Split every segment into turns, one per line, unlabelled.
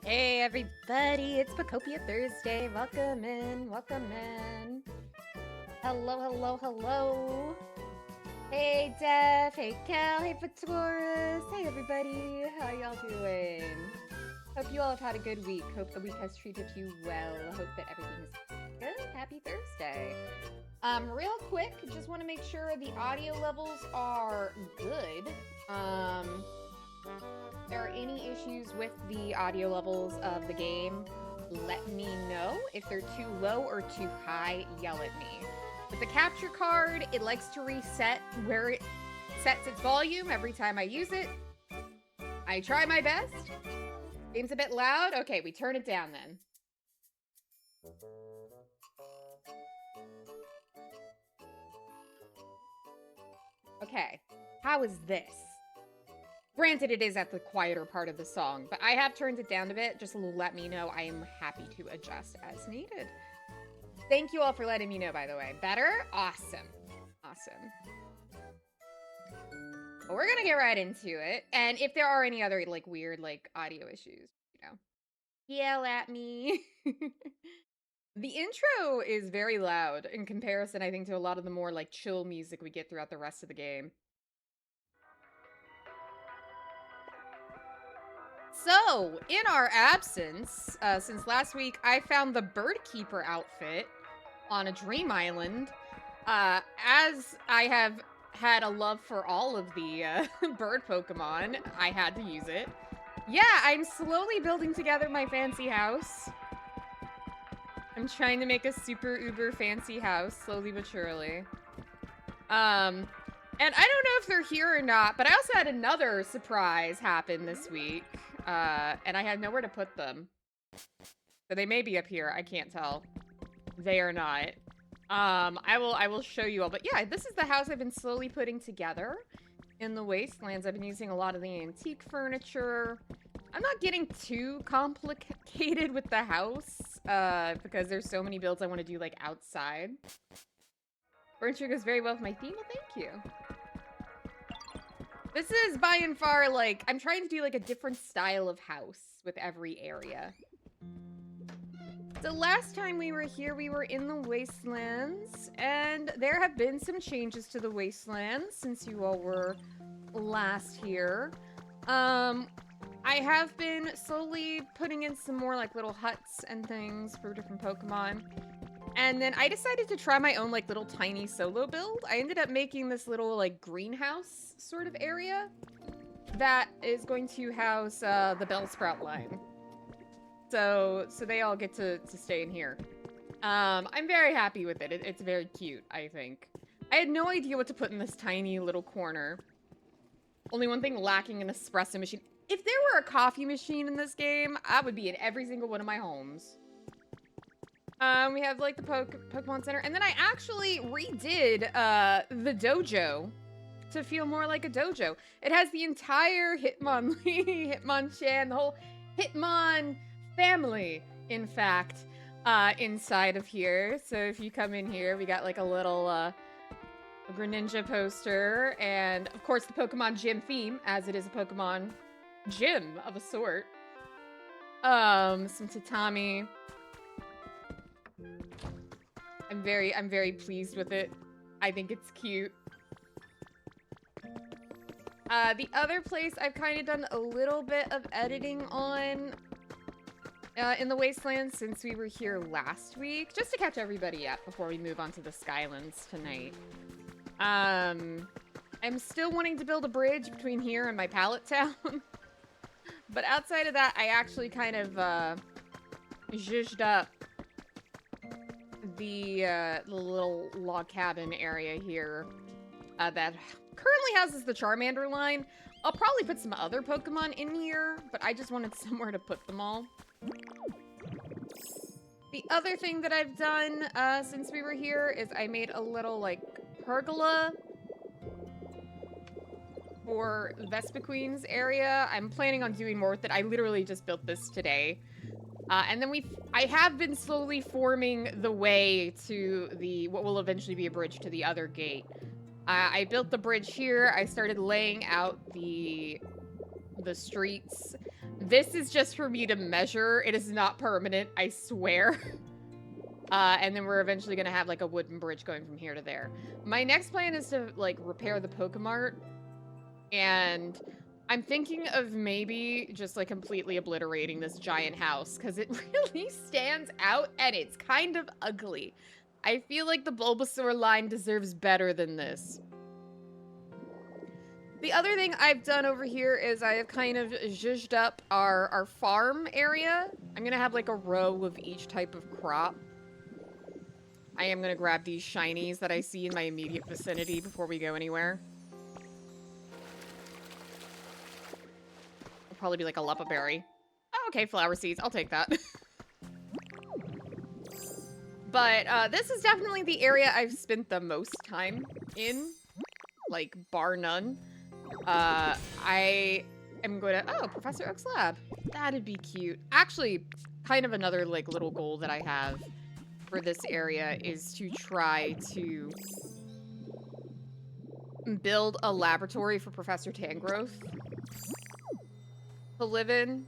Hey everybody, it's Pokopia Thursday. Welcome in, welcome in. Hello, hello, hello. Hey Def, hey Cal, hey Victorious. Hey everybody, how y'all doing? Hope you all have had a good week. Hope the week has treated you well. Hope that everything is good. Happy Thursday. Real quick, just want to make sure the audio levels are good. If there are any issues with the audio levels of the game, let me know. If they're too low or too high, yell at me. With the capture card, it likes to reset where it sets its volume every time I use it. I try my best. Game's a bit loud. Okay, we turn it down then. Okay, how is this? Granted, it is at the quieter part of the song, but I have turned it down a bit. Just let me know. I am happy to adjust as needed. Thank you all for letting me know, by the way. Better? Awesome. Awesome. Well, we're gonna get right into it. And if there are any other, like, weird, like, audio issues, yell at me. The intro is very loud in comparison, I think, to a lot of the more, like, chill music we get throughout the rest of the game. So, in our absence, since last week, I found the Bird Keeper outfit on a Dream Island. As I have had a love for all of the bird Pokemon, I had to use it. Yeah, I'm slowly building together my fancy house. I'm trying to make a super uber fancy house, slowly but surely. And I don't know if they're here or not, but I also had another surprise happen this week. And I had nowhere to put them. So they may be up here. I can't tell. They are not. I will show you all. But yeah, this is the house I've been slowly putting together in the Wastelands. I've been using a lot of the antique furniture. I'm not getting too complicated with the house because there's so many builds I want to do, like, outside. Furniture goes very well with my theme. Well, thank you. This is by and far, like, I'm trying to do, like, a different style of house with every area. So last time we were here, we were in the Wastelands, and there have been some changes to the Wastelands since you all were last here. I have been slowly putting in some more, like, little huts and things for different Pokemon. And then I decided to try my own, like, little tiny solo build. I ended up making this little, like, greenhouse sort of area that is going to house the Bellsprout line. So they all get to stay in here. I'm very happy with it. It's very cute, I think. I had no idea what to put in this tiny little corner. Only one thing lacking: an espresso machine. If there were a coffee machine in this game, I would be in every single one of my homes. We have, like, the Pokemon Center. And then I actually redid the dojo to feel more like a dojo. It has the entire Hitmonlee, Hitmonchan, the whole Hitmon family, in fact, inside of here. So if you come in here, we got, like, a little Greninja poster. And, of course, the Pokemon gym theme, as it is a Pokemon gym of a sort. Some tatami. I'm very pleased with it. I think it's cute. The other place I've kind of done a little bit of editing on in the Wastelands since we were here last week, just to catch everybody up before we move on to the Skylands tonight. I'm still wanting to build a bridge between here and my pallet town. But outside of that, I actually kind of zhuzhed up the little log cabin area here that currently houses the Charmander line. I'll probably put some other Pokemon in here, but I just wanted somewhere to put them all. The other thing that I've done since we were here is I made a little, like, pergola for Vespiquen's area. I'm planning on doing more with it. I literally just built this today. And then I have been slowly forming the way to what will eventually be a bridge to the other gate. I built the bridge here. I started laying out the streets. This is just for me to measure. It is not permanent, I swear. And then we're eventually gonna have like a wooden bridge going from here to there. My next plan is to like repair the Pokemart. And I'm thinking of maybe just like completely obliterating this giant house because it really stands out and it's kind of ugly. I feel like the Bulbasaur line deserves better than this. The other thing I've done over here is I have kind of zhuzhed up our farm area. I'm gonna have like a row of each type of crop. I am gonna grab these shinies that I see in my immediate vicinity before we go anywhere. It'll probably be like a Leppa berry. Oh, okay, flower seeds. I'll take that. But this is definitely the area I've spent the most time in, like bar none. I am going to, oh, Professor Oak's lab. That'd be cute. Actually, kind of another like little goal that I have for this area is to try to build a laboratory for Professor Tangrowth to live in.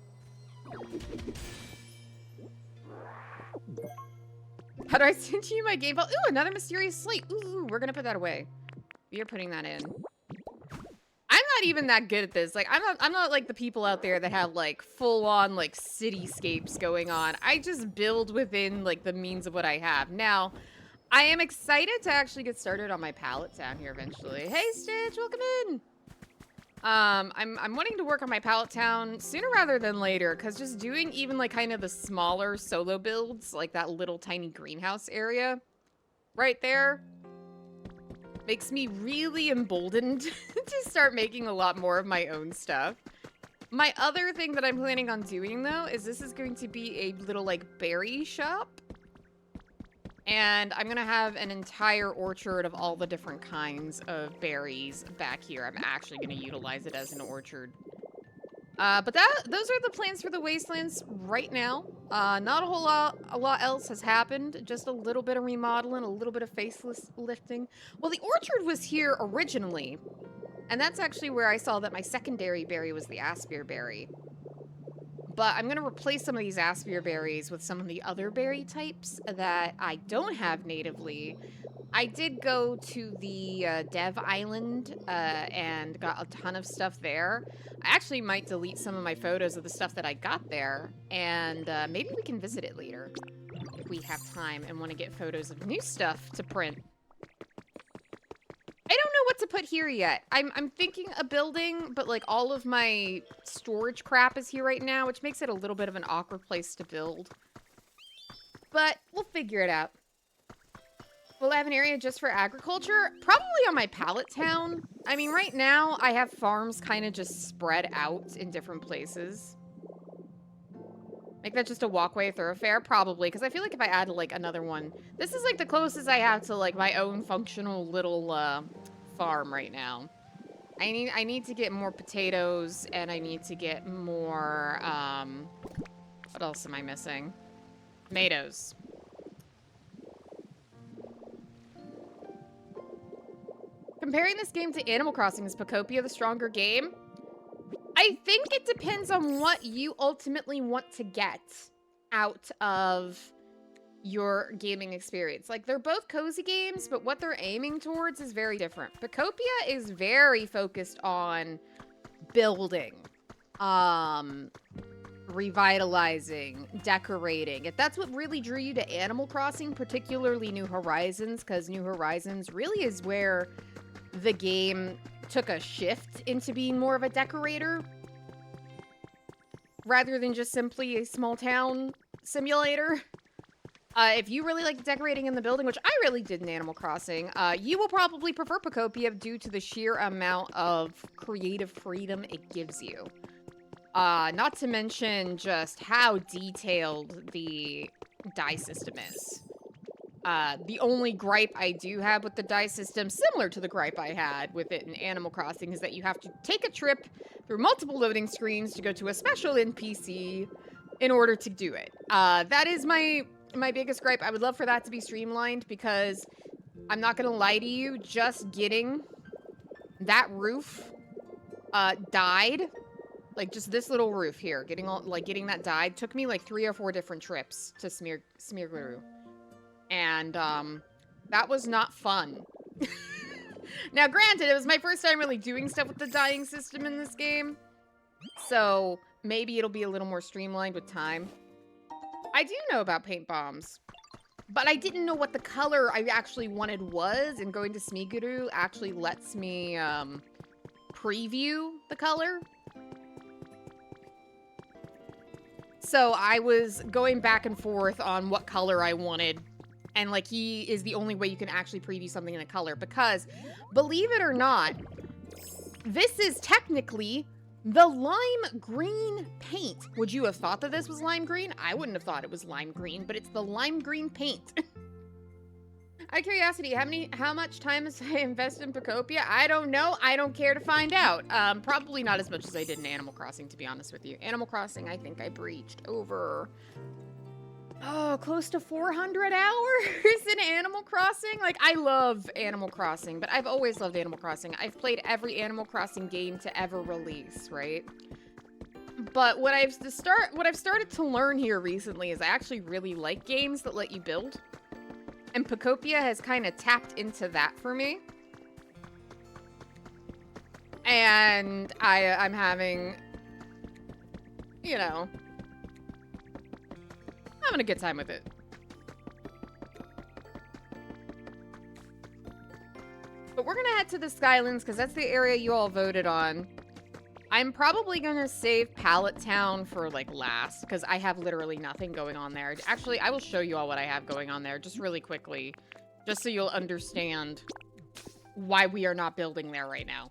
How do I send you my game file? Ooh, another mysterious slate. Ooh, we're gonna put that away. We are putting that in. I'm not even that good at this. Like, I'm not like the people out there that have like full-on like cityscapes going on. I just build within like the means of what I have. Now, I am excited to actually get started on my palette town here eventually. Hey Stitch, welcome in. I'm wanting to work on my palette town sooner rather than later, because just doing even like kind of the smaller solo builds, like that little tiny greenhouse area right there, makes me really emboldened to start making a lot more of my own stuff. My other thing that I'm planning on doing, though, is this is going to be a little, like, berry shop. And I'm gonna have an entire orchard of all the different kinds of berries back here. I'm actually gonna utilize it as an orchard. But those are the plans for the Wastelands right now. Not a lot else has happened. Just a little bit of remodeling, a little bit of facelifting. Well, the orchard was here originally, and that's actually where I saw that my secondary berry was the Aspir berry. But I'm gonna replace some of these Aspir berries with some of the other berry types that I don't have natively. I did go to the Dev Island and got a ton of stuff there. I actually might delete some of my photos of the stuff that I got there, and maybe we can visit it later if we have time and want to get photos of new stuff to print. I don't know what to put here yet. I'm thinking a building, but like all of my storage crap is here right now, which makes it a little bit of an awkward place to build. But we'll figure it out. Will I have an area just for agriculture? Probably on my pallet town. I mean, right now, I have farms kind of just spread out in different places. Make that just a walkway thoroughfare? Probably, because I feel like if I add, like, another one... This is, like, the closest I have to, like, my own functional little, farm right now. I need to get more potatoes, and I need to get more, what else am I missing? Tomatoes. Comparing this game to Animal Crossing, is Pokopia the stronger game? I think it depends on what you ultimately want to get out of your gaming experience. Like, they're both cozy games, but what they're aiming towards is very different. Pokopia is very focused on building, revitalizing, decorating. If that's what really drew you to Animal Crossing, particularly New Horizons, because New Horizons really is where the game took a shift into being more of a decorator rather than just simply a small town simulator. If you really like decorating in the building, which I really did in Animal Crossing, you will probably prefer Pokopia due to the sheer amount of creative freedom it gives you. Not to mention just how detailed the die system is. The only gripe I do have with the die system, similar to the gripe I had with it in Animal Crossing, is that you have to take a trip through multiple loading screens to go to a special NPC in order to do it. That is my biggest gripe. I would love for that to be streamlined, because I'm not gonna lie to you, just getting that roof dyed Like, just this little roof here. Getting that dyed took me, like, 3 or 4 different trips to Smearguru. And, that was not fun. Now, granted, it was my first time really doing stuff with the dyeing system in this game. So, maybe it'll be a little more streamlined with time. I do know about paint bombs. But I didn't know what the color I actually wanted was, and going to Smearguru actually lets me, preview the color. So I was going back and forth on what color I wanted. And, like, he is the only way you can actually preview something in a color. Because, believe it or not, this is technically the lime green paint. Would you have thought that this was lime green? I wouldn't have thought it was lime green, but it's the lime green paint. Out of curiosity, how much time has I invested in Pokopia? I don't know. I don't care to find out. Probably not as much as I did in Animal Crossing, to be honest with you. Animal Crossing, I think I breached over, close to 400 hours in Animal Crossing. Like, I love Animal Crossing, but I've always loved Animal Crossing. I've played every Animal Crossing game to ever release, right? But what I've started to learn here recently is I actually really like games that let you build. And Pokopia has kind of tapped into that for me. And I'm having, you know, having a good time with it. But we're gonna head to the Skylands because that's the area you all voted on. I'm probably gonna save Pallet Town for, like, last, because I have literally nothing going on there. Actually, I will show you all what I have going on there, just really quickly, just so you'll understand why we are not building there right now.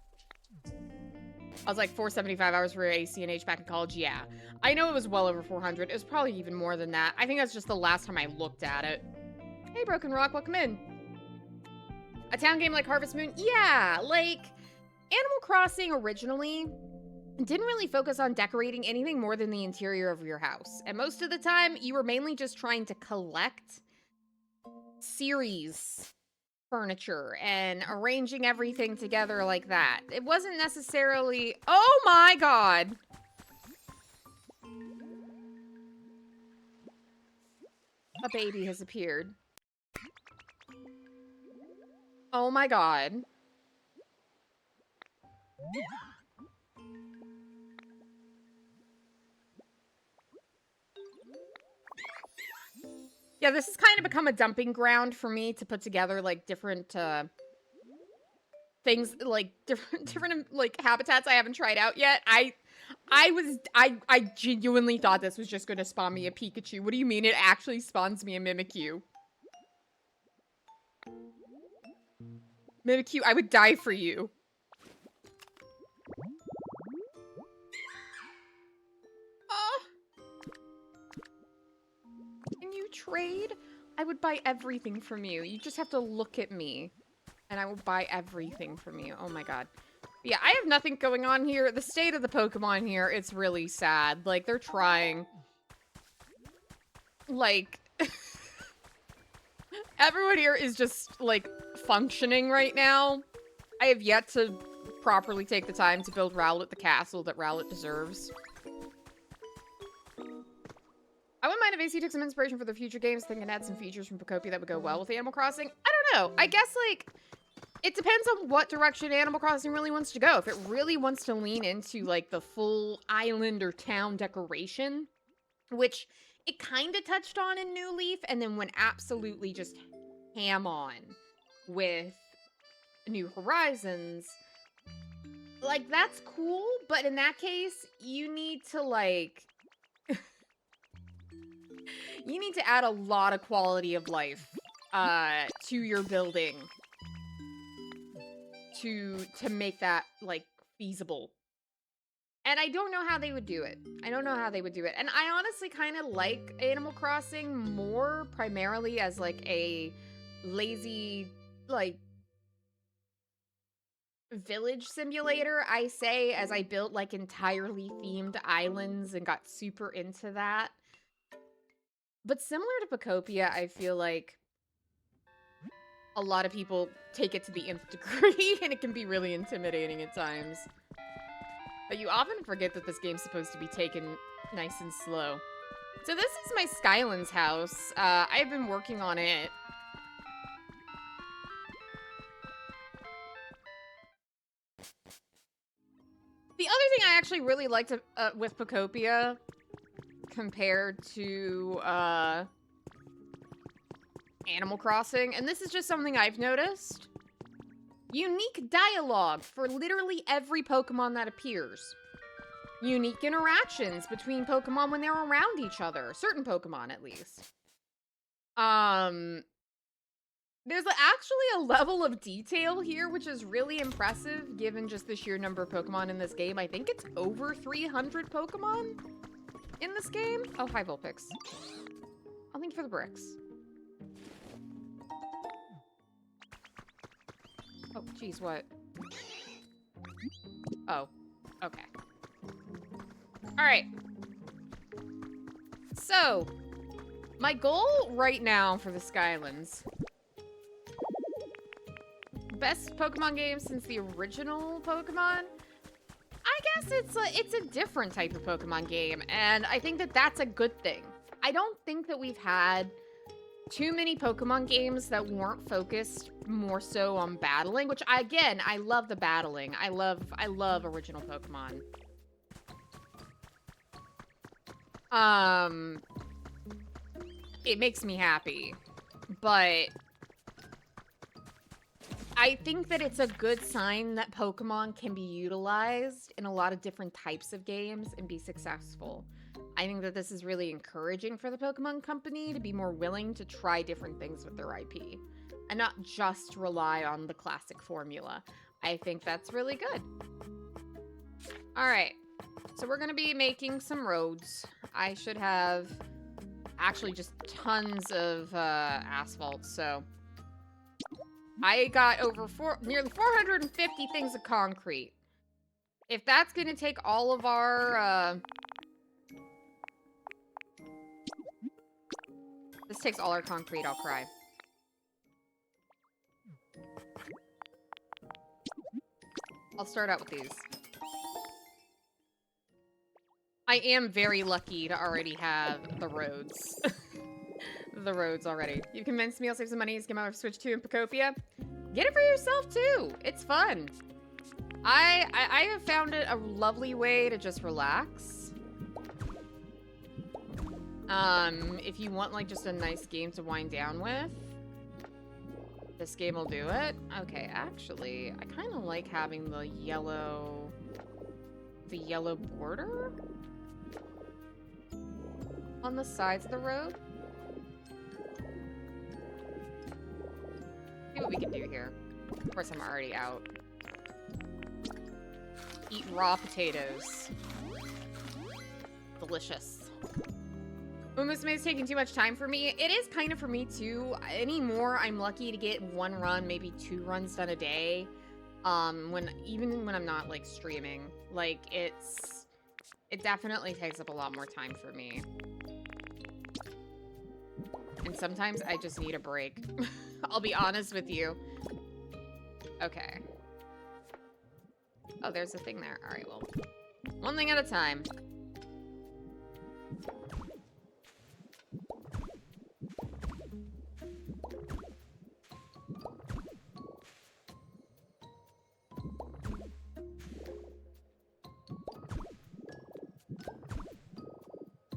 I was like, 475 hours for AC and H back in college? Yeah. I know it was well over 400. It was probably even more than that. I think that's just the last time I looked at it. Hey, Broken Rock, welcome in. A town game like Harvest Moon? Yeah, like, Animal Crossing originally didn't really focus on decorating anything more than the interior of your house. And most of the time, you were mainly just trying to collect series furniture and arranging everything together like that. It wasn't necessarily... Oh my god! A baby has appeared. Oh my god. Yeah, this has kind of become a dumping ground for me to put together, like, different, things, like, different, like, habitats I haven't tried out yet. I genuinely thought this was just gonna spawn me a Pikachu. What do you mean it actually spawns me a Mimikyu? Mimikyu, I would die for you. Can you trade? I would buy everything from you. You just have to look at me. And I will buy everything from you. Oh my god. Yeah, I have nothing going on here. The state of the Pokemon here, it's really sad. Like, they're trying. Like, everyone here is just, like, functioning right now. I have yet to properly take the time to build Rowlet the castle that Rowlet deserves. I wouldn't mind if AC took some inspiration for the future games, thinking add some features from Pokopia that would go well with Animal Crossing. I don't know. I guess, like, it depends on what direction Animal Crossing really wants to go. If it really wants to lean into, like, the full island or town decoration, which it kind of touched on in New Leaf, and then went absolutely just ham on with New Horizons, like, that's cool, but in that case, you need to, like... You need to add a lot of quality of life to your building to make that, like, feasible. And I don't know how they would do it. I don't know how they would do it. And I honestly kind of like Animal Crossing more primarily as, like, a lazy, like, village simulator, I say, as I built, like, entirely themed islands and got super into that. But similar to Pokopia, I feel like a lot of people take it to the nth degree, and it can be really intimidating at times. But you often forget that this game's supposed to be taken nice and slow. So this is my Skylands house. I've been working on it. The other thing I actually really liked with Pokopia compared to Animal Crossing, and this is just something I've noticed, unique dialogue for literally every Pokemon that appears. Unique interactions between Pokemon when they're around each other. Certain Pokemon, at least. There's actually a level of detail here, which is really impressive, given just the sheer number of Pokemon in this game. I think it's over 300 Pokemon in this game. Oh, hi, Vulpix. I'll thank you for the bricks. Oh, geez, what? Oh, okay. All right. So, my goal right now for the Skylands, best Pokemon game since the original Pokemon, I guess it's a different type of Pokemon game, and I think that that's a good thing. I don't think that we've had too many Pokemon games that weren't focused more so on battling, which I love the battling. I love original Pokemon. It makes me happy, but I think that it's a good sign that Pokemon can be utilized in a lot of different types of games and be successful. I think that this is really encouraging for the Pokemon Company to be more willing to try different things with their IP and not just rely on the classic formula. I think that's really good. All right, so we're gonna be making some roads. I should have actually just tons of asphalt, so I got over nearly 450 things of concrete. If that's gonna take all of our this takes all our concrete, I'll cry. I'll start out with these. I am very lucky to already have the roads. The roads already. You convinced me I'll save some money to get my Switch 2 in Pokopia. Get it for yourself too. It's fun. I have found it a lovely way to just relax. If you want like just a nice game to wind down with, this game will do it. Okay, actually, I kind of like having the yellow border on the sides of the road. See what we can do here. Of course, I'm already out. Eat raw potatoes. Delicious. Umusume is taking too much time for me. It is kind of for me too. Anymore, I'm lucky to get 1 run, maybe 2 runs done a day. Even when I'm not like streaming, like it definitely takes up a lot more time for me. And sometimes I just need a break. I'll be honest with you. Okay. Oh, there's a thing there. All right, well, one thing at a time.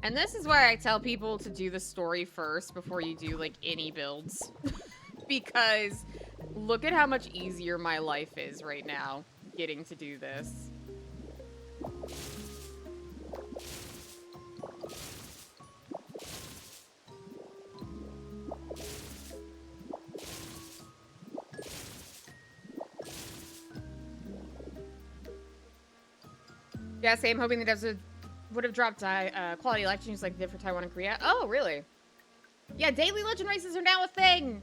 And this is why I tell people to do the story first before you do, like, any builds. Because look at how much easier my life is right now, getting to do this. Yeah, same. Hoping the devs would have dropped quality elections like they did for Taiwan and Korea. Oh, really? Yeah, daily legend races are now a thing,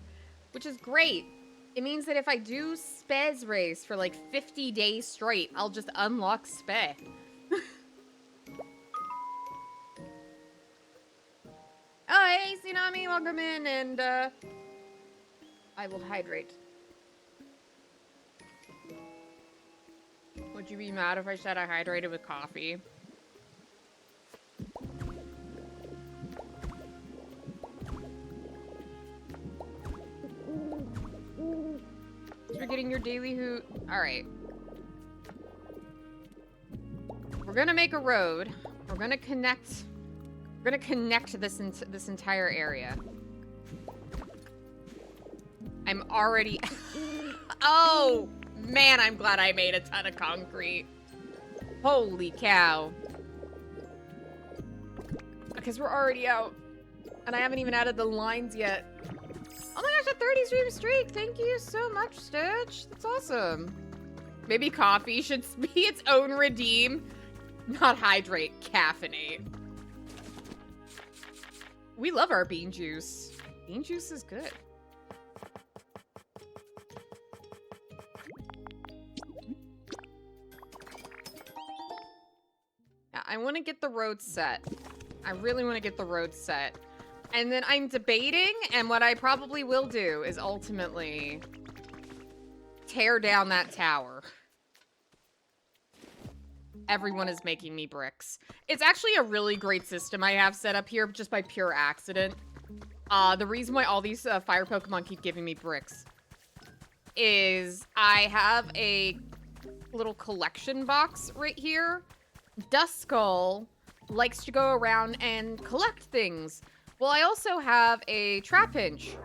which is great. It means that if I do Spez race for like 50 days straight, I'll just unlock Spe. Oh, hey, Tsunami, welcome in, and I will hydrate. Would you be mad if I said I hydrated with coffee? You're getting your daily hoot. All right. We're gonna make a road. We're gonna connect. We're gonna connect this entire area. I'm already. Oh man, I'm glad I made a ton of concrete. Holy cow! Because we're already out, and I haven't even added the lines yet. Oh my gosh, a 30 stream streak! Thank you so much, Stitch. That's awesome. Maybe coffee should be its own redeem. Not hydrate, caffeinate. We love our bean juice. Bean juice is good. Yeah, I want to get the road set. I really want to get the road set. And then I'm debating, and what I probably will do is ultimately tear down that tower. Everyone is making me bricks. It's actually a really great system I have set up here just by pure accident. The reason why all these fire Pokemon keep giving me bricks is I have a little collection box right here. Duskull likes to go around and collect things. Well, I also have a Trapinch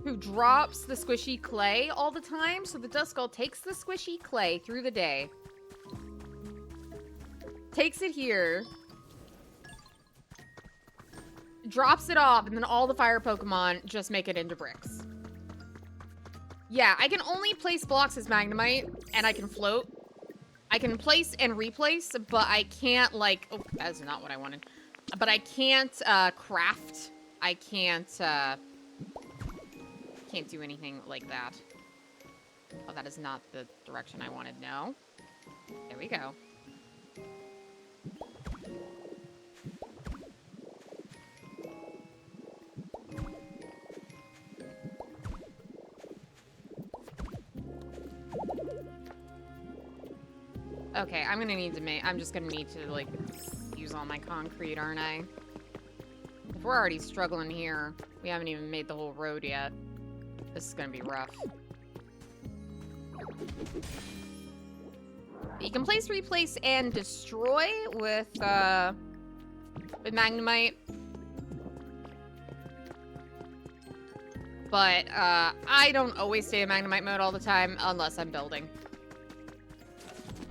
who drops the squishy clay all the time. So the Duskull takes the squishy clay through the day, takes it here, drops it off, and then all the fire Pokemon just make it into bricks. Yeah, I can only place blocks as Magnemite, and I can float. I can place and replace, but I can't, like... Oh, that's not what I wanted. But I can't craft. I can't do anything like that. Oh, that is not the direction I wanted. No. There we go. Okay, I'm gonna need to make... I'm just gonna need to, like, use all my concrete, aren't I? If we're already struggling here, we haven't even made the whole road yet. This is gonna be rough. You can place, replace, and destroy with Magnemite. But, I don't always stay in Magnemite mode all the time unless I'm building.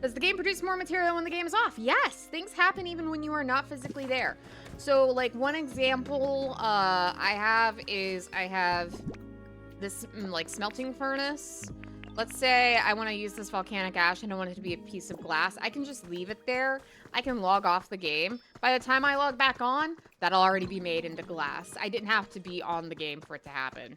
Does the game produce more material when the game is off? Yes! Things happen even when you are not physically there. So, like, one example I have is I have this, like, smelting furnace. Let's say I want to use this volcanic ash and I want it to be a piece of glass. I can just leave it there. I can log off the game. By the time I log back on, that'll already be made into glass. I didn't have to be on the game for it to happen.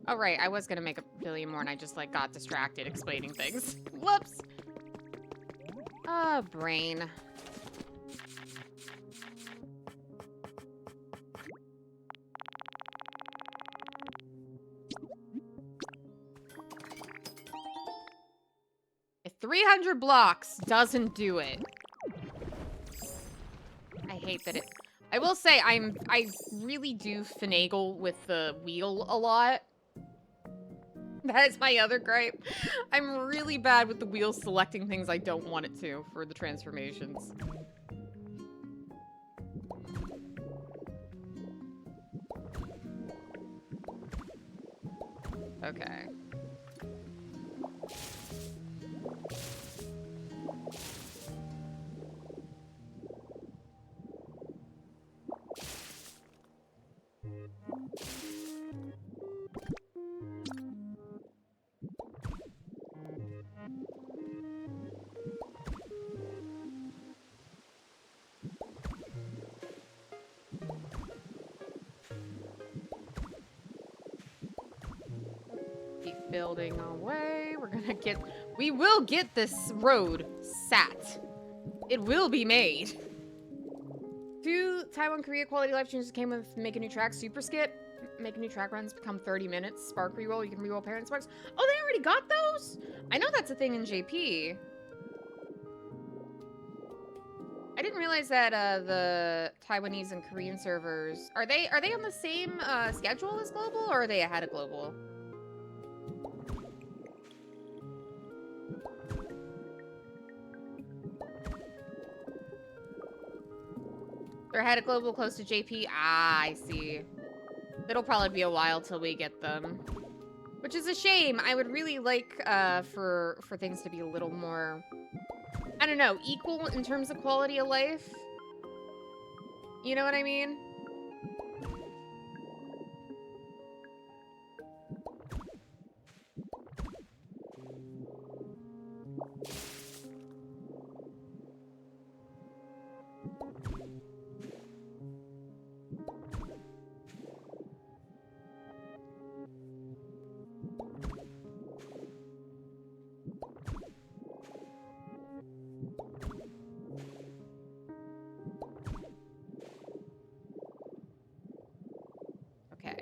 Oh, right, I was gonna make a billion more and I just, like, got distracted explaining things. Whoops! Oh, brain. If 300 blocks doesn't do it. I hate that it... I will say, I really do finagle with the wheel a lot. That is my other gripe. I'm really bad with the wheel selecting things I don't want it to for the transformations. Okay. Building away. We will get this road sat. It will be made. 2 Taiwan Korea quality life changes came with make a new track, super skip. Make a new track runs become 30 minutes. Spark reroll, you can reroll parent sparks. Oh, they already got those? I know that's a thing in JP. I didn't realize that the Taiwanese and Korean servers are they on the same schedule as global, or are they ahead of global? They're ahead of global, close to JP. Ah, I see. It'll probably be a while till we get them, which is a shame. I would really like for things to be a little more, I don't know, equal in terms of quality of life. You know what I mean?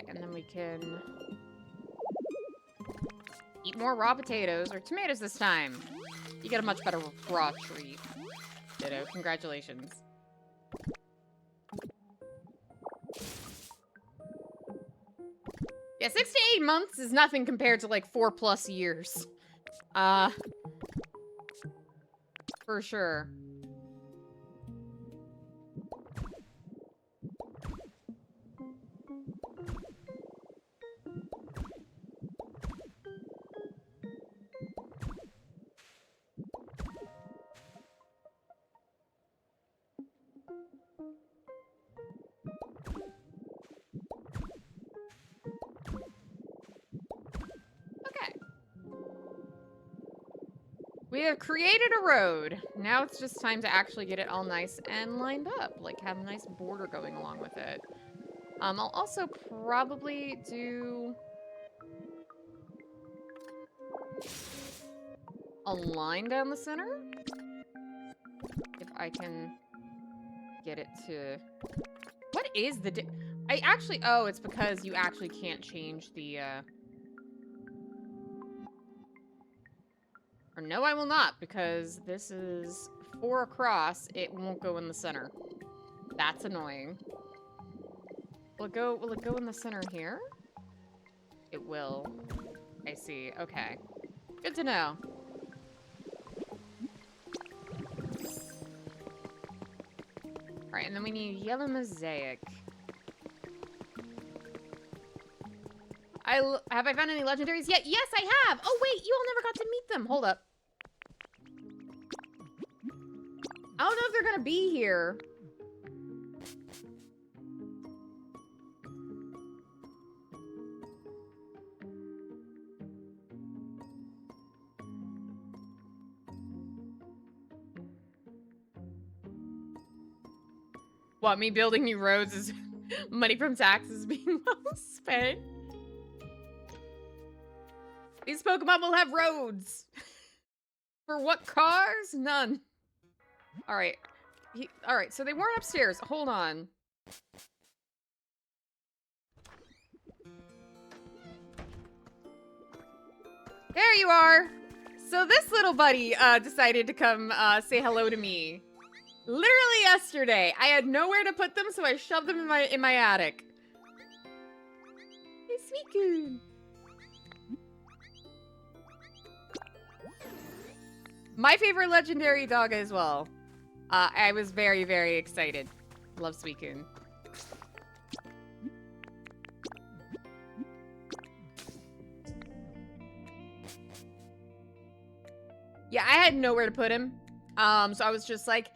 And then we can eat more raw potatoes, or tomatoes this time. You get a much better raw treat. Ditto, congratulations. Yeah, 6 to 8 months is nothing compared to like 4+ years. For sure. We have created a road. Now it's just time to actually get it all nice and lined up. Like, have a nice border going along with it. I'll also probably do a line down the center. If I can get it to... What is the... I actually... Oh, it's because you actually can't change the... Or no, I will not, because this is 4 across. It won't go in the center. That's annoying. Will it go in the center here? It will. I see. Okay. Good to know. Alright, and then we need yellow mosaic. Have I found any legendaries yet? Yes, I have! Oh, wait, you all never got to meet them. Hold up. I don't know if they're gonna be here. What, me building new roads is money from taxes being well spent? These Pokemon will have roads. For what cars? None. Alright. Alright, so they weren't upstairs. Hold on. There you are. So this little buddy decided to come say hello to me. Literally yesterday. I had nowhere to put them, so I shoved them in my attic. Hey, Suicune. My favorite legendary dog as well. I was very, very excited. Love Suicune. Yeah, I had nowhere to put him. So I was just like,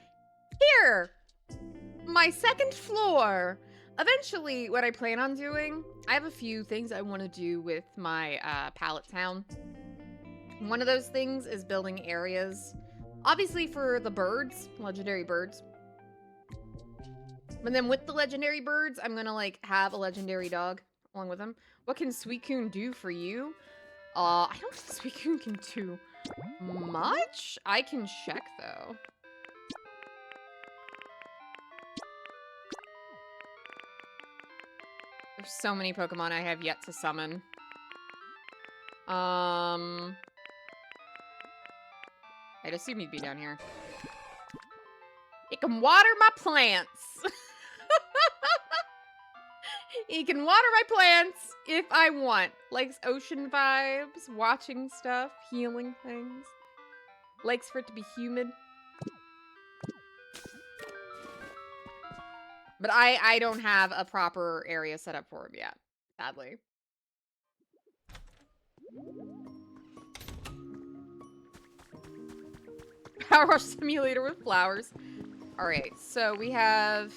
here! My second floor! Eventually, what I plan on doing, I have a few things I want to do with my pallet town. One of those things is building areas, obviously for the birds, legendary birds. But then with the legendary birds, I'm gonna like have a legendary dog along with them. What can Suicune do for you? I don't think we can do much. I can check, though. There's so many Pokemon I have yet to summon. I'd assume he'd be down here. He can water my plants. He can water my plants if I want. Likes ocean vibes, watching stuff, healing things. Likes for it to be humid. But I don't have a proper area set up for him yet, sadly. Power Rush Simulator with flowers. Alright, so we have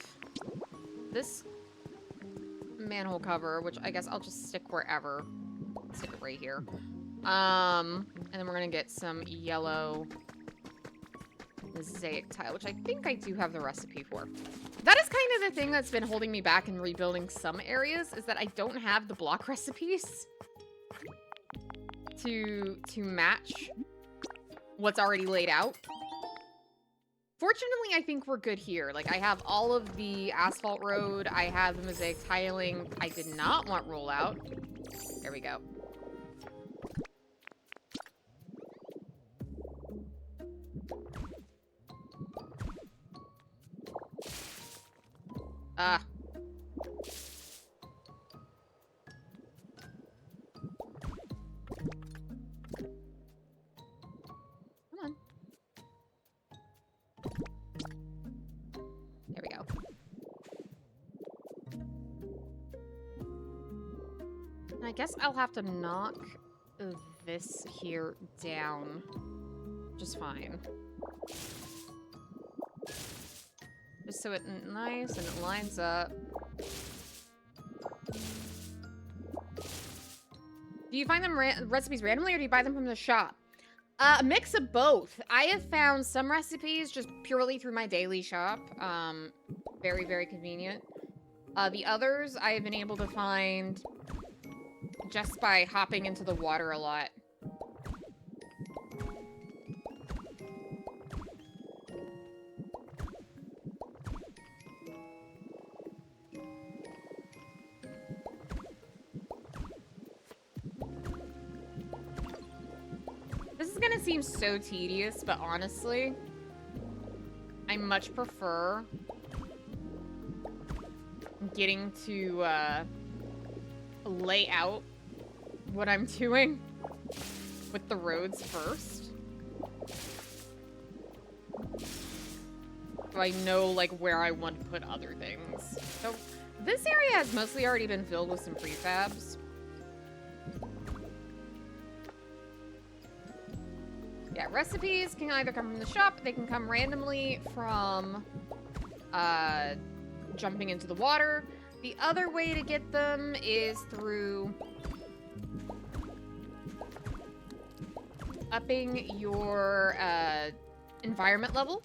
this manhole cover, which I guess I'll just stick wherever. Stick it right here. And then we're gonna get some yellow mosaic tile, which I think I do have the recipe for. That is kind of the thing that's been holding me back in rebuilding some areas, is that I don't have the block recipes to match what's already laid out. Fortunately, I think we're good here. Like, I have all of the asphalt road. I have the mosaic tiling. I did not want rollout. There we go. Ah. Come on. There we go. And I guess I'll have to knock this here down just fine. Just so it's nice and it lines up. Do you find them recipes randomly, or do you buy them from the shop? A mix of both. I have found some recipes just purely through my daily shop. Very, very convenient. The others I have been able to find just by hopping into the water a lot. This is gonna seem so tedious, but honestly, I much prefer getting to lay out what I'm doing with the roads first. So I know, like, where I want to put other things. So this area has mostly already been filled with some prefabs. Yeah, recipes can either come from the shop, they can come randomly from jumping into the water. The other way to get them is through upping your environment level.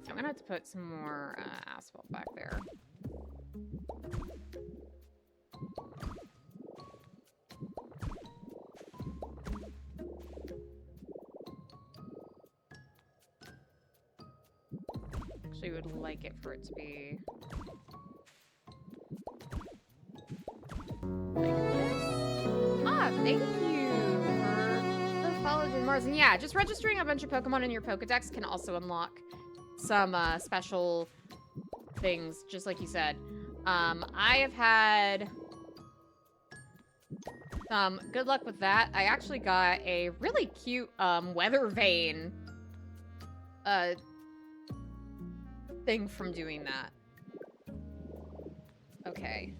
I'm gonna have to put some more asphalt back there. Actually, would like it for it to be like this. Ah, thank you for the follow, Jane Mars. And yeah, just registering a bunch of Pokemon in your Pokedex can also unlock some special things, just like you said. I have had good luck with that. I actually got a really cute weather vane thing from doing that. Okay.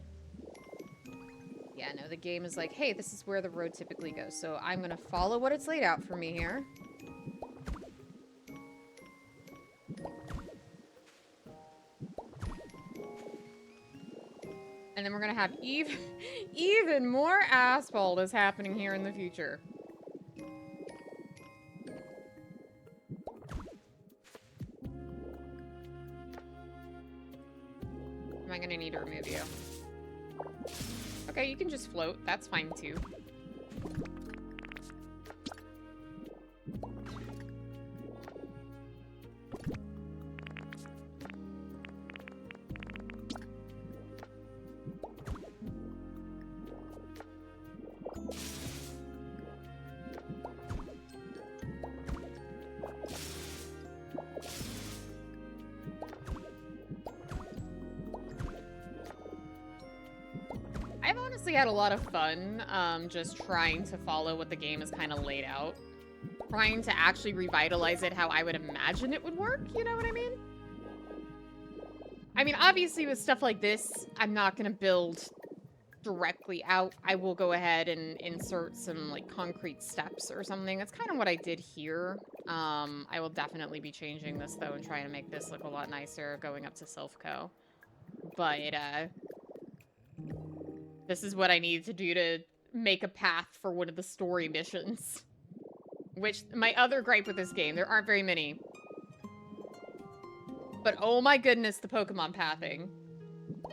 Yeah, no, the game is like, hey, this is where the road typically goes, so I'm gonna follow what it's laid out for me here. And then we're gonna gonna have even more asphalt is happening here in the future. Am I gonna need to remove you? Okay, you can just float. That's fine too. Had a lot of fun just trying to follow what the game is kind of laid out. Trying to actually revitalize it how I would imagine it would work, you know what I mean? I mean, obviously with stuff like this, I'm not going to build directly out. I will go ahead and insert some like concrete steps or something. That's kind of what I did here. I will definitely be changing this though and trying to make this look a lot nicer going up to Silphco. But this is what I need to do to make a path for one of the story missions. Which, my other gripe with this game, there aren't very many. But oh my goodness, the Pokemon pathing.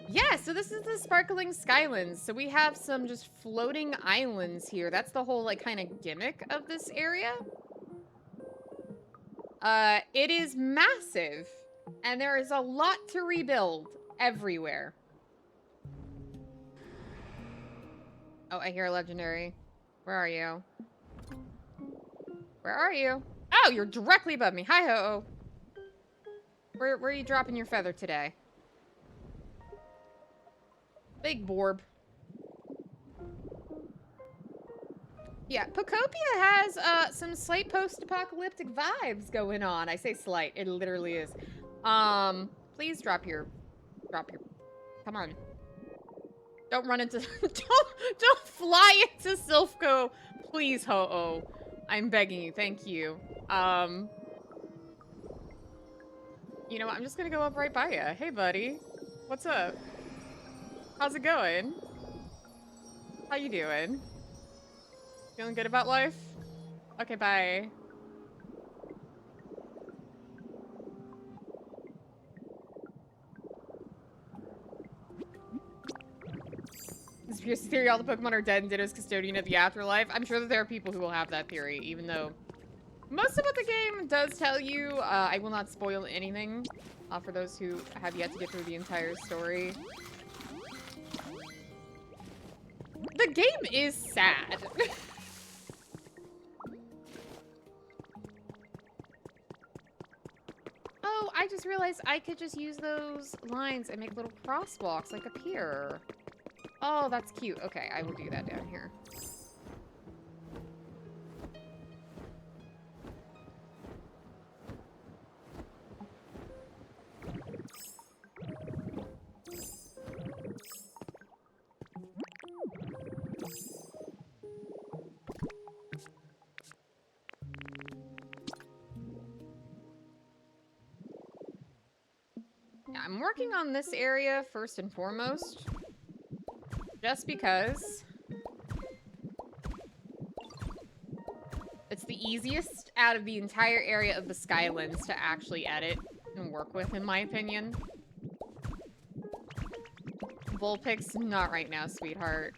Yeah, so this is the Sparkling Skylands. So we have some just floating islands here. That's the whole, like, kind of gimmick of this area. It is massive. And there is a lot to rebuild everywhere. Oh, I hear a legendary. Where are you? Where are you? Oh, you're directly above me. Hi, ho. Where are you dropping your feather today? Big Borb. Yeah, Pokopia has some slight post-apocalyptic vibes going on. I say slight. It literally is. Please drop your. Come on. Don't run into, don't fly into Silphco. Please, Ho-Oh. I'm begging you, thank you. You know what, I'm just gonna go up right by you. Hey, buddy. What's up? How's it going? How you doing? Feeling good about life? Okay, bye. Conspiracy theory, all the Pokemon are dead and Ditto's custodian of the afterlife. I'm sure that there are people who will have that theory, even though most of what the game does tell you, I will not spoil anything for those who have yet to get through the entire story. The game is sad. Oh, I just realized I could just use those lines and make little crosswalks like up here. Oh, that's cute. Okay, I will do that down here. Yeah, I'm working on this area first and foremost. Just because it's the easiest out of the entire area of the Skylands to actually edit and work with, in my opinion. Vulpix, not right now, sweetheart.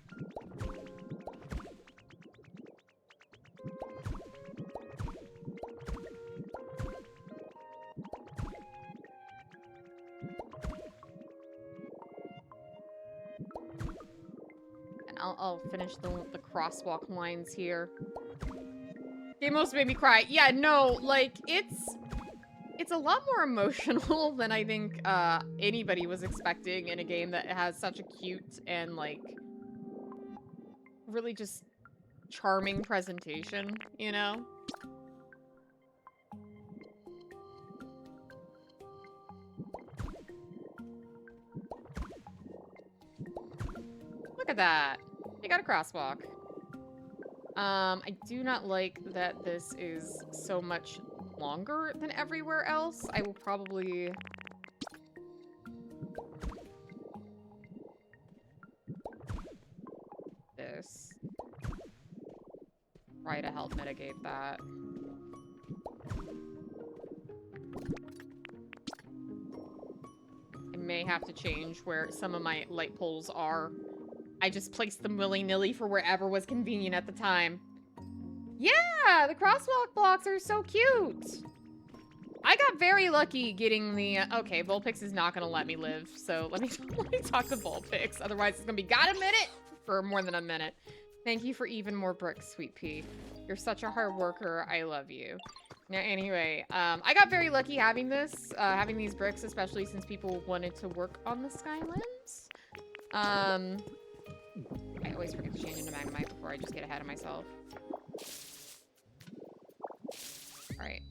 I'll finish the crosswalk lines here. Game almost made me cry. Yeah, no, like, it's a lot more emotional than I think anybody was expecting in a game that has such a cute and, like, really just charming presentation, you know? Look at that. You got a crosswalk. I do not like that this is so much longer than everywhere else. I will probably... this. Try to help mitigate that. I may have to change where some of my light poles are. I just placed them willy-nilly for wherever was convenient at the time. Yeah, the crosswalk blocks are so cute. I got very lucky getting the... okay, Vulpix is not going to let me live, so let me talk to Vulpix. Otherwise, it's going to be got a minute for more than a minute. Thank you for even more bricks, Sweet Pea. You're such a hard worker. I love you. Now, anyway, I got very lucky having this, having these bricks, especially since people wanted to work on the Skylands. I always forget to change into Magnemite before I just get ahead of myself. Alright.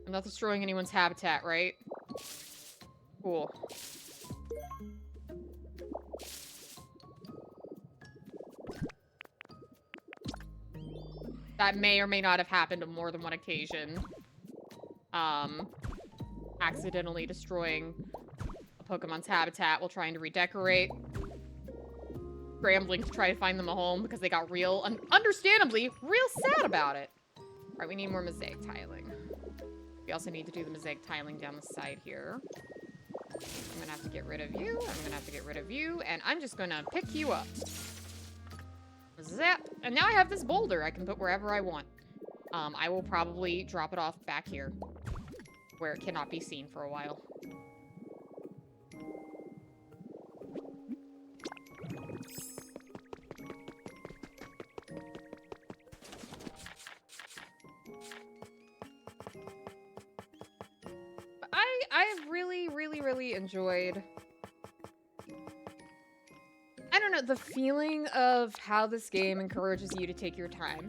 I'm not destroying anyone's habitat, right? Cool. That may or may not have happened on more than one occasion. Accidentally destroying a Pokemon's habitat while trying to redecorate. Scrambling to try to find them a home because they got real, understandably, real sad about it. Alright, we need more mosaic tiling. We also need to do the mosaic tiling down the side here. I'm gonna have to get rid of you. I'm gonna have to get rid of you. And I'm just gonna pick you up. Zap. And now I have this boulder I can put wherever I want. I will probably drop it off back here, where it cannot be seen for a while. I've really enjoyed, I don't know, the feeling of how this game encourages you to take your time.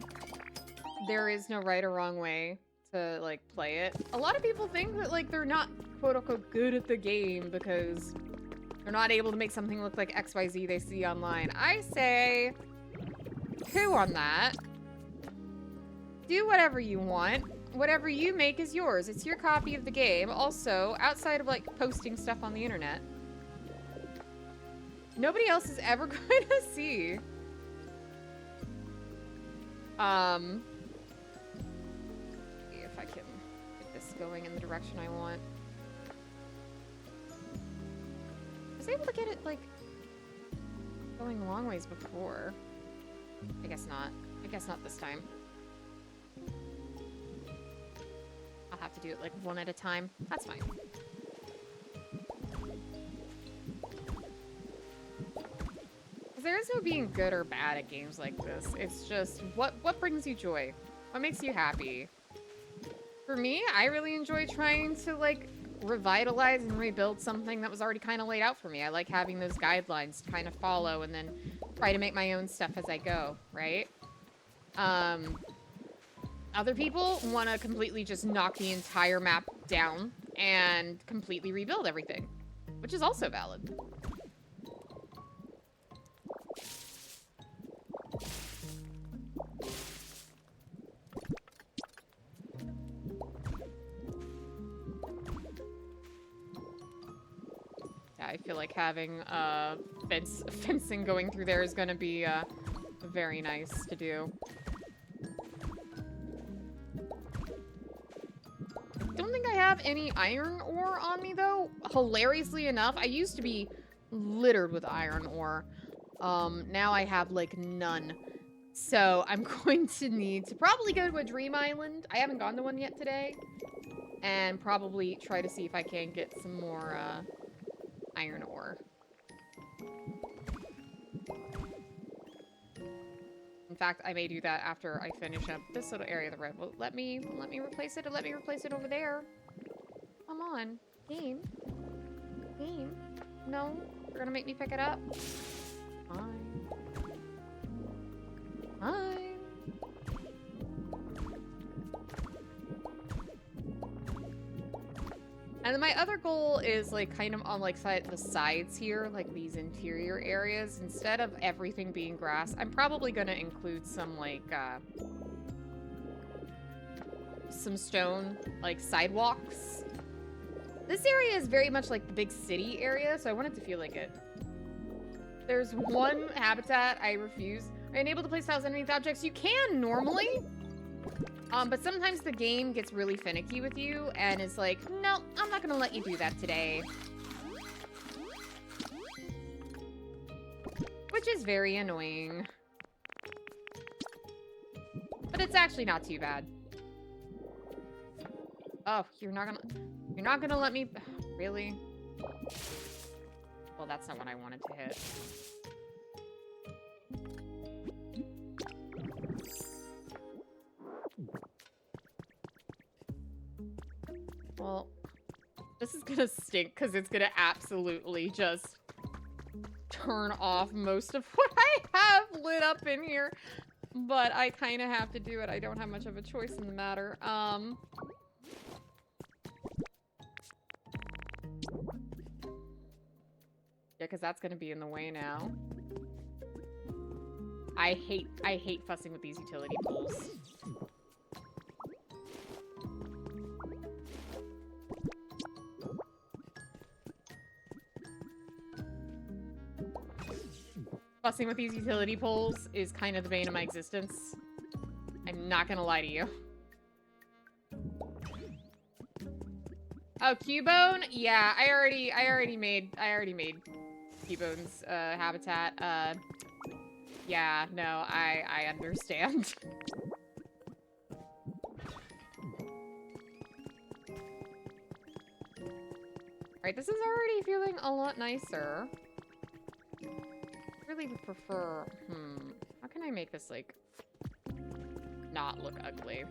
There is no right or wrong way to, like, play it. A lot of people think that, like, they're not, quote-unquote, good at the game because they're not able to make something look like XYZ they see online. I say, poo on that. Do whatever you want. Whatever you make is yours. It's your copy of the game. Also, outside of, like, posting stuff on the internet, nobody else is ever going to see. See if I can get this going in the direction I want. I was able to get it, like, going a long ways before. I guess not. I guess not this time. I'll have to do it, like, one at a time. That's fine. There is no being good or bad at games like this. It's just, what brings you joy? What makes you happy? For me, I really enjoy trying to, like, revitalize and rebuild something that was already kind of laid out for me. I like having those guidelines to kind of follow and then try to make my own stuff as I go, right? Other people want to completely just knock the entire map down and completely rebuild everything, which is also valid. Yeah, I feel like having fencing going through there is going to be very nice to do. I don't think I have any iron ore on me, though. Hilariously enough, I used to be littered with iron ore. Now I have, like, none. So I'm going to need to probably go to a dream island. I haven't gone to one yet today. And probably try to see if I can get some more iron ore. In fact, I may do that after I finish up this little area of the road. Well, let me replace it, or let me replace it over there. Come on. Game. Game. No? You're gonna make me pick it up? Fine. Fine. And then my other goal is, like, kind of on, like, the sides here, like, these interior areas. Instead of everything being grass, I'm probably gonna include some, like, some stone, like, sidewalks. This area is very much like the big city area, so I want it to feel like it. There's one habitat I refuse. Are you unable to place tiles underneath objects? You can normally. But sometimes the game gets really finicky with you and is like, no, I'm not gonna let you do that today. Which is very annoying. But it's actually not too bad. Oh, you're not gonna let me, really? Well, that's not what I wanted to hit. Well, this is gonna stink because it's gonna absolutely just turn off most of what I have lit up in here. But I kind of have to do it. I don't have much of a choice in the matter. Yeah, because that's gonna be in the way now. I hate fussing with these utility poles. Fussing with these utility poles is kind of the bane of my existence. I'm not gonna lie to you. Oh, Cubone? Yeah, I already made Cubone's habitat. Yeah, no, I understand. Alright, this is already feeling a lot nicer. I really would prefer, how can I make this, like, not look ugly?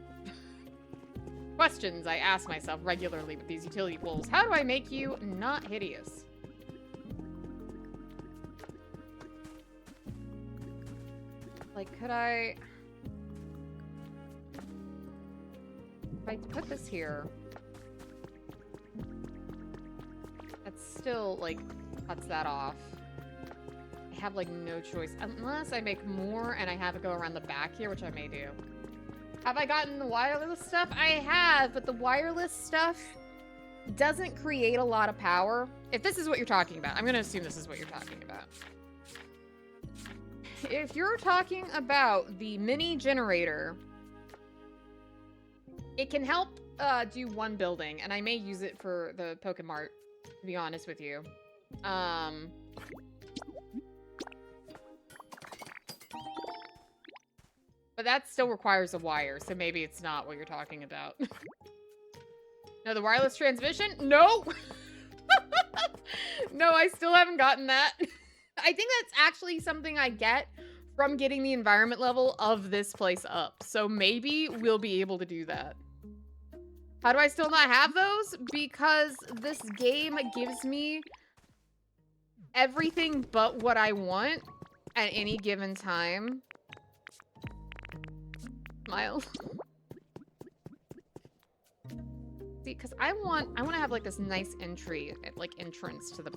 Questions I ask myself regularly with these utility poles. How do I make you not hideous? Like, could I... If I put this here... That still, like, cuts that off. I have, like, no choice. Unless I make more and I have it go around the back here, which I may do. Have I gotten the wireless stuff? I have, but the wireless stuff doesn't create a lot of power. If this is what you're talking about, I'm going to assume this is what you're talking about. If you're talking about the mini generator, it can help do one building, and I may use it for the Pokemart, to be honest with you. But that still requires a wire, so maybe it's not what you're talking about. No, the wireless transmission? No! No, I still haven't gotten that. I think that's actually something I get from getting the environment level of this place up. So maybe we'll be able to do that. How do I still not have those? Because this game gives me everything but what I want at any given time. Smile. See, because I want to have like this nice entry, like entrance to the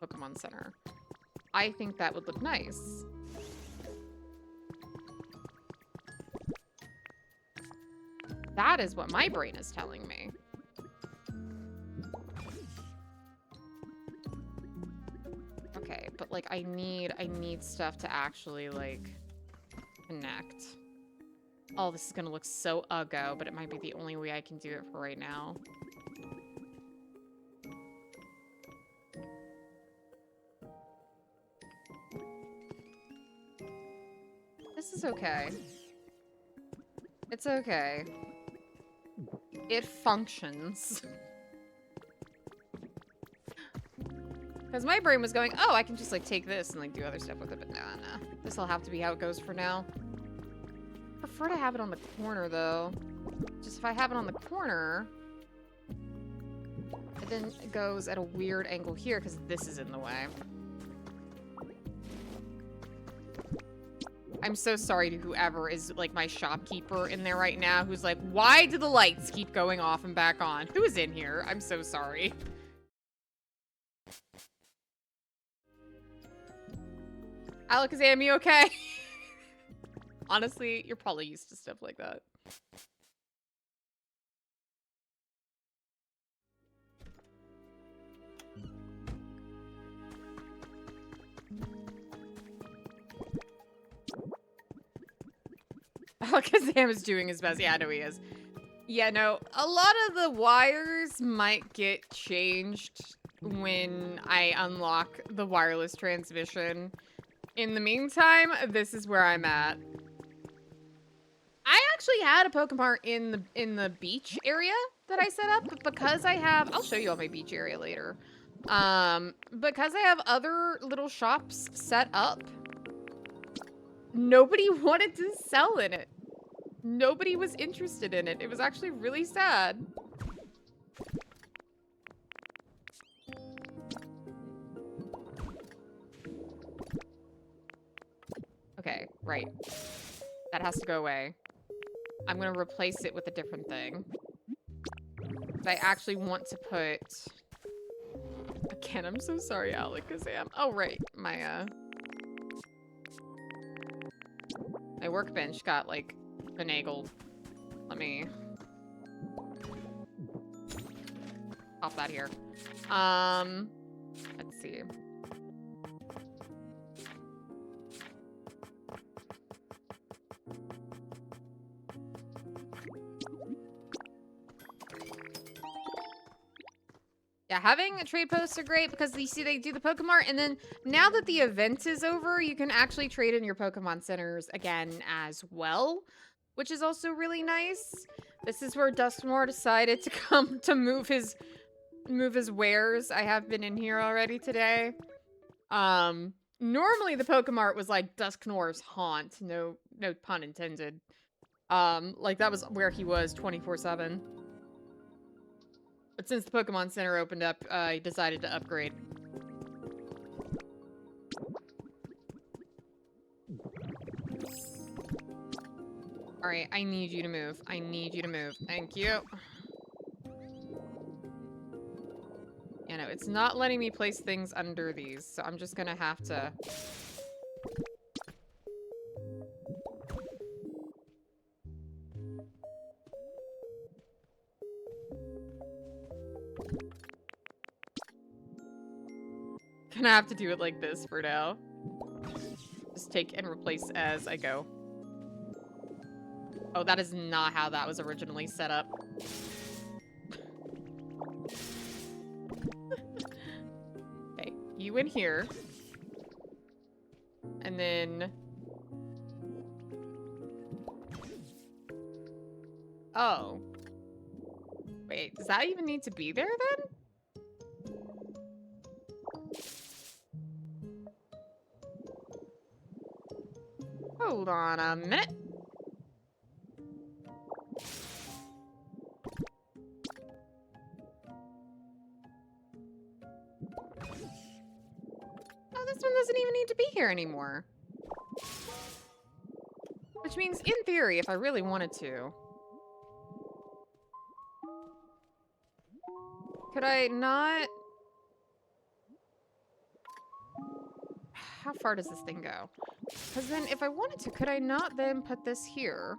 Pokemon Center. I think that would look nice. That is what my brain is telling me. Okay, but like I need stuff to actually like connect. Oh, this is gonna look so uggo, but it might be the only way I can do it for right now. This is okay. It's okay. It functions. Because my brain was going, oh, I can just like take this and like do other stuff with it, but nah. This will have to be how it goes for now. I prefer to have it on the corner though. Just if I have it on the corner, it then goes at a weird angle here because this is in the way. I'm so sorry to whoever is like my shopkeeper in there right now who's like, why do the lights keep going off and back on? Who is in here? I'm so sorry. Alakazam, you okay? Honestly, you're probably used to stuff like that. Alakazam is doing his best. Yeah, I know he is. Yeah, no, a lot of the wires might get changed when I unlock the wireless transmission. In the meantime, this is where I'm at. I actually had a Pokemart in the beach area that I set up, but because I have, I'll show you all my beach area later. Because I have other little shops set up, nobody wanted to sell in it. Nobody was interested in it. It was actually really sad. Okay, right. That has to go away. I'm gonna replace it with a different thing. I actually want to put... Again, I'm so sorry, Alakazam. Oh, right. My workbench got, like, finagled. Let me... pop that here. Let's see. Yeah, having a trade posts are great because you see they do the Pokemart, and then now that the event is over, you can actually trade in your Pokemon centers again as well, which is also really nice. This is where Duskmore decided to come to move his wares. I have been in here already today. Normally the Pokemart was like Dusknore's haunt, no pun intended. Like that was where he was 24/7. But since the Pokemon Center opened up, he decided to upgrade. Alright, I need you to move. I need you to move. Thank you. Yeah, no, it's not letting me place things under these, so I'm just gonna have to... Gonna have to do it like this for now. Just take and replace as I go. Oh, that is not how that was originally set up. Okay, you in here. And then... Oh. Wait, does that even need to be there then? Hold on a minute. Oh, this one doesn't even need to be here anymore. Which means, in theory, if I really wanted to... Could I not... How far does this thing go? Because then, if I wanted to, could I not then put this here?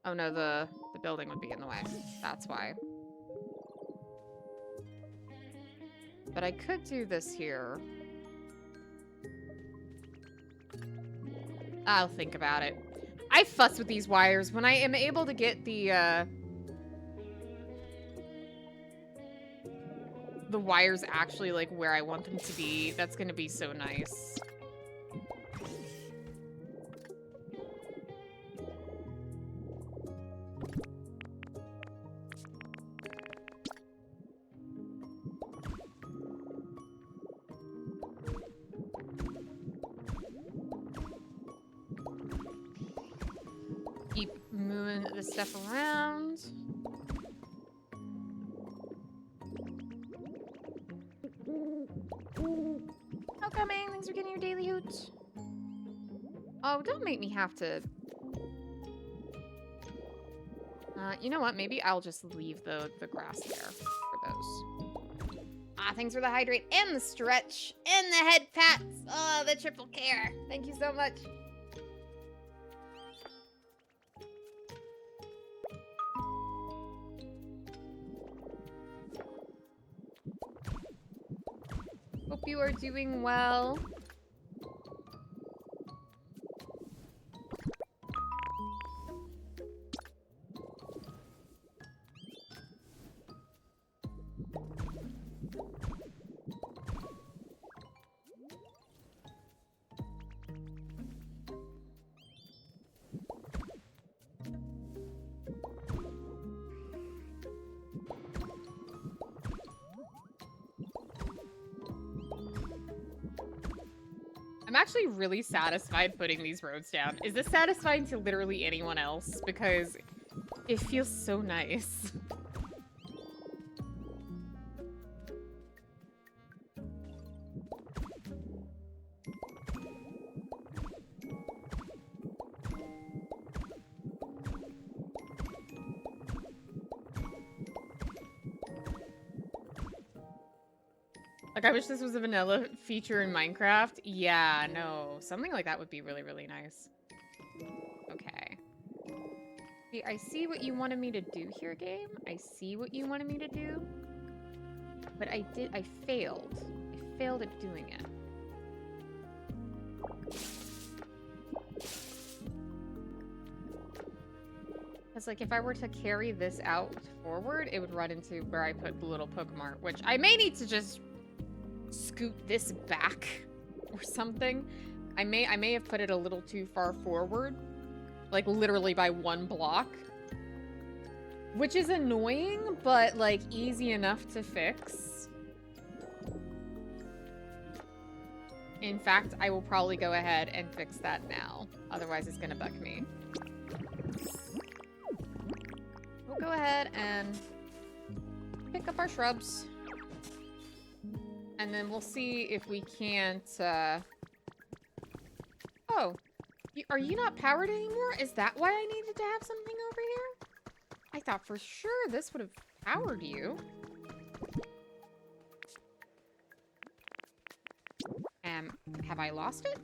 Oh no, the building would be in the way. That's why. But I could do this here. I'll think about it. I fuss with these wires. When I am able to get the wires actually, like, where I want them to be, that's gonna be so nice. Keep moving this stuff around. Coming. Thanks for getting your daily hoot. Oh, don't make me have to... you know what? Maybe I'll just leave the grass there for those. Ah, thanks for the hydrate and the stretch and the head pats. Oh, the triple care. Thank you so much. Hope you are doing well. actually really satisfied putting these roads down. Is this satisfying to literally anyone else? Because it feels so nice. Like, I wish this was a vanilla feature in Minecraft. Yeah, no. Something like that would be really, really nice. Okay. See, I see what you wanted me to do here, game. I see what you wanted me to do. But I failed. I failed at doing it. Because, like, if I were to carry this out forward, it would run into where I put the little Pokemart, which I may need to just scoot this back or something. I may have put it a little too far forward, like literally by 1 block, which is annoying, but like easy enough to fix. In fact, I will probably go ahead and fix that now. Otherwise, it's gonna bug me. We'll go ahead and pick up our shrubs. And then we'll see if we can't, Oh. Are you not powered anymore? Is that why I needed to have something over here? I thought for sure this would have powered you. Have I lost it?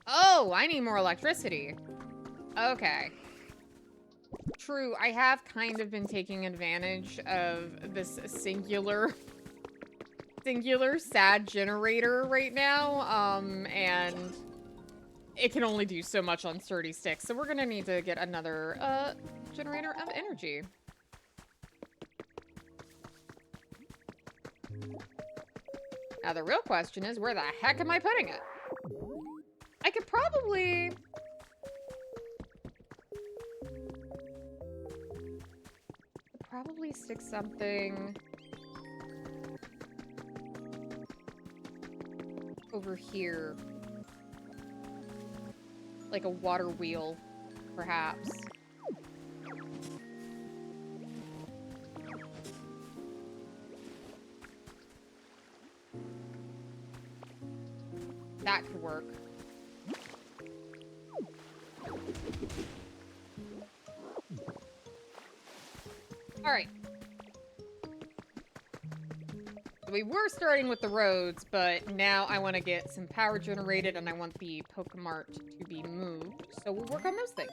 Oh, I need more electricity. Okay. True, I have kind of been taking advantage of this singular sad generator right now, and it can only do so much on sturdy sticks, so we're gonna need to get another, generator of energy. Now the real question is, where the heck am I putting it? I could probably... stick something over here. Like a water wheel, perhaps. That could work. All right. We were starting with the roads, but now I want to get some power generated and I want the Pokemart to be moved. So we'll work on those things.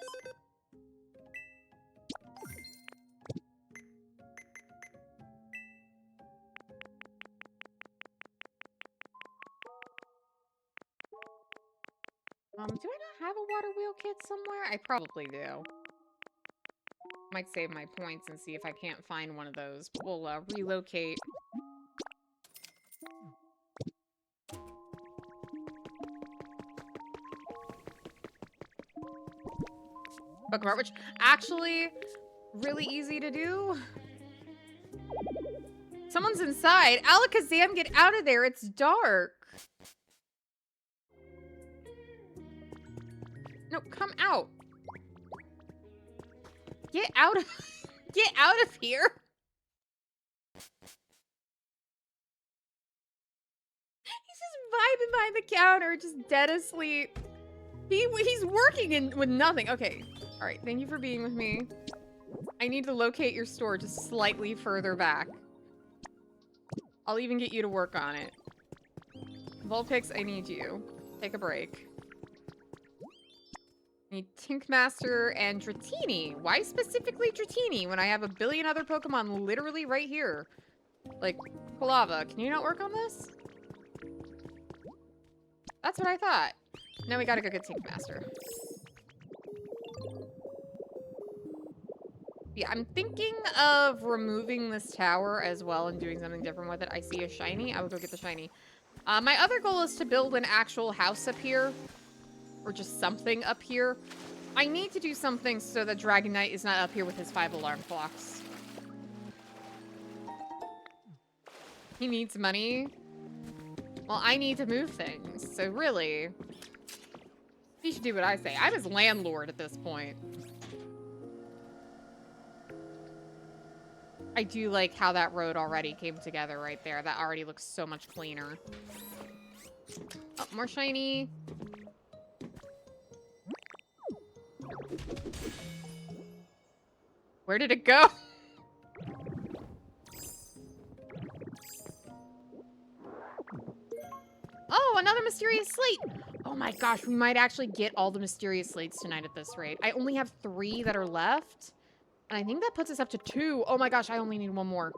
Do I not have a water wheel kit somewhere? I probably do. Might save my points and see if I can't find one of those. We'll relocate. Pokemart, which actually really easy to do. Someone's inside. Alakazam, get out of there. It's dark. No, come out. Get out of here. He's just vibing behind the counter, just dead asleep. He's working with nothing. Okay. All right. Thank you for being with me. I need to locate your store just slightly further back. I'll even get you to work on it. Vulpix, I need you. Take a break. I need Tinkmaster and Dratini. Why specifically Dratini when I have a billion other Pokemon literally right here? Like, Palava, can you not work on this? That's what I thought. Now we gotta go get Tinkmaster. Yeah, I'm thinking of removing this tower as well and doing something different with it. I see a shiny. I will go get the shiny. My other goal is to build an actual house up here. Or just something up here. I need to do something so that Dragonite is not up here with his 5 alarm clocks. He needs money. Well, I need to move things, so really, you should do what I say. I'm his landlord at this point. I do like how that road already came together right there. That already looks so much cleaner. Oh, more shiny. Where did it go? Oh, another mysterious slate. Oh my gosh, we might actually get all the mysterious slates tonight at this rate. I only have 3 that are left. And I think that puts us up to 2. Oh my gosh, I only need 1 more.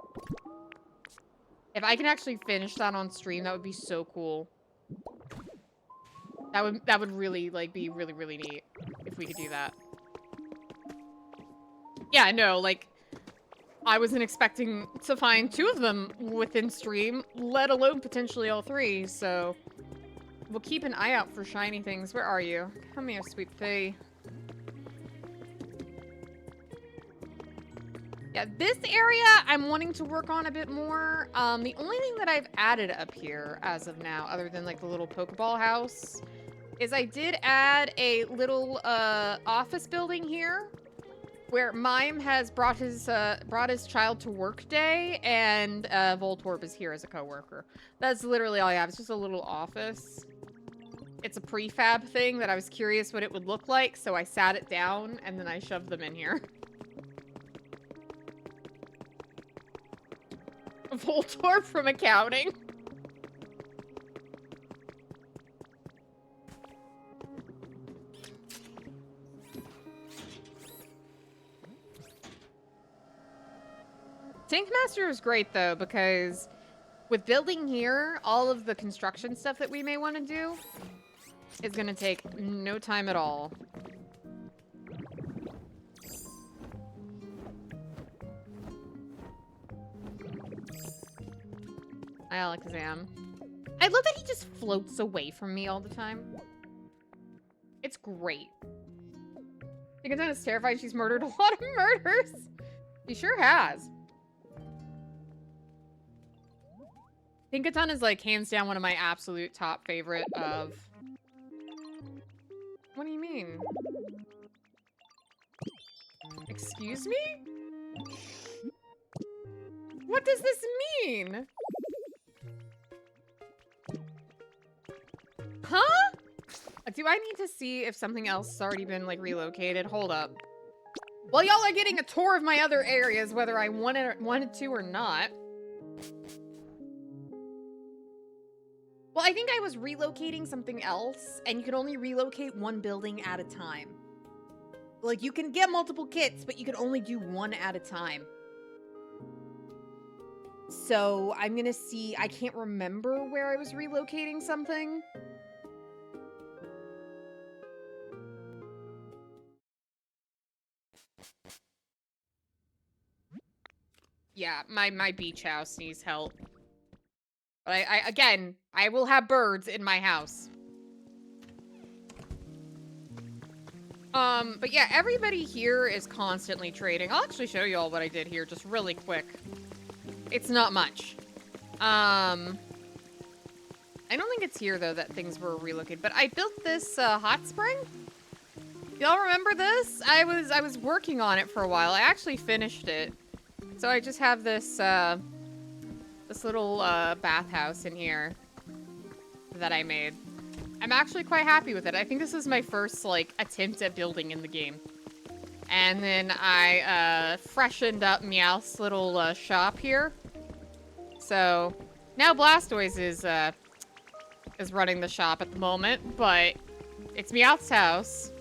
If I can actually finish that on stream, that would be so cool. That would really, like, be really, really neat if we could do that. Yeah, no, like, I wasn't expecting to find 2 of them within stream, let alone potentially all 3, so we'll keep an eye out for shiny things. Where are you? Come here, sweet pea. Yeah, this area I'm wanting to work on a bit more. The only thing that I've added up here as of now, other than like the little Pokeball house, is I did add a little office building here where Mime has brought his child to work day, and Voltorb is here as a coworker. That's literally all I have. It's just a little office. It's a prefab thing that I was curious what it would look like, so I sat it down and then I shoved them in here. Voltorb from accounting. Tankmaster is great though, because with building here, all of the construction stuff that we may want to do is going to take no time at all. Hi, Alakazam. I love that he just floats away from me all the time. It's great. Tinkaton is terrified she's murdered a lot of murders. She sure has. Tinkaton is like hands down one of my absolute top favorite of... What do you mean? Excuse me? What does this mean? Huh? Do I need to see if something else has already been, like, relocated? Hold up. Well, y'all are getting a tour of my other areas, whether I wanted to or not. Well, I think I was relocating something else, and you can only relocate 1 building at a time. Like, you can get multiple kits, but you can only do 1 at a time. So, I'm gonna see... I can't remember where I was relocating something. Yeah, my beach house needs help. But again, I will have birds in my house. But yeah, everybody here is constantly trading. I'll actually show you all what I did here just really quick. It's not much. I don't think it's here, though, that things were relocated. But I built this hot spring. Y'all remember this? I was working on it for a while. I actually finished it. So I just have this, this little bathhouse in here that I made. I'm actually quite happy with it. I think this is my first, like, attempt at building in the game. And then I freshened up Meowth's little shop here. So now Blastoise is running the shop at the moment, but it's Meowth's house.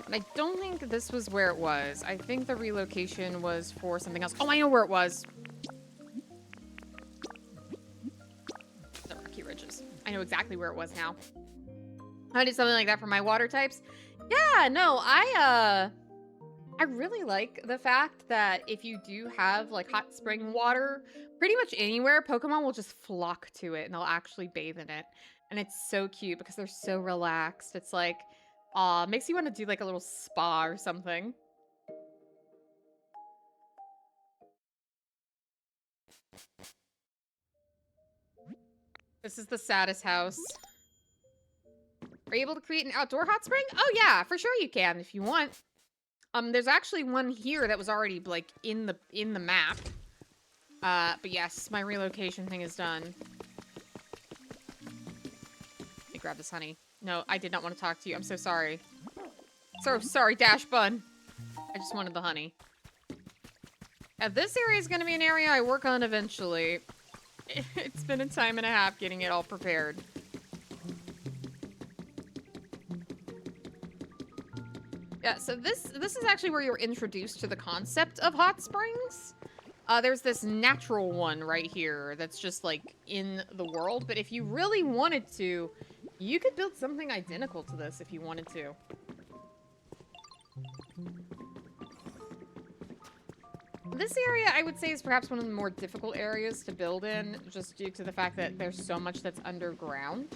And I don't think this was where it was. I think the relocation was for something else. Oh, I know where it was. The Rocky Ridges. I know exactly where it was now. I did something like that for my water types. Yeah, no, I really like the fact that if you do have, like, hot spring water, pretty much anywhere, Pokemon will just flock to it and they'll actually bathe in it. And it's so cute because they're so relaxed. It's like, aw, makes you want to do, like, a little spa or something. This is the saddest house. Are you able to create an outdoor hot spring? Oh yeah, for sure you can if you want. There's actually one here that was already like in the map. But yes, my relocation thing is done. Let me grab this honey. No, I did not want to talk to you. I'm so sorry. So sorry, Dash Bun. I just wanted the honey. This area is going to be an area I work on eventually. It's been a time and a half getting it all prepared. Yeah, so this is actually where you're introduced to the concept of hot springs. There's this natural one right here that's just, like, in the world. But if you really wanted to, you could build something identical to this if you wanted to. This area, I would say, is perhaps one of the more difficult areas to build in, just due to the fact that there's so much that's underground.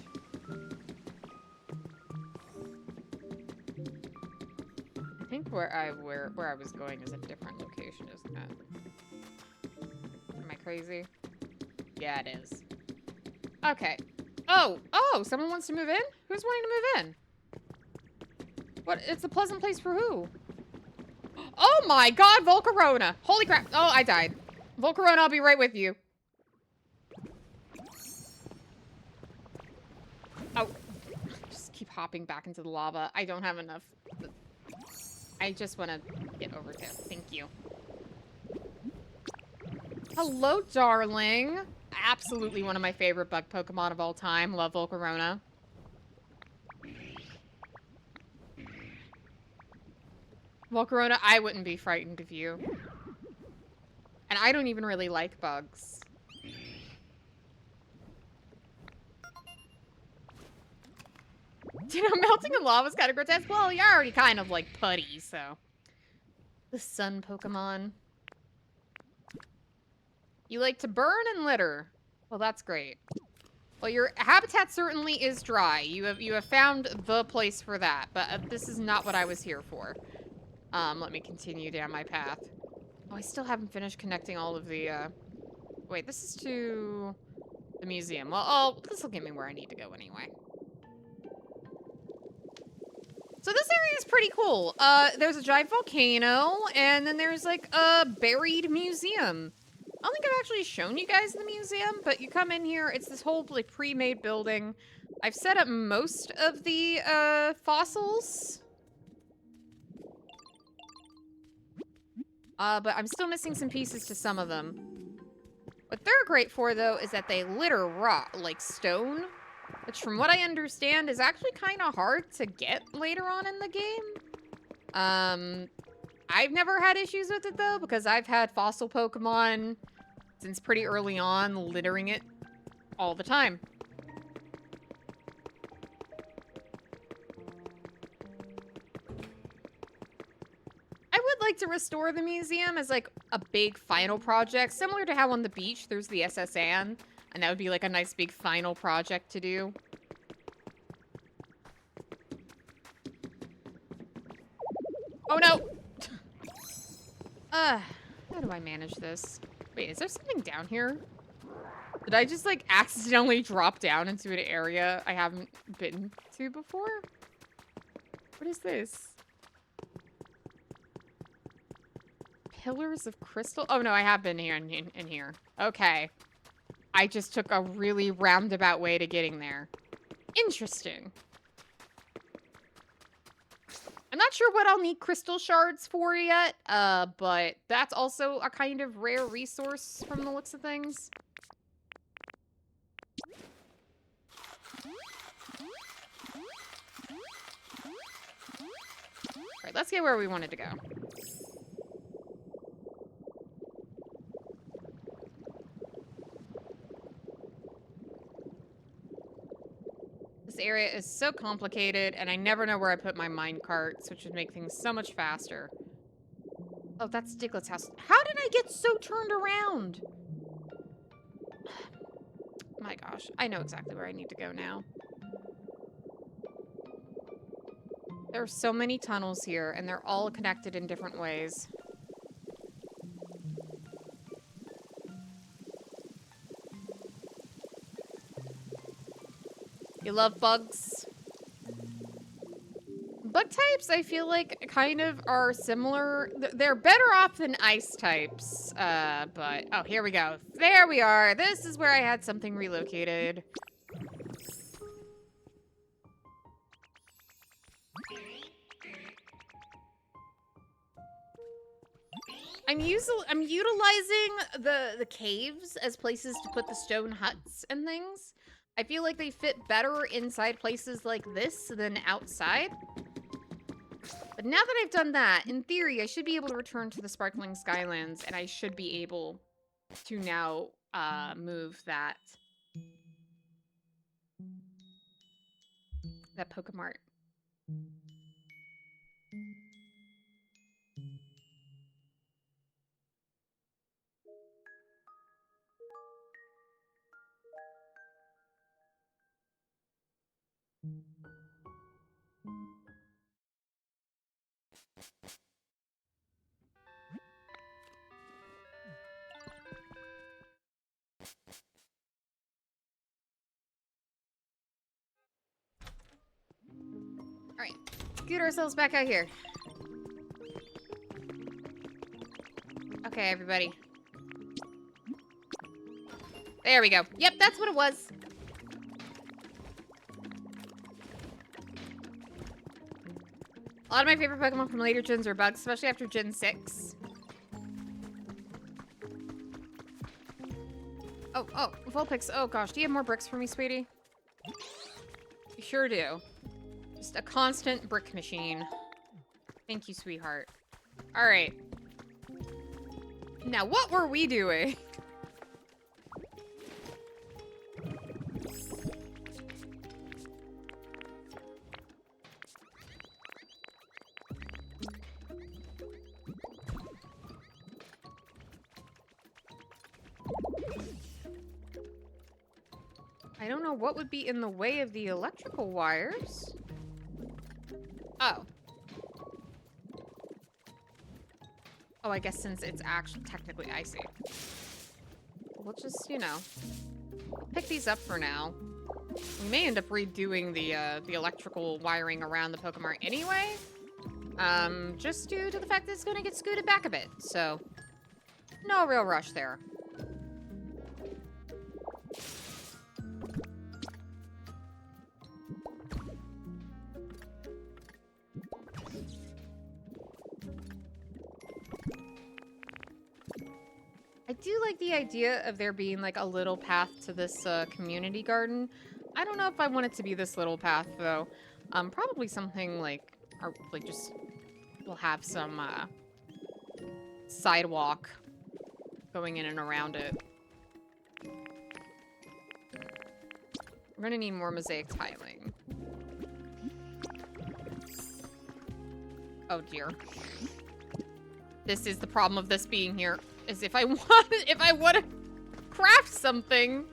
I think where I was going is a different location, isn't it? Am I crazy? Yeah, it is. Okay. Oh, someone wants to move in? Who's wanting to move in? What? It's a pleasant place for who? Oh my god, Volcarona! Holy crap. Oh, I died. Volcarona, I'll be right with you. Oh. Just keep hopping back into the lava. I don't have enough. I just want to get over there. Thank you. Hello, darling. Absolutely one of my favorite bug Pokemon of all time. Love Volcarona. Volcarona, I wouldn't be frightened of you. And I don't even really like bugs. You know, melting in lava is kind of grotesque. Well, you're already kind of, like, putty, so. The sun Pokemon. You like to burn and litter. Well, that's great. Well, your habitat certainly is dry. You have found the place for that, but this is not what I was here for. Let me continue down my path. Oh, I still haven't finished connecting all of the, Wait, this is to the museum. Well, this will get me where I need to go anyway. So this area is pretty cool. There's a giant volcano, and then there's, like, a buried museum. I don't think I've actually shown you guys the museum, but you come in here, it's this whole, like, pre-made building. I've set up most of the, fossils. But I'm still missing some pieces to some of them. What they're great for, though, is that they litter rock, like stone, which from what I understand is actually kind of hard to get later on in the game. I've never had issues with it, though, because I've had fossil Pokemon since pretty early on, littering it all the time. I would like to restore the museum as, like, a big final project, similar to how on the beach there's the SS Anne, and that would be, like, a nice big final project to do. Oh, no! How do I manage this? Wait, is there something down here? Did I just, like, accidentally drop down into an area I haven't been to before? What is this? Pillars of crystal? Oh, no, I have been here in here. Okay. I just took a really roundabout way to getting there. Interesting. I'm not sure what I'll need crystal shards for yet, but that's also a kind of rare resource from the looks of things. Alright, let's get where we wanted to go. This area is so complicated, and I never know where I put my mine carts, which would make things so much faster. Oh, that's Diglett's house. How did I get so turned around? My gosh, I know exactly where I need to go now. There are so many tunnels here, and they're all connected in different ways. You love bugs? Bug types, I feel like, kind of are similar. They're better off than ice types. But... Oh, here we go. There we are. This is where I had something relocated. I'm utilizing the caves as places to put the stone huts and things. I feel like they fit better inside places like this than outside. But now that I've done that, in theory, I should be able to return to the Sparkling Skylands, and I should be able to now move that Pokemart. Alright, scoot ourselves back out here. Okay, everybody. There we go. Yep, that's what it was. A lot of my favorite Pokemon from later gens are bugs, especially after Gen 6. Oh, Vulpix. Oh gosh, do you have more bricks for me, sweetie? You sure do. Just a constant brick machine. Thank you, sweetheart. Alright. Now, what were we doing? I don't know what would be in the way of the electrical wires. Oh. Oh, I guess since it's actually technically icy. We'll just, you know, pick these up for now. We may end up redoing the electrical wiring around the Pokemart anyway. Just due to the fact that it's gonna get scooted back a bit, so no real rush there. I do like the idea of there being like a little path to this community garden. I don't know if I want it to be this little path though. Probably something like, or like just, we'll have some sidewalk going in and around it. We're gonna need more mosaic tiling. Oh dear. This is the problem of this being here. Is if I want to craft something.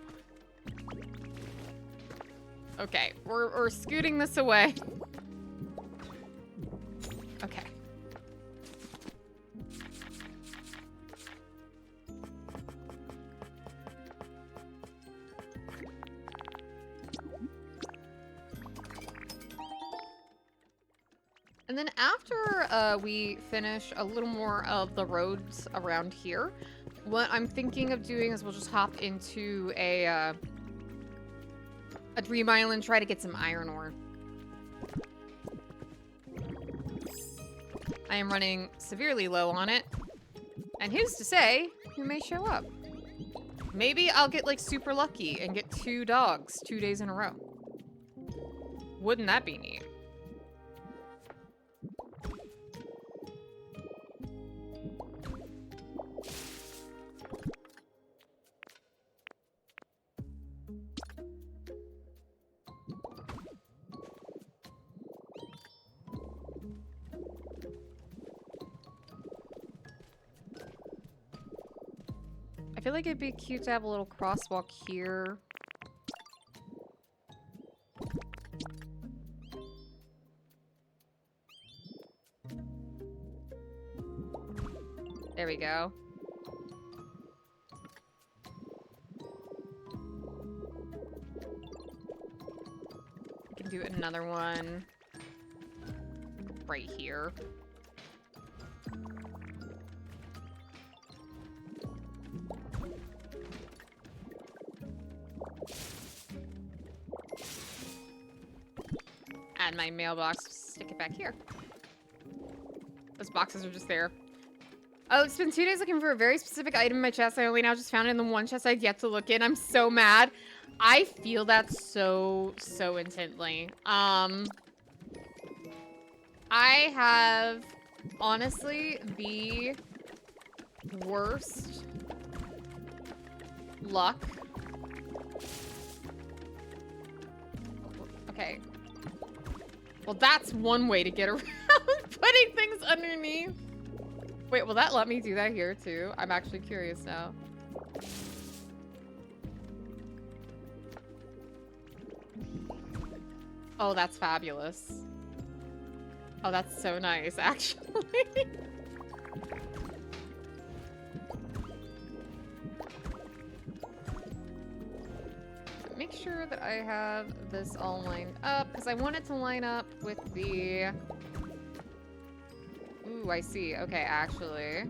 Okay, we're scooting this away. Okay. And then after we finish a little more of the roads around here, what I'm thinking of doing is we'll just hop into a Dream Island, try to get some iron ore. I am running severely low on it. And who's to say who may show up? Maybe I'll get like super lucky and get 2 dogs 2 days in a row. Wouldn't that be neat? I feel like it'd be cute to have a little crosswalk here. There we go. do another one right here. Add my mailbox, stick it back here. Those boxes are just there. Oh, it's been 2 days looking for a very specific item in my chest. I only now just found it in the one chest I'd yet to look in. I'm so mad. I feel that so intently. I have, honestly, the worst luck. Okay. Well, that's one way to get around putting things underneath. Wait, will that let me do that here too? I'm actually curious now. Oh, that's fabulous. Oh, that's so nice, actually. Make sure that I have this all lined up, because I want it to line up with the... Ooh, I see. Okay, actually.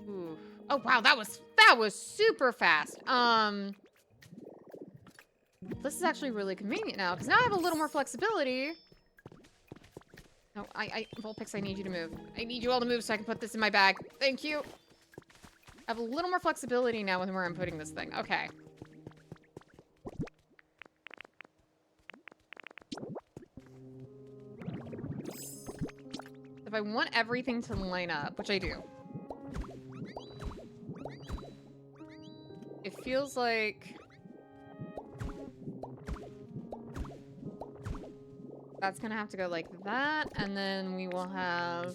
Ooh. Oh, wow, that was super fast. This is actually really convenient now, because now I have a little more flexibility. No, Vulpix, I need you to move. I need you all to move so I can put this in my bag. Thank you. I have a little more flexibility now with where I'm putting this thing. Okay. If I want everything to line up, which I do. It feels like... That's gonna have to go like that, and then we will have...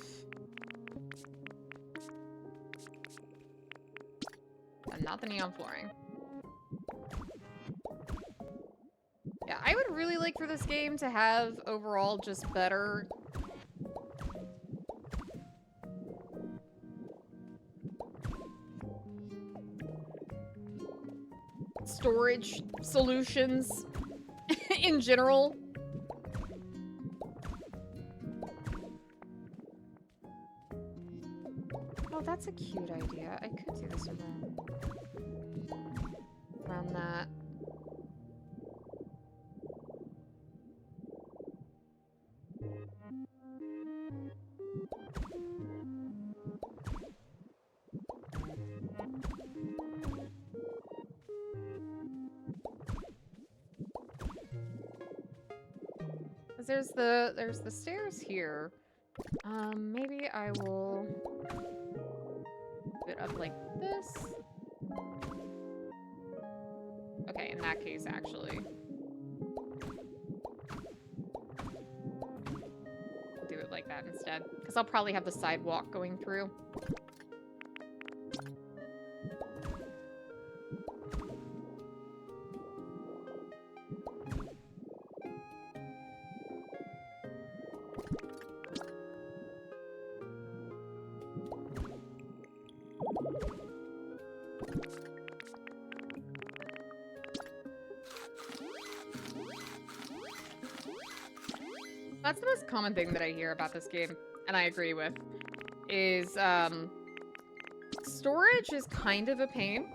And not the neon flooring. Yeah, I would really like for this game to have overall just better... storage solutions in general. Oh, that's a cute idea. I could do this around that. There's the stairs here. Maybe I will put it up like this. Okay, in that case, actually. I'll do it like that instead. Because I'll probably have the sidewalk going through. That's the most common thing that I hear about this game, and I agree with, is, storage is kind of a pain.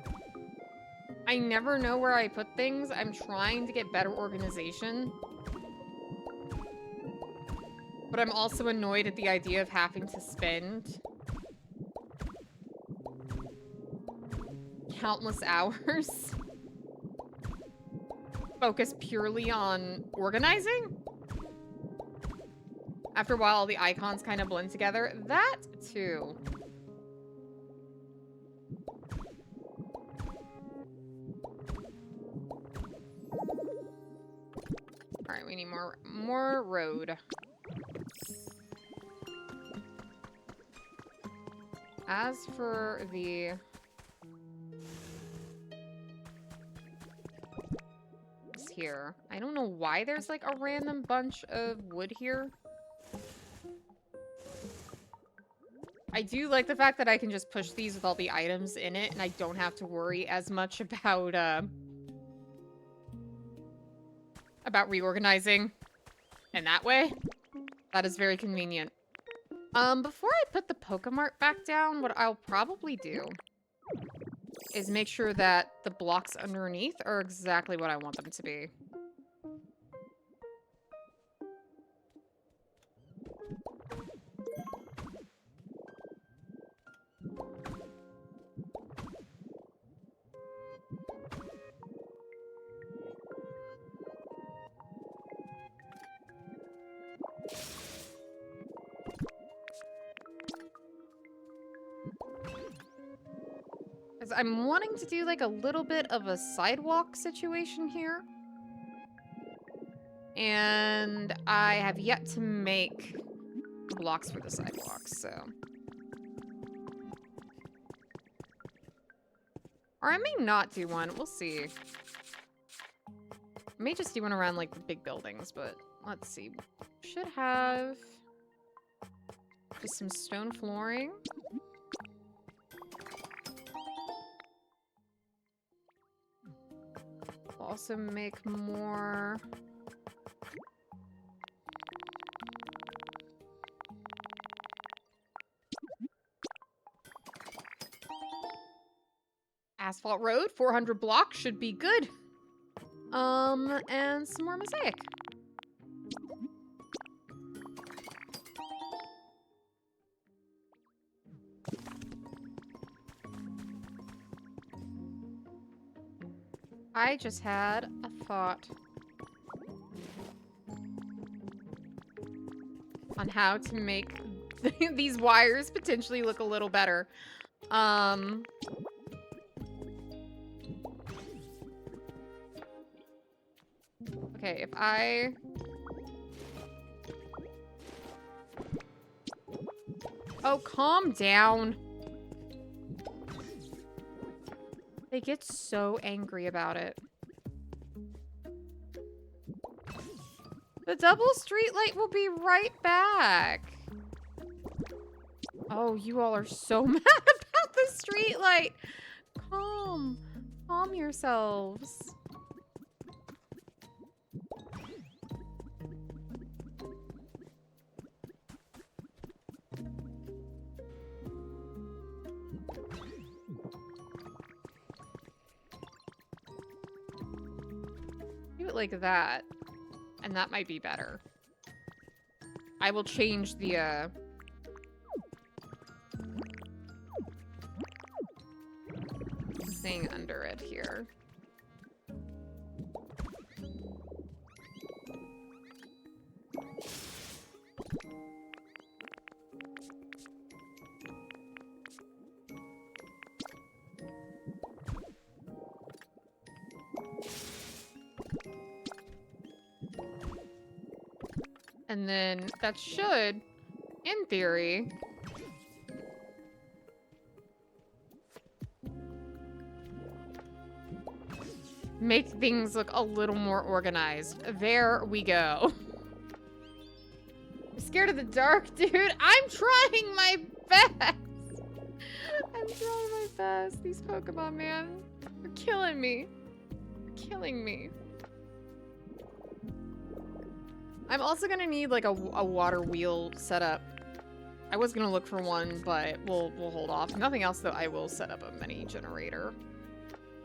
I never know where I put things. I'm trying to get better organization. But I'm also annoyed at the idea of having to spend countless hours focused purely on organizing. After a while, all the icons kind of blend together. That, too. Alright, we need more road. As for the... here. I don't know why there's, like, a random bunch of wood here. I do like the fact that I can just push these with all the items in it, and I don't have to worry as much about, about reorganizing in that way. That is very convenient. Before I put the Pokemart back down, what I'll probably do is make sure that the blocks underneath are exactly what I want them to be. Because I'm wanting to do like a little bit of a sidewalk situation here. And I have yet to make blocks for the sidewalks, so. Or I may not do one. We'll see. I may just do one around like the big buildings, but let's see. Should have just some stone flooring. We'll also make more. Asphalt road, 400 blocks should be good. And some more mosaic. I just had a thought on how to make these wires potentially look a little better. Okay, if I... Oh, calm down. They get so angry about it. The double street light will be right back. Oh, you all are so mad about the street light. Calm yourselves. Do it like that, and that might be better. I will change the thing under it here. And then that should, in theory, make things look a little more organized. There we go. I'm scared of the dark, dude. I'm trying my best. I'm trying my best. These Pokemon, man, they're killing me. They're killing me. I'm also gonna need like a water wheel setup. I was gonna look for one, but we'll hold off. Nothing else though. I will set up a mini generator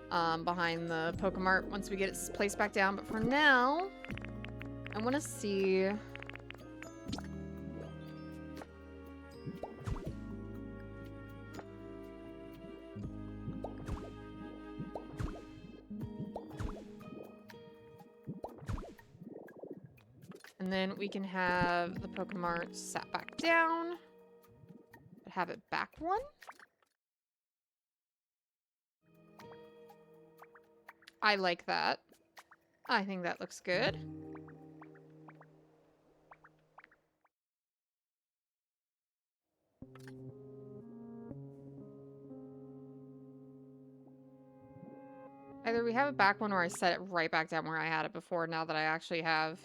behind the Pokemart once we get it placed back down. But for now, I want to see. And then we can have the Pokemart sat back down. Have it back one. I like that. I think that looks good. Either we have it back one or I set it right back down where I had it before now that I actually have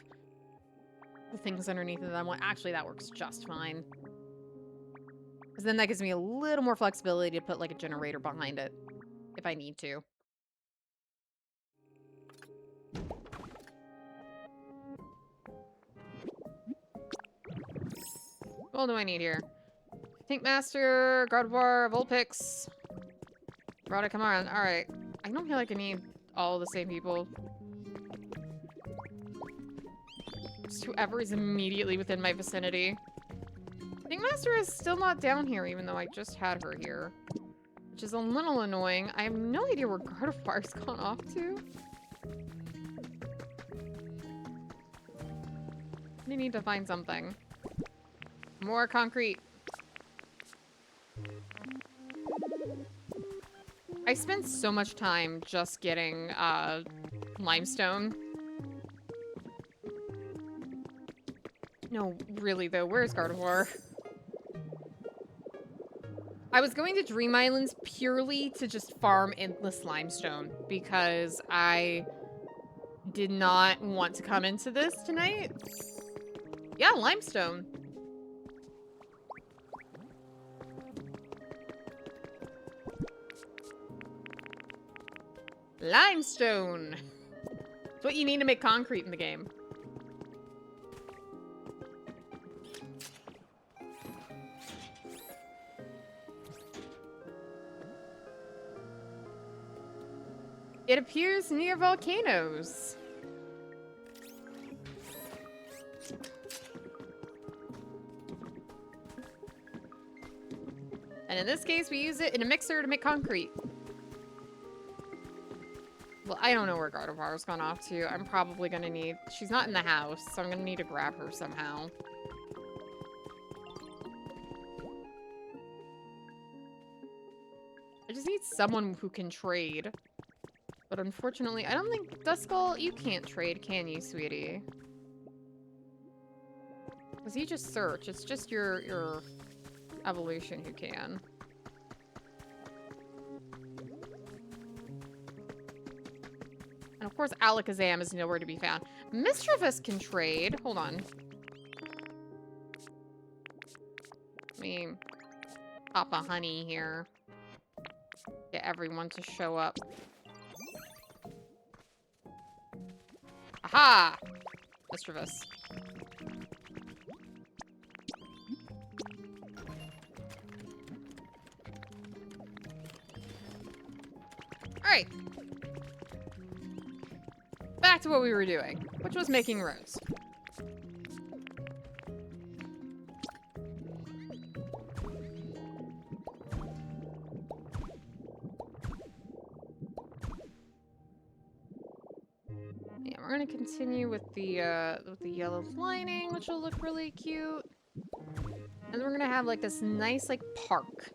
the things underneath of them. Well, actually, that works just fine. Because then that gives me a little more flexibility to put like a generator behind it if I need to. all do I need here? Tank Master, Gardevoir, Vulpix. Rhoda, come on. Alright. I don't feel like I need all the same people. Just whoever is immediately within my vicinity. Tank Master is still not down here, even though I just had her here. Which is a little annoying. I have no idea where Gardevoir's gone off to. I need to find something. More concrete. I spent so much time just getting limestone. No, really though, where's Gardevoir? I was going to Dream Islands purely to just farm endless limestone because I did not want to come into this tonight. Yeah, limestone. Limestone! It's what you need to make concrete in the game. It appears near volcanoes. And in this case, we use it in a mixer to make concrete. Well, I don't know where Gardevoir's gone off to. I'm probably gonna need... She's not in the house, so I'm gonna need to grab her somehow. I just need someone who can trade. But unfortunately, I don't think... Duskull, you can't trade, can you, sweetie? Because you just search. It's just your evolution who can. And of course, Alakazam is nowhere to be found. Mischievous can trade. Hold on. Let me pop a honey here. Get everyone to show up. Aha! Mischievous. Alright. Back to what we were doing, which was making roads. Yeah, we're gonna continue with the yellow lining, which will look really cute. And we're gonna have like this nice like park.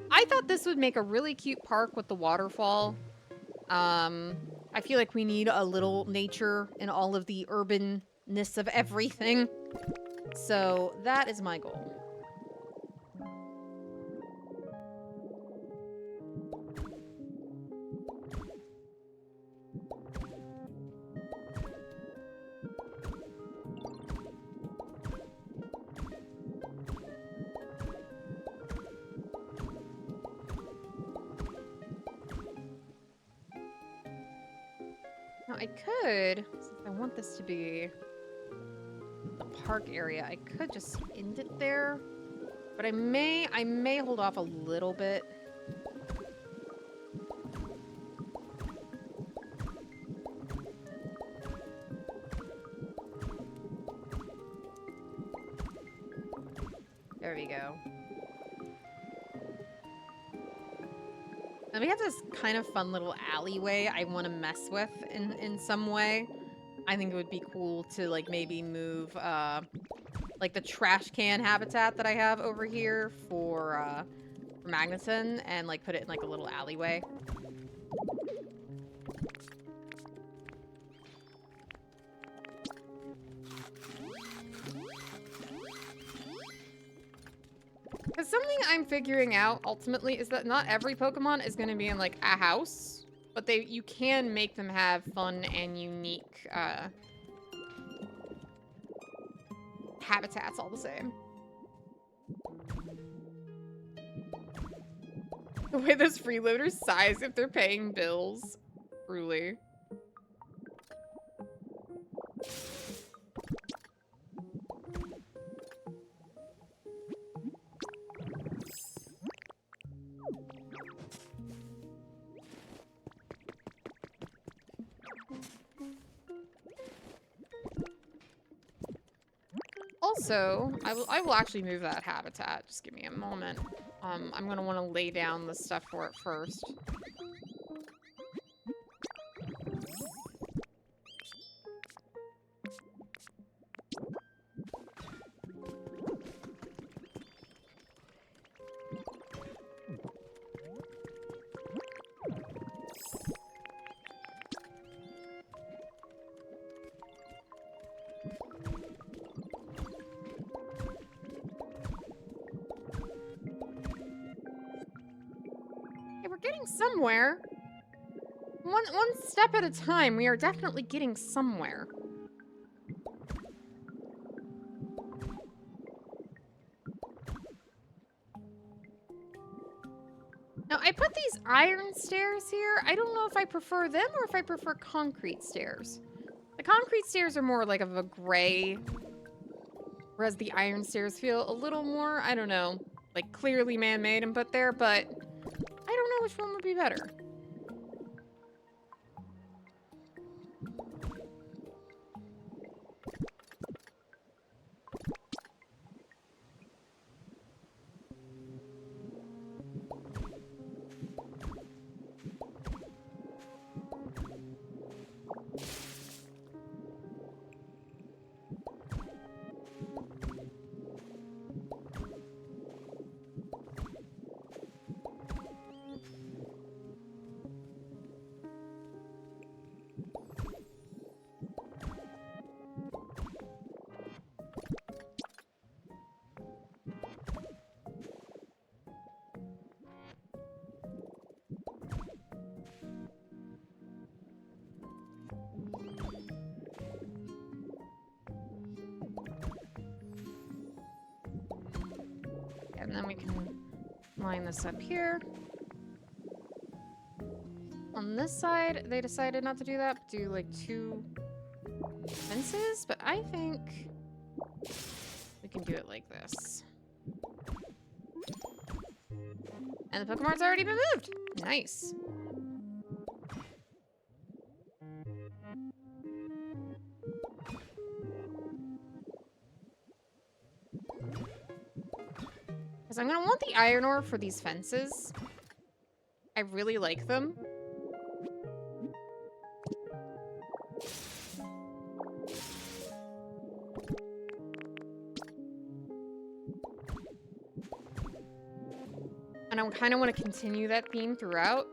I thought this would make a really cute park with the waterfall. I feel like we need a little nature in all of the urbanness of everything. So that is my goal. Now I could, since I want this to be a park area, I could just end it there. But I may hold off a little bit. There we go. And we have this kind of fun little alleyway I want to mess with in some way. I think it would be cool to like maybe move like the trash can habitat that I have over here for Magneton and like put it in like a little alleyway. Because something I'm figuring out ultimately is that not every Pokemon is going to be in like a house, but you can make them have fun and unique habitats all the same. The way those freeloaders size if they're paying bills. Truly. also, I will actually move that habitat. Just give me a moment. I'm gonna want to lay down the stuff for it first. Getting somewhere. One step at a time. We are definitely getting somewhere. Now, I put these iron stairs here. I don't know if I prefer them or if I prefer concrete stairs. The concrete stairs are more like of a gray, whereas the iron stairs feel a little more, I don't know, like clearly man-made and put there, but I don't know which one would be better. And then we can line this up here. On this side, they decided not to do that, but do like 2 fences, but I think we can do it like this. And the Pokemon's already been moved. Nice. Because I'm going to want the iron ore for these fences. I really like them. And I kind of want to continue that theme throughout.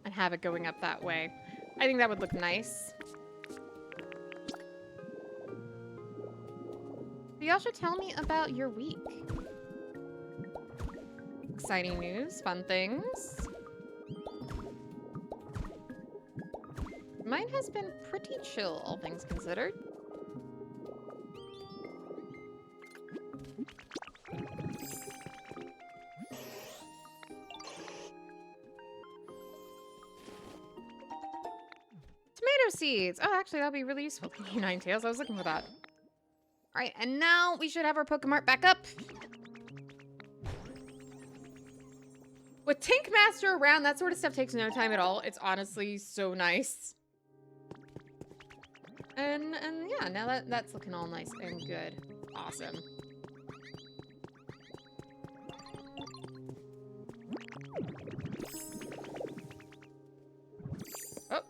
And have it going up that way. I think that would look nice. So y'all should tell me about your week. Exciting news, fun things. Mine has been pretty chill, all things considered. Tomato seeds! Oh, actually, that'll be really useful. Thank you, Ninetales. I was looking for that. Alright, and now we should have our Pokemart back up. With Tankmaster around, that sort of stuff takes no time at all. It's honestly so nice. And yeah, now that's looking all nice and good. Awesome. Oh.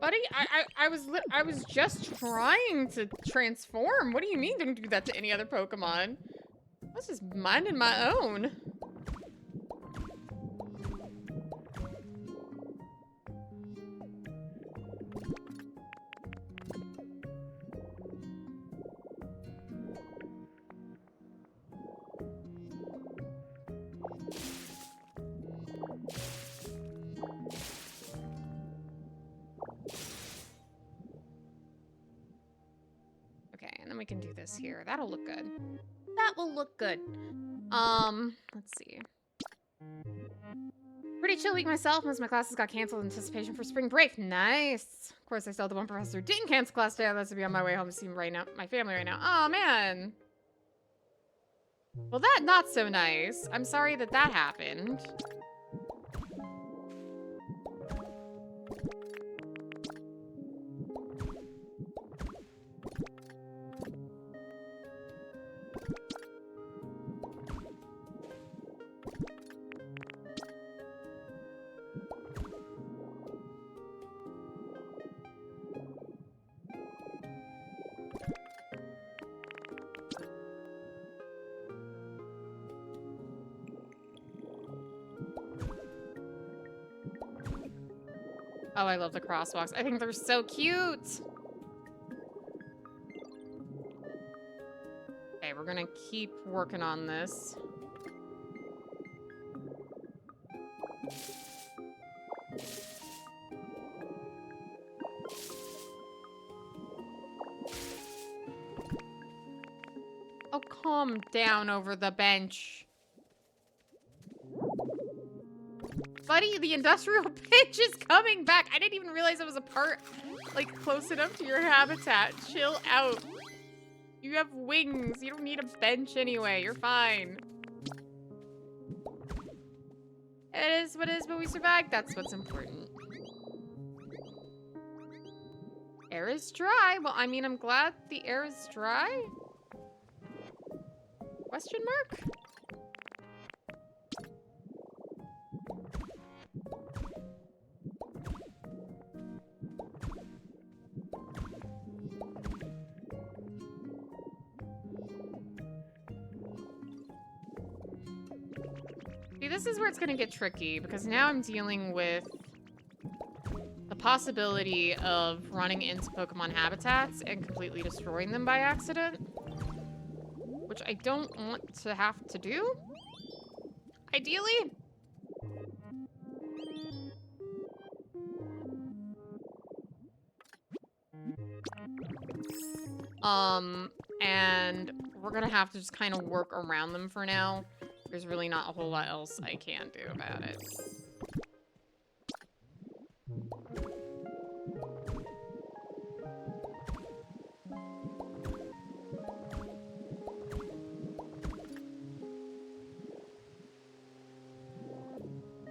Buddy, I was just trying to transform. What do you mean don't do that to any other Pokemon? I was just minding my own. Okay, and then we can do this here. That'll look good. That will look good. Let's see. Pretty chill week myself. Most of my classes got canceled in anticipation for spring break. Nice. Of course, I still had the one professor who didn't cancel class today. That's to be on my way home to see my family right now. Oh man. Well, that not so nice. I'm sorry that that happened. Oh, I love the crosswalks. I think they're so cute. Okay, we're gonna keep working on this. Oh, calm down over the bench. Buddy, the industrial bench is coming back. I didn't even realize it was a part, like, close enough to your habitat. Chill out. You have wings. You don't need a bench anyway. You're fine. It is what it is, but we survived. That's what's important. Air is dry. Well, I mean, I'm glad the air is dry. Question mark? See, this is where it's gonna get tricky, because now I'm dealing with the possibility of running into Pokemon habitats and completely destroying them by accident, which I don't want to have to do, ideally. And we're gonna have to just kind of work around them for now. There's really not a whole lot else I can do about it.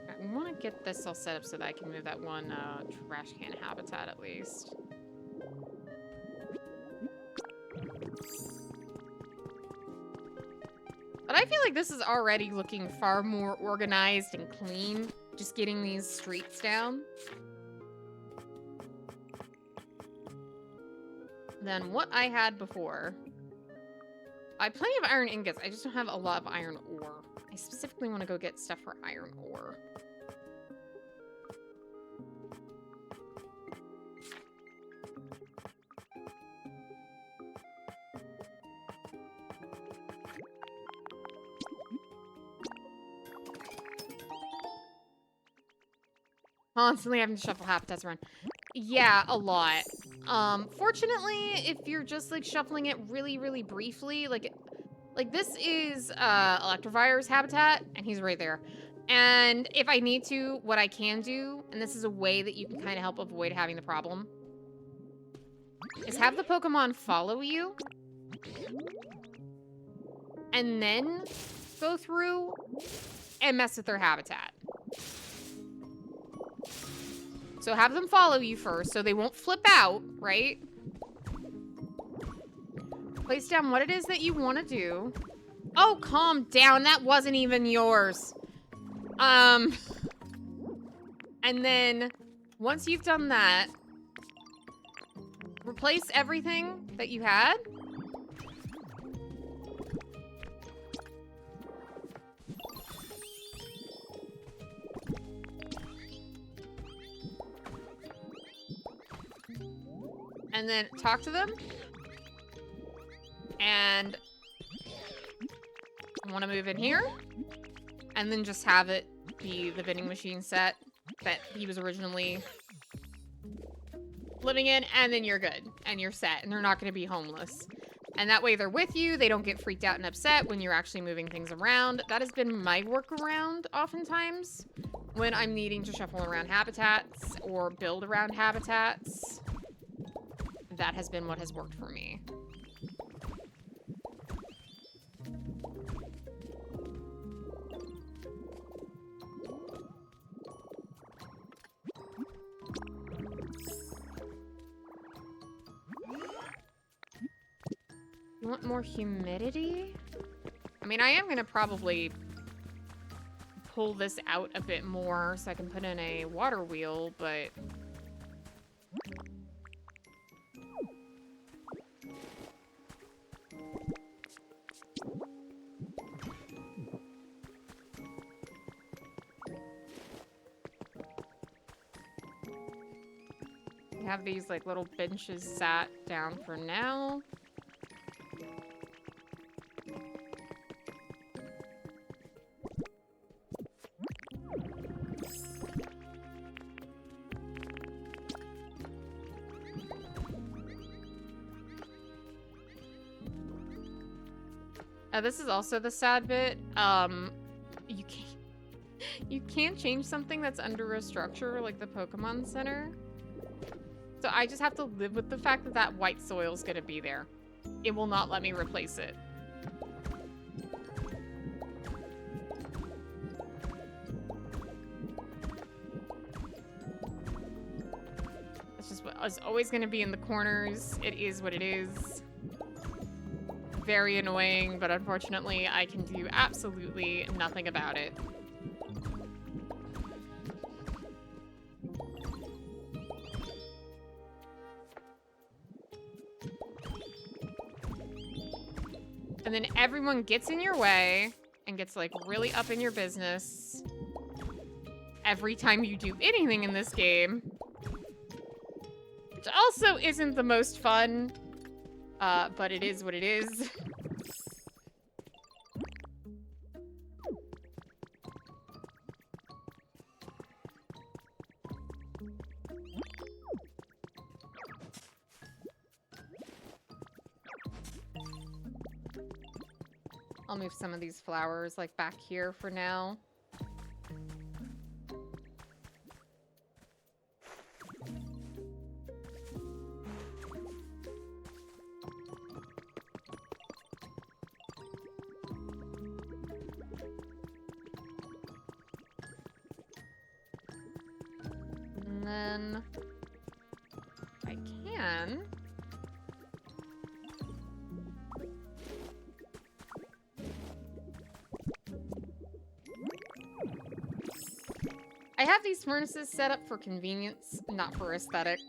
I want to get this all set up so that I can move that one trash can habitat at least. But I feel like this is already looking far more organized and clean, just getting these streets down, than what I had before. I have plenty of iron ingots, I just don't have a lot of iron ore. I specifically want to go get stuff for iron ore. Constantly having to shuffle habitats around. Yeah, a lot. Fortunately, if you're just like shuffling it really, really briefly, like this is Electivire's habitat, and he's right there. And if I need to, what I can do, and this is a way that you can kind of help avoid having the problem, is have the Pokemon follow you, and then go through and mess with their habitat. So have them follow you first so they won't flip out, right? Place down what it is that you want to do. Oh, calm down. That wasn't even yours. And then once you've done that, replace everything that you had. And then talk to them. And I want to move in here. And then just have it be the vending machine set that he was originally living in. And then you're good. And you're set. And they're not going to be homeless. And that way they're with you. They don't get freaked out and upset when you're actually moving things around. That has been my workaround oftentimes when I'm needing to shuffle around habitats or build around habitats. That has been what has worked for me. You want more humidity? I mean, I am going to probably pull this out a bit more so I can put in a water wheel, but... We have these, like, little benches sat down for now. This is also the sad bit. You can't change something that's under a structure like the Pokemon Center. So I just have to live with the fact that that white soil is gonna be there. It will not let me replace it. It's just what it's always gonna be in the corners. It is what it is. Very annoying, but unfortunately I can do absolutely nothing about it. And then everyone gets in your way and gets like really up in your business every time you do anything in this game. Which also isn't the most fun. But it is what it is. I'll move some of these flowers like back here for now. And then I can I have these furnaces set up for convenience, not for aesthetics.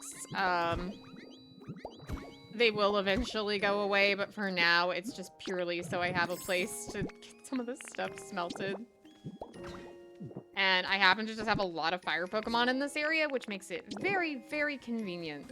They will eventually go away, but for now, it's just purely so I have a place to get some of this stuff smelted. And I happen to just have a lot of fire Pokemon in this area, which makes it very, very convenient.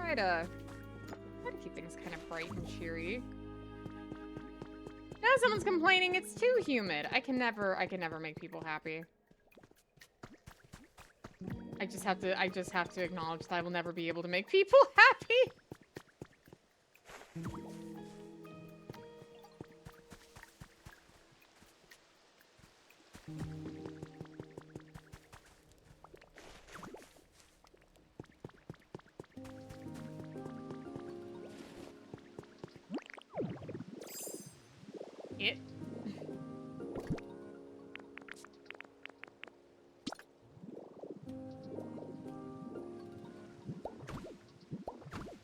Try to keep things kind of bright and cheery. Now someone's complaining it's too humid. I can never make people happy. I just have to acknowledge that I will never be able to make people happy.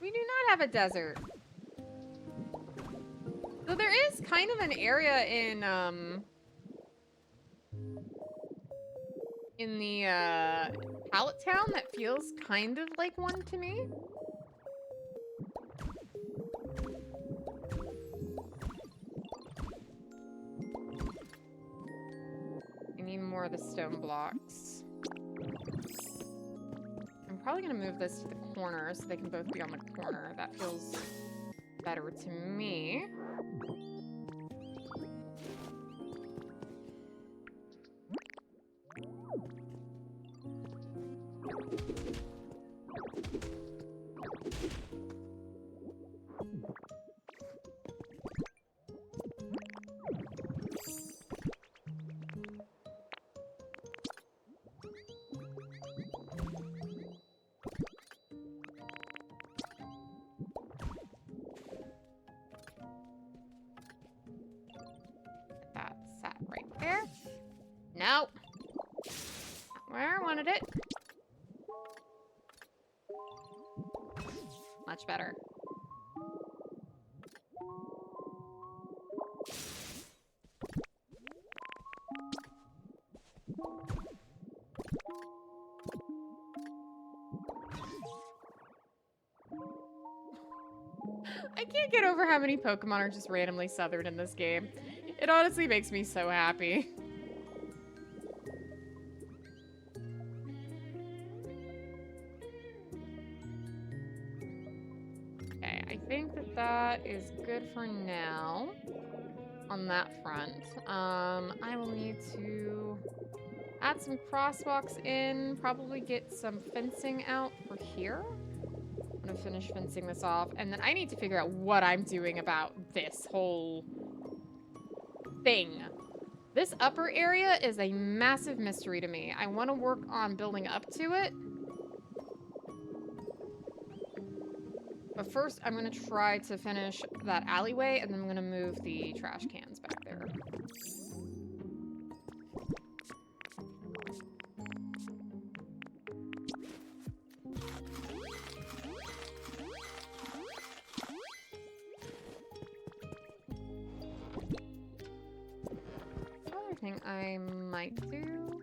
We do not have a desert. So there is kind of an area in the Pallet Town that feels kind of like one to me. I need more of the stone blocks. I'm probably gonna move this to the corner so they can both be on the corner. That feels better to me. That sat right there. No. Not where I wanted it. Much better. I can't get over how many Pokemon are just randomly southern in this game. It honestly makes me so happy. Okay, I think that that is good for now on that front. I will need to add some crosswalks in, probably get some fencing out for here. I'm gonna finish fencing this off, and then I need to figure out what I'm doing about this whole thing. This upper area is a massive mystery to me. I want to work on building up to it. But first, I'm gonna try to finish that alleyway, and then I'm gonna move the trash cans back there. Thing I might do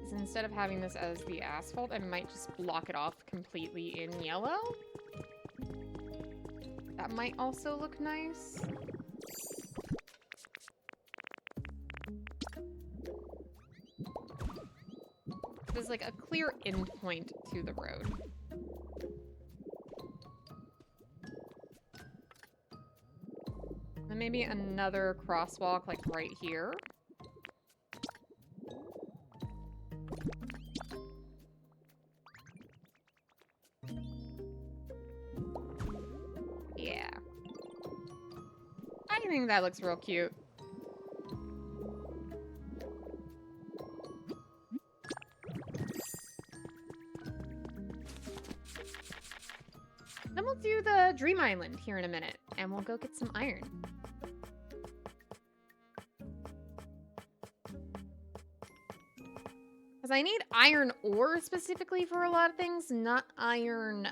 is instead of having this as the asphalt, I might just block it off completely in yellow. That might also look nice. There's like a clear endpoint to the road. And maybe another crosswalk like right here. Yeah. I think that looks real cute. Then we'll do the Dream Island here in a minute, and we'll go get some iron. Because I need iron ore specifically for a lot of things, not iron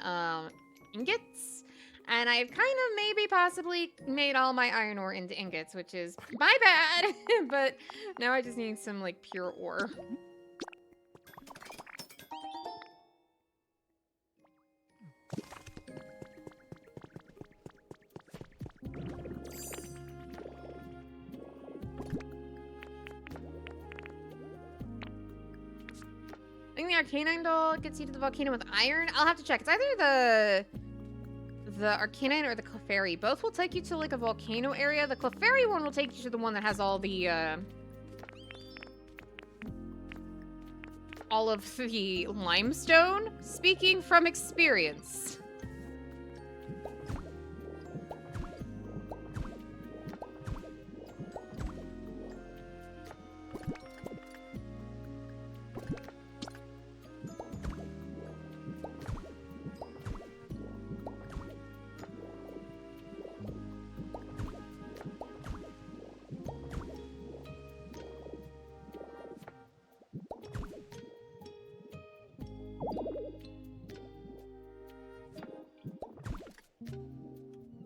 ingots. And I've kind of maybe possibly made all my iron ore into ingots, which is my bad. But now I just need some like pure ore. I think the Arcanine doll gets you to the volcano with iron. I'll have to check. It's either the Arcanine or the Clefairy. Both will take you to like a volcano area. The Clefairy one will take you to the one that has all of the limestone. Speaking from experience.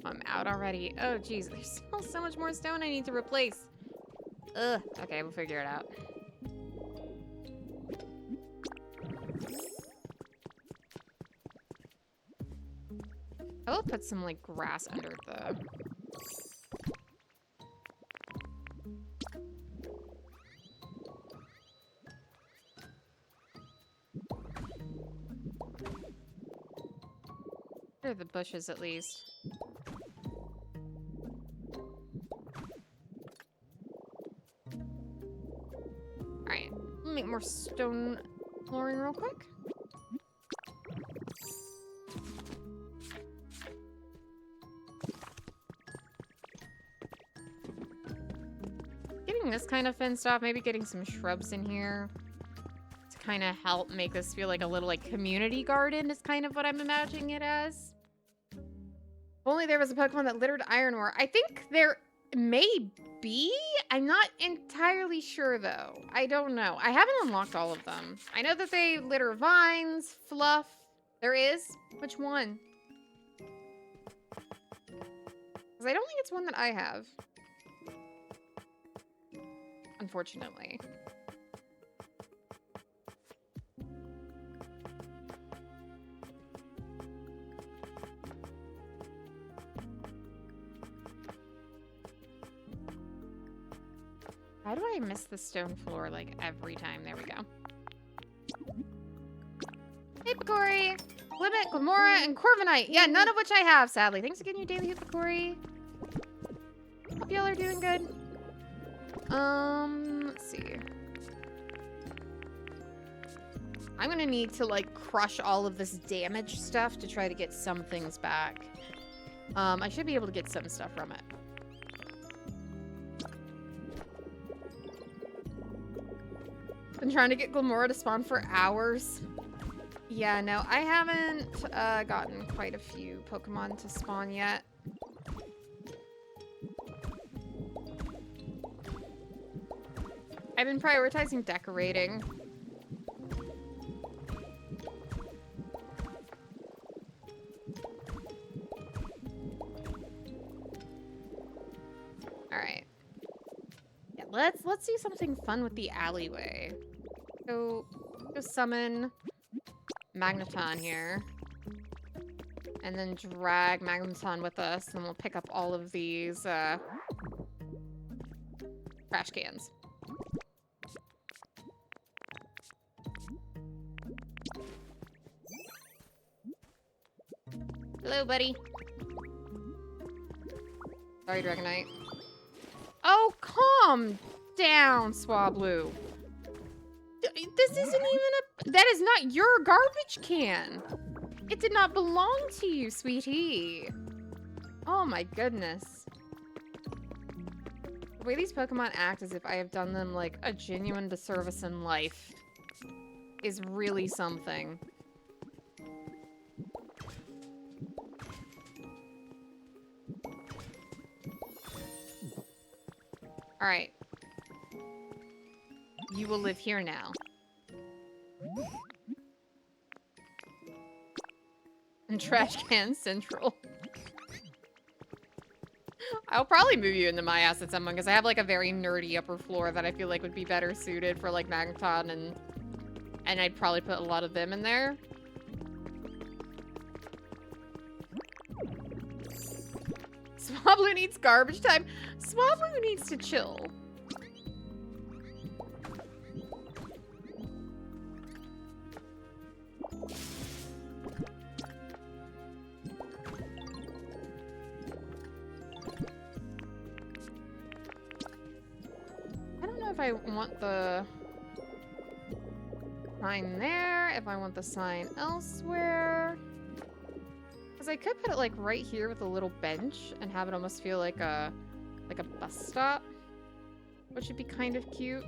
I'm out already. Oh, geez. There's still so much more stone I need to replace. Ugh. Okay, we'll figure it out. I will put some, like, grass under the... Under the bushes, at least. more stone flooring real quick. Getting this kind of fenced off, maybe getting some shrubs in here to kind of help make this feel like a little like community garden is kind of what I'm imagining it as. If only there was a Pokemon that littered iron ore. I think there may be. I'm not entirely sure though. I don't know. I haven't unlocked all of them. I know that they litter vines, fluff. There is. Which one? Because I don't think it's one that I have. Unfortunately. How do I miss the stone floor like every time? There we go. Hey, Picori! Limit, Glamora, and Corviknight. Yeah, none of which I have, sadly. Thanks again, you daily hit, Picori. Hope y'all are doing good. Let's see. I'm gonna need to, like, crush all of this damage stuff to try to get some things back. I should be able to get some stuff from it. Been trying to get Glamora to spawn for hours. Yeah, no, I haven't gotten quite a few Pokemon to spawn yet. I've been prioritizing decorating. All right. Yeah, let's do something fun with the alleyway. Go summon Magneton here. And then drag Magneton with us, and we'll pick up all of these trash cans. Hello, buddy. Sorry, Dragonite. Oh, calm down, Swablu. This isn't even a... That is not your garbage can. It did not belong to you, sweetie. Oh my goodness. The way these Pokemon act as if I have done them, like, a genuine disservice in life is really something. Alright. You will live here now. And Trash Can Central. I'll probably move you into my house at some point, because I have, like, a very nerdy upper floor that I feel like would be better suited for, like, Magneton, and I'd probably put a lot of them in there. Swablu needs garbage time. Swablu needs to chill. I don't know if I want the sign there, if I want the sign elsewhere. I could put it like right here with a little bench and have it almost feel like a bus stop, which would be kind of cute.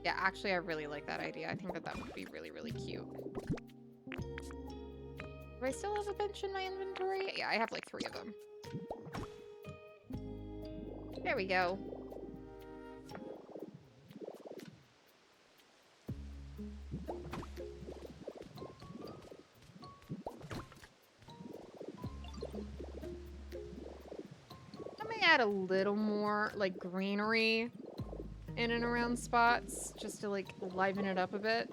Yeah, actually, I really like that idea. I think that that would be really, really cute. Do I still have a bench in my inventory? Yeah, I have like 3 of them. There we go. Add a little more like greenery in and around spots just to like liven it up a bit.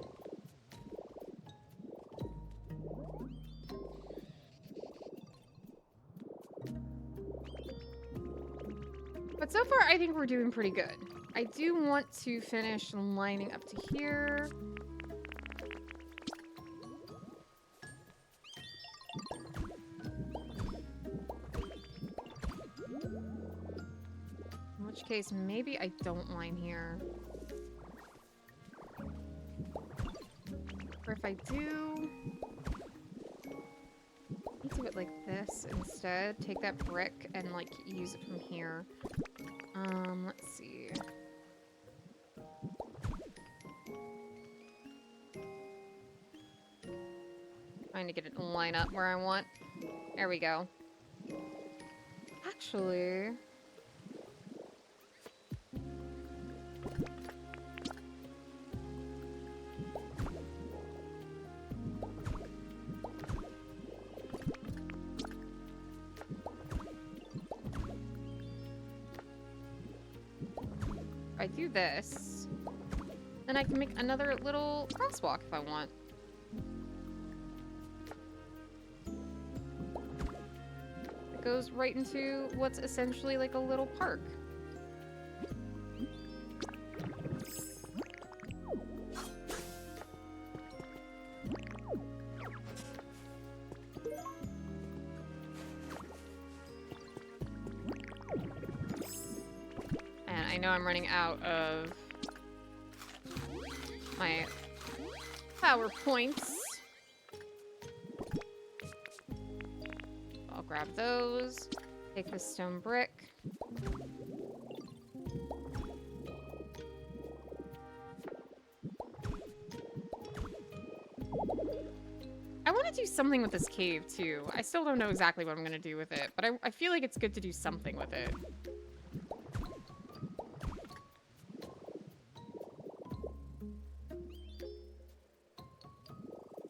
But so far I think we're doing pretty good. I do want to finish lining up to here. case, maybe I don't line here. Or if I do... do it like this instead. Take that brick and, like, use it from here. Let's see. Trying to get it to line up where I want. There we go. Actually... I do this, then I can make another little crosswalk if I want. It goes right into what's essentially like a little park. I know I'm running out of my power points. I'll grab those. Take this stone brick. I want to do something with this cave, too. I still don't know exactly what I'm going to do with it, but I feel like it's good to do something with it.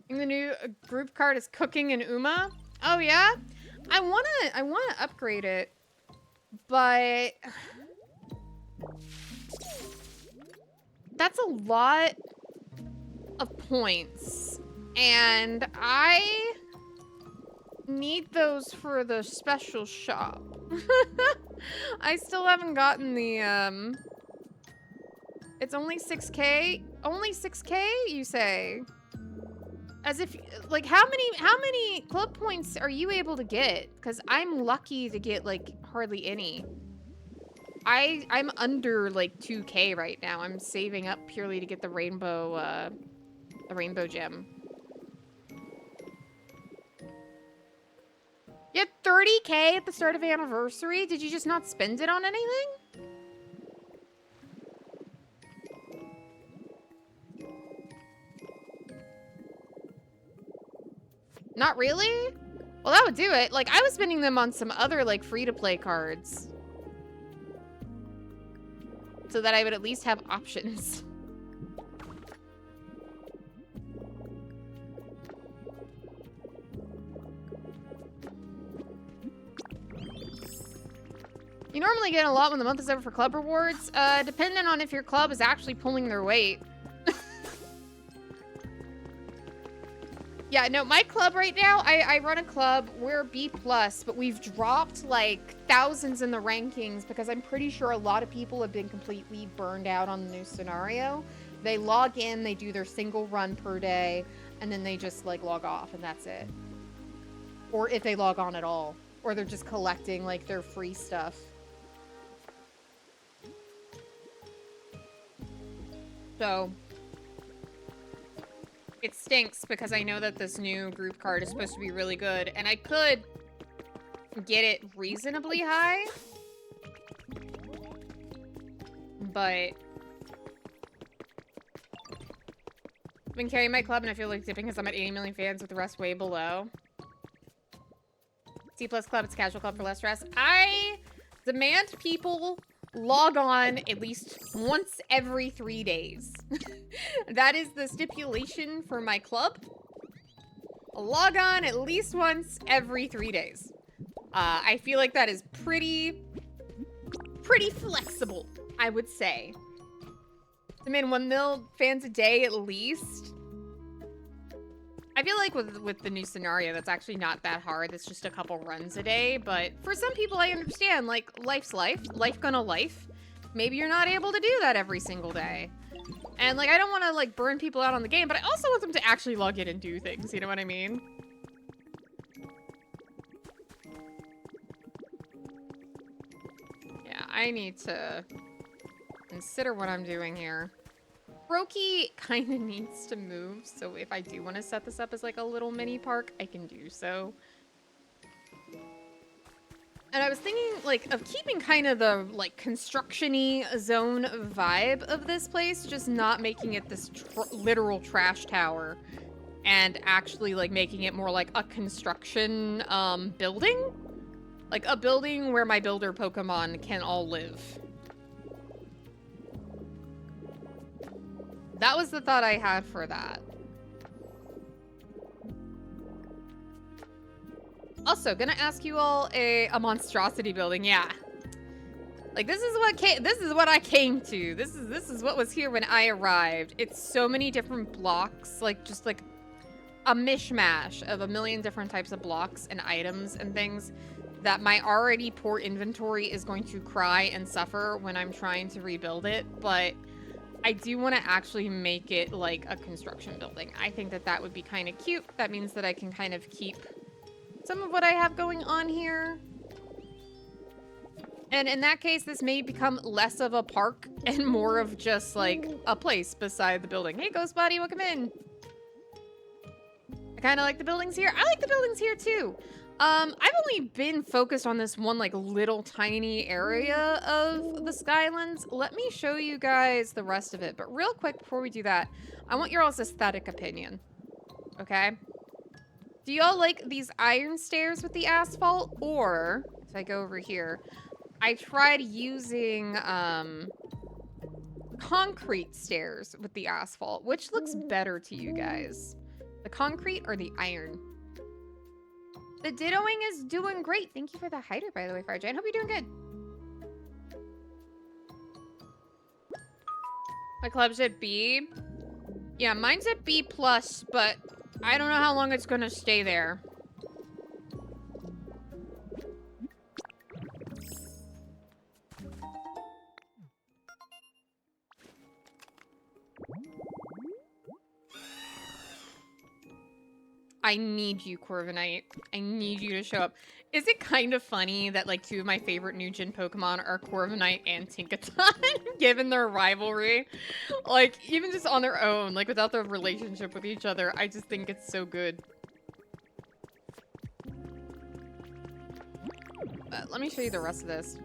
The new group card is cooking in Uma. Oh yeah, I wanna upgrade it, but that's a lot of points, and I need those for the special shop. I still haven't gotten the It's only 6K. Only 6K, you say? As if, like, how many club points are you able to get? Because I'm lucky to get, like, hardly any. I'm under, like, 2K right now. I'm saving up purely to get the rainbow gem. You had 30K at the start of anniversary? Did you just not spend it on anything? Not really? Well, that would do it. Like, I was spending them on some other, like, free-to-play cards. So that I would at least have options. You normally get a lot when the month is over for club rewards, depending on if your club is actually pulling their weight. Yeah, no, my club right now, I run a club, we're B+, but we've dropped, like, thousands in the rankings because I'm pretty sure a lot of people have been completely burned out on the new scenario. They log in, they do their single run per day, and then they just, like, log off, and that's it. Or if they log on at all. Or they're just collecting, like, their free stuff. So... it stinks because I know that this new group card is supposed to be really good, and I could get it reasonably high, but I've been carrying my club and I feel like dipping because I'm at 80 million fans with the rest way below. C+ club, it's a casual club for less stress. I demand people log on at least once every 3 days. That is the stipulation for my club. Log on at least once every 3 days. I feel like that is pretty flexible, I would say. I mean, 1 mil fans a day at least. I feel like with the new scenario, that's actually not that hard. It's just a couple runs a day. But for some people, I understand. Like, life's life. Life gonna life. Maybe you're not able to do that every single day. And, like, I don't want to, like, burn people out on the game, but I also want them to actually log in and do things. You know what I mean? Yeah, I need to consider what I'm doing here. Brokey kind of needs to move, so if I do want to set this up as like a little mini park, I can do so. And I was thinking, like, of keeping kind of the, like, construction-y zone vibe of this place, just not making it this literal trash tower, and actually, like, making it more like a construction, building? Like, a building where my builder Pokemon can all live. That was the thought I had for that. Also, gonna ask you all a monstrosity building. Yeah, like this is what I came to. This is what was here when I arrived. It's so many different blocks, like just like a mishmash of a million different types of blocks and items and things that my already poor inventory is going to cry and suffer when I'm trying to rebuild it. But I do want to actually make it like a construction building. I think that that would be kind of cute. That means that I can kind of keep some of what I have going on here. And in that case, this may become less of a park and more of just like a place beside the building. Hey, Ghost Body, welcome in. I kind of like the buildings here. I like the buildings here too. I've only been focused on this one like little tiny area of the Skylands. Let me show you guys the rest of it. But real quick before we do that, I want your all's aesthetic opinion. Okay? Do y'all like these iron stairs with the asphalt? Or, if I go over here, I tried using concrete stairs with the asphalt. Which looks better to you guys? The concrete or the iron? The dittoing is doing great. Thank you for the hider, by the way, Farjane. Hope you're doing good. My club's at B. Yeah, mine's at B+, but I don't know how long it's gonna stay there. I need you, Corviknight. I need you to show up. Is it kind of funny that, like, two of my favorite new gen Pokemon are Corviknight and Tinkaton, given their rivalry? Like, even just on their own, like, without their relationship with each other, I just think it's so good. Let me show you the rest of this.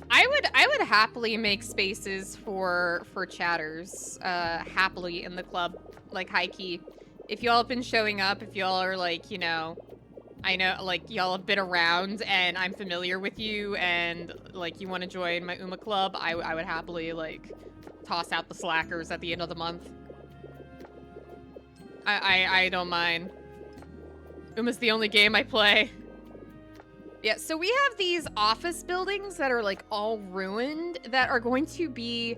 I would happily make spaces for chatters, happily in the club, like, high-key. If y'all have been showing up, if y'all are like, you know, I know, like, y'all have been around and I'm familiar with you and, like, you want to join my Uma club, I would happily, like, toss out the slackers at the end of the month. I don't mind. Uma's the only game I play. Yeah, so we have these office buildings that are, like, all ruined that are going to be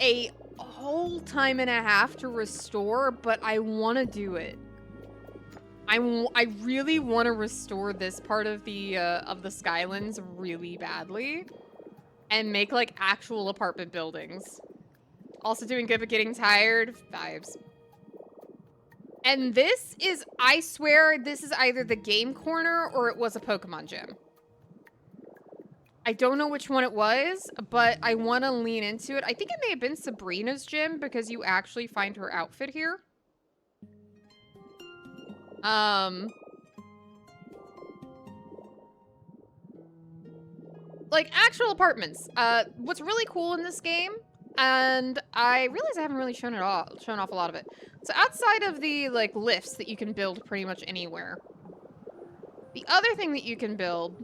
a whole time and a half to restore, but I want to do it. I really want to restore this part of the Skylands really badly and make like actual apartment buildings. Also doing good but getting tired. Vibes. And this is, I swear, this is either the game corner or it was a Pokemon gym. I don't know which one it was, but I want to lean into it. I think it may have been Sabrina's gym because you actually find her outfit here. Like actual apartments. What's really cool in this game, and I realize I haven't really shown off a lot of it. So outside of the like lifts that you can build pretty much anywhere, the other thing that you can build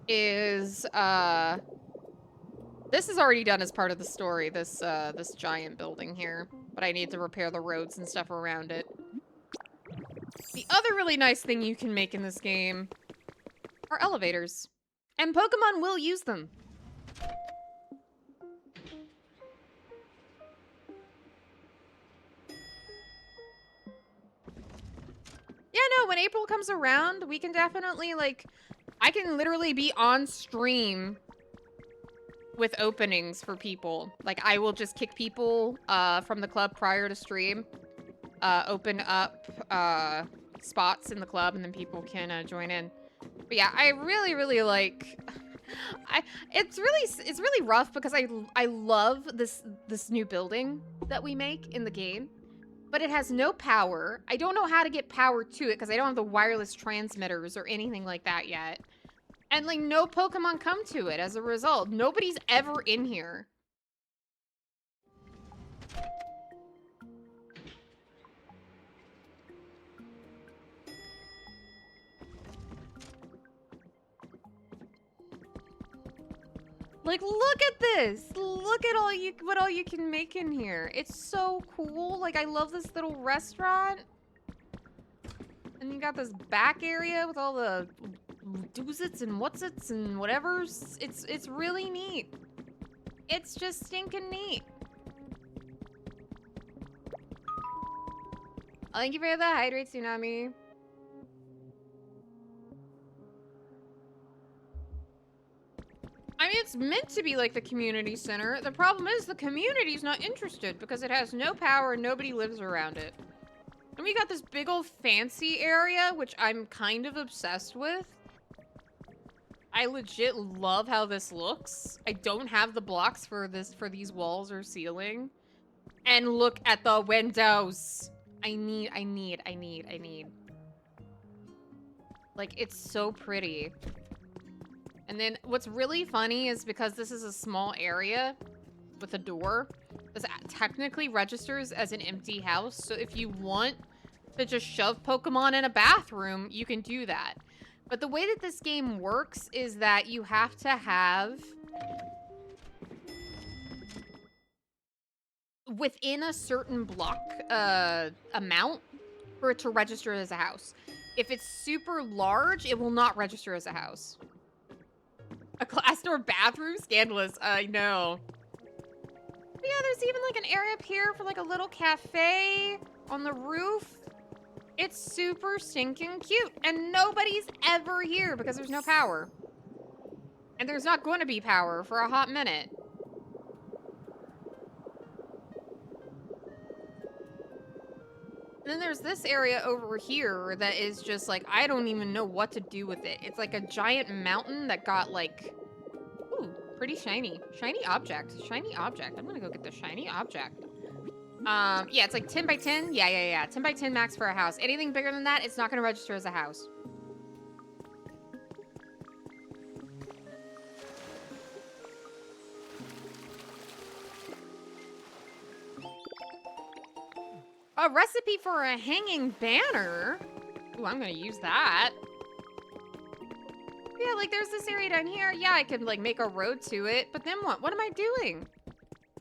is this is already done as part of the story, this this giant building here, but I need to repair the roads and stuff around it. The other really nice thing you can make in this game are elevators, and Pokemon will use them. Yeah, no, when April comes around, we can definitely, like, I can literally be on stream with openings for people. Like, I will just kick people from the club prior to stream, open up spots in the club, and then people can join in. But yeah, I really, really like... It's really rough because I love this new building that we make in the game, but it has no power. I don't know how to get power to it because I don't have the wireless transmitters or anything like that yet. And like no Pokemon come to it as a result. Nobody's ever in here. Like, look at this. Look at what all you can make in here. It's so cool. Like, I love this little restaurant. And you got this back area with all the doozits and whatsits and whatevers. It's really neat. It's just stinking neat. Oh, thank you for the hydrate, Tsunami. I mean, it's meant to be like the community center. The problem is the community's not interested because it has no power and nobody lives around it. And we got this big old fancy area, which I'm kind of obsessed with. I legit love how this looks. I don't have the blocks for these walls or ceiling. And look at the windows. I need. Like, it's so pretty. And then what's really funny is because this is a small area with a door, this technically registers as an empty house. So if you want to just shove Pokemon in a bathroom, you can do that. But the way that this game works is that you have to have within a certain block amount for it to register as a house. If it's super large, it will not register as a house. A class door bathroom? Scandalous. I know. But yeah, there's even like an area up here for like a little cafe on the roof. It's super stinking cute. And nobody's ever here because there's no power. And there's not going to be power for a hot minute. And then there's this area over here that is just like, I don't even know what to do with it. It's like a giant mountain that got like, ooh, pretty shiny. Shiny object. Shiny object. I'm gonna go get the shiny object. Yeah, it's like 10 by 10. Yeah. 10 by 10 max for a house. Anything bigger than that, it's not gonna register as a house. A recipe for a hanging banner? Ooh, I'm gonna use that. Yeah, like there's this area down here. Yeah, I could like make a road to it, but then what? What am I doing?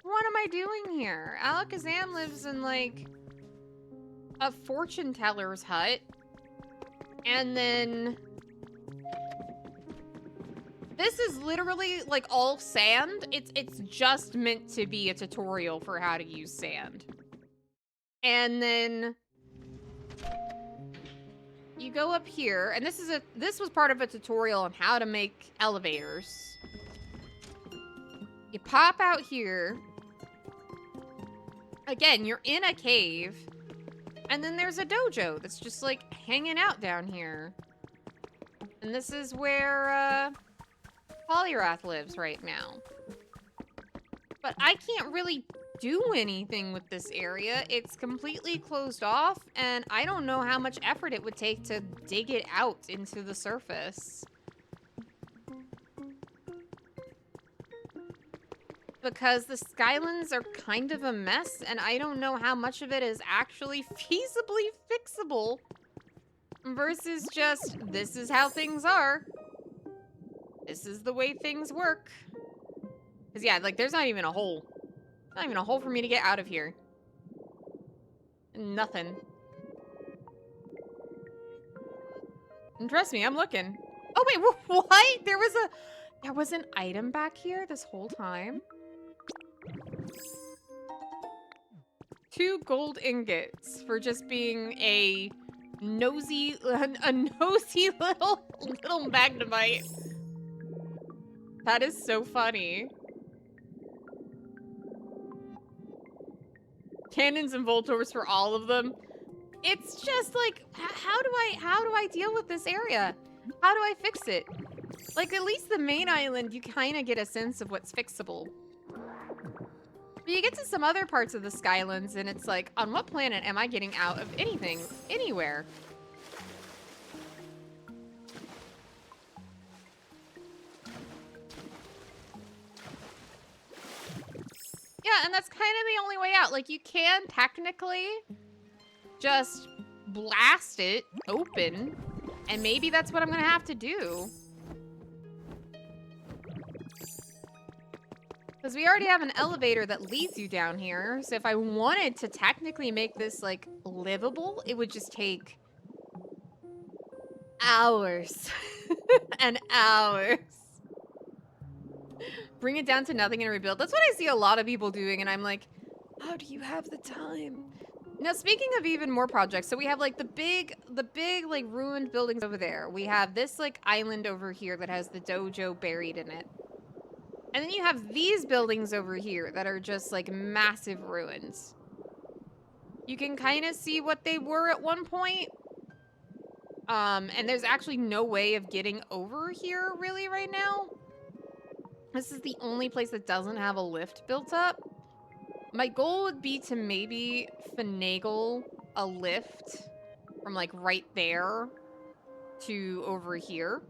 What am I doing here? Alakazam lives in like a fortune teller's hut. And then this is literally like all sand. It's just meant to be a tutorial for how to use sand. And then you go up here, and this was part of a tutorial on how to make elevators. You pop out here. Again, you're in a cave. And then there's a dojo that's just like hanging out down here. And this is where Polyrath lives right now. But I can't really do anything with this area. It's completely closed off, and I don't know how much effort it would take to dig it out into the surface. Because the Skylands are kind of a mess, and I don't know how much of it is actually feasibly fixable versus just, this is how things are. This is the way things work. Because yeah, like there's not even a hole. Not even a hole for me to get out of here. Nothing. And trust me, I'm looking. Oh wait, what? There was an item back here this whole time? 2 gold ingots for just being a nosy little Magnemite. That is so funny. Cannons and Voltors for all of them. It's just like, how do I deal with this area? How do I fix it? Like, at least the main island, you kind of get a sense of what's fixable. But you get to some other parts of the Skylands, and it's like, on what planet am I getting out of anything, anywhere? Yeah, and that's kind of the only way out. Like, you can technically just blast it open, and maybe that's what I'm gonna have to do. Because we already have an elevator that leads you down here, so if I wanted to technically make this, like, livable, it would just take hours and hours. Bring it down to nothing and rebuild. That's what I see a lot of people doing, and I'm like, how do you have the time? Now, speaking of even more projects, so we have, like, the big, like, ruined buildings over there. We have this, like, island over here that has the dojo buried in it. And then you have these buildings over here that are just, like, massive ruins. You can kind of see what they were at one point. And there's actually no way of getting over here, really, right now. This is the only place that doesn't have a lift built up. My goal would be to maybe finagle a lift from, like, right there to over here.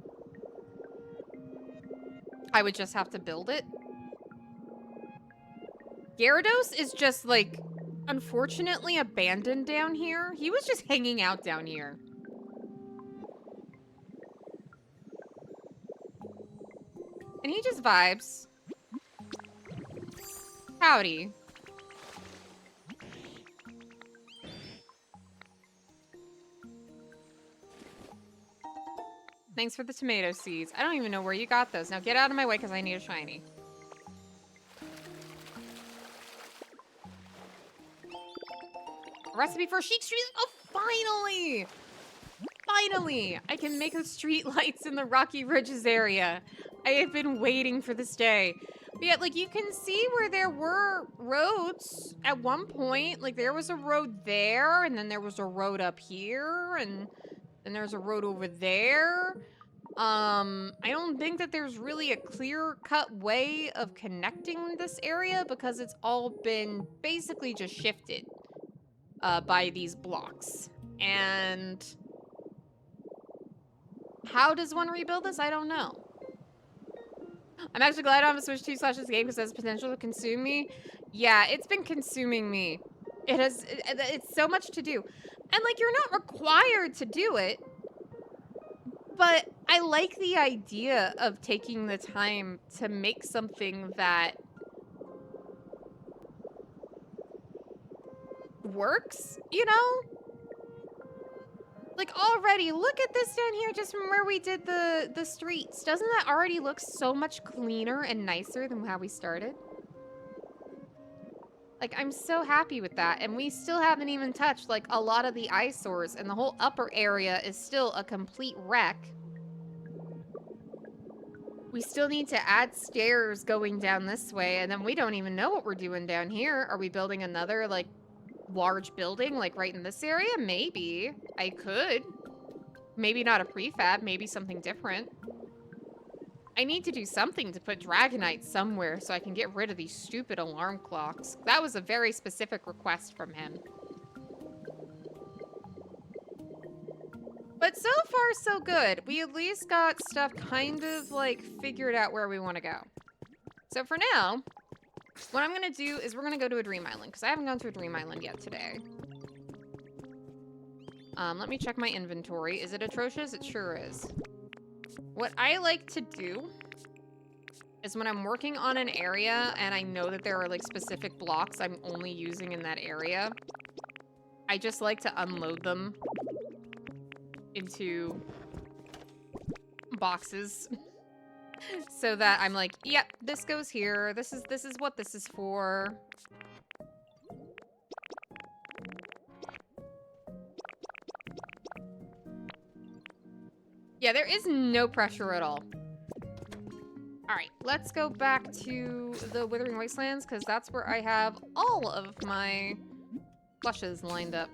I would just have to build it. Gyarados is just, like, unfortunately abandoned down here. He was just hanging out down here. And he just vibes. Howdy. Thanks for the tomato seeds. I don't even know where you got those. Now get out of my way because I need a shiny. Recipe for a chic street. Oh, finally! Finally! I can make the street lights in the Rocky Ridges area. I have been waiting for this day. But yet, like, you can see where there were roads at one point. Like, there was a road there, and then there was a road up here, and then there's a road over there. I don't think that there's really a clear-cut way of connecting this area because it's all been basically just shifted by these blocks. And how does one rebuild this? I don't know. I'm actually glad I don't have to switch to / this game because it has potential to consume me. Yeah, it's been consuming me. It's so much to do. And, like, you're not required to do it. But I like the idea of taking the time to make something that works, you know? Like, already, look at this down here just from where we did the streets. Doesn't that already look so much cleaner and nicer than how we started? Like, I'm so happy with that. And we still haven't even touched, like, a lot of the eyesores. And the whole upper area is still a complete wreck. We still need to add stairs going down this way. And then we don't even know what we're doing down here. Are we building another, like, large building, like, right in this area? Maybe. I could. Maybe not a prefab. Maybe something different. I need to do something to put Dragonite somewhere so I can get rid of these stupid alarm clocks. That was a very specific request from him. But so far, so good. We at least got stuff kind of, like, figured out where we want to go. So for now, what I'm going to do is we're going to go to a Dream Island, because I haven't gone to a Dream Island yet today. Let me check my inventory. Is it atrocious? It sure is. What I like to do is when I'm working on an area and I know that there are, like, specific blocks I'm only using in that area, I just like to unload them into boxes so that I'm like, yep, this goes here. This is what this is for. Yeah, there is no pressure at all. All right, let's go back to the Withering Wastelands because that's where I have all of my flushes lined up.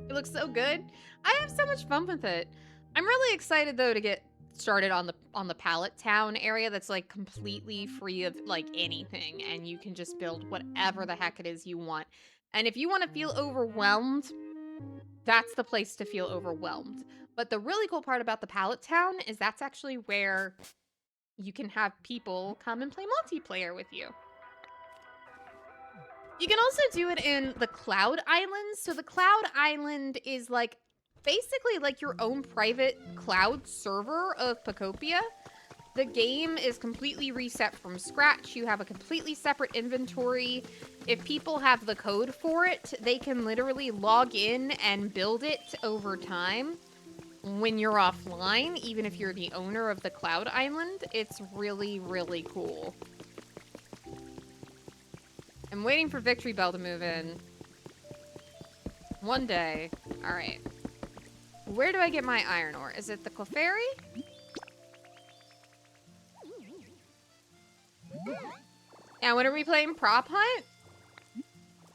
It looks so good. I have so much fun with it. I'm really excited though to get started on the pallet town area that's like completely free of like anything, and you can just build whatever the heck it is you want. And if you want to feel overwhelmed, that's the place to feel overwhelmed. But the really cool part about the pallet town is that's actually where you can have people come and play multiplayer with you. You can also do it in the Cloud Islands. So the Cloud Island is like basically like your own private cloud server of Pokopia. The game is completely reset from scratch. You have a completely separate inventory. If people have the code for it, they can literally log in and build it over time when you're offline, even if you're the owner of the Cloud Island. It's really, really cool. I'm waiting for Victory Bell to move in. One day. All right. Where do I get my iron ore? Is it the Clefairy? Yeah, when are we playing Prop Hunt?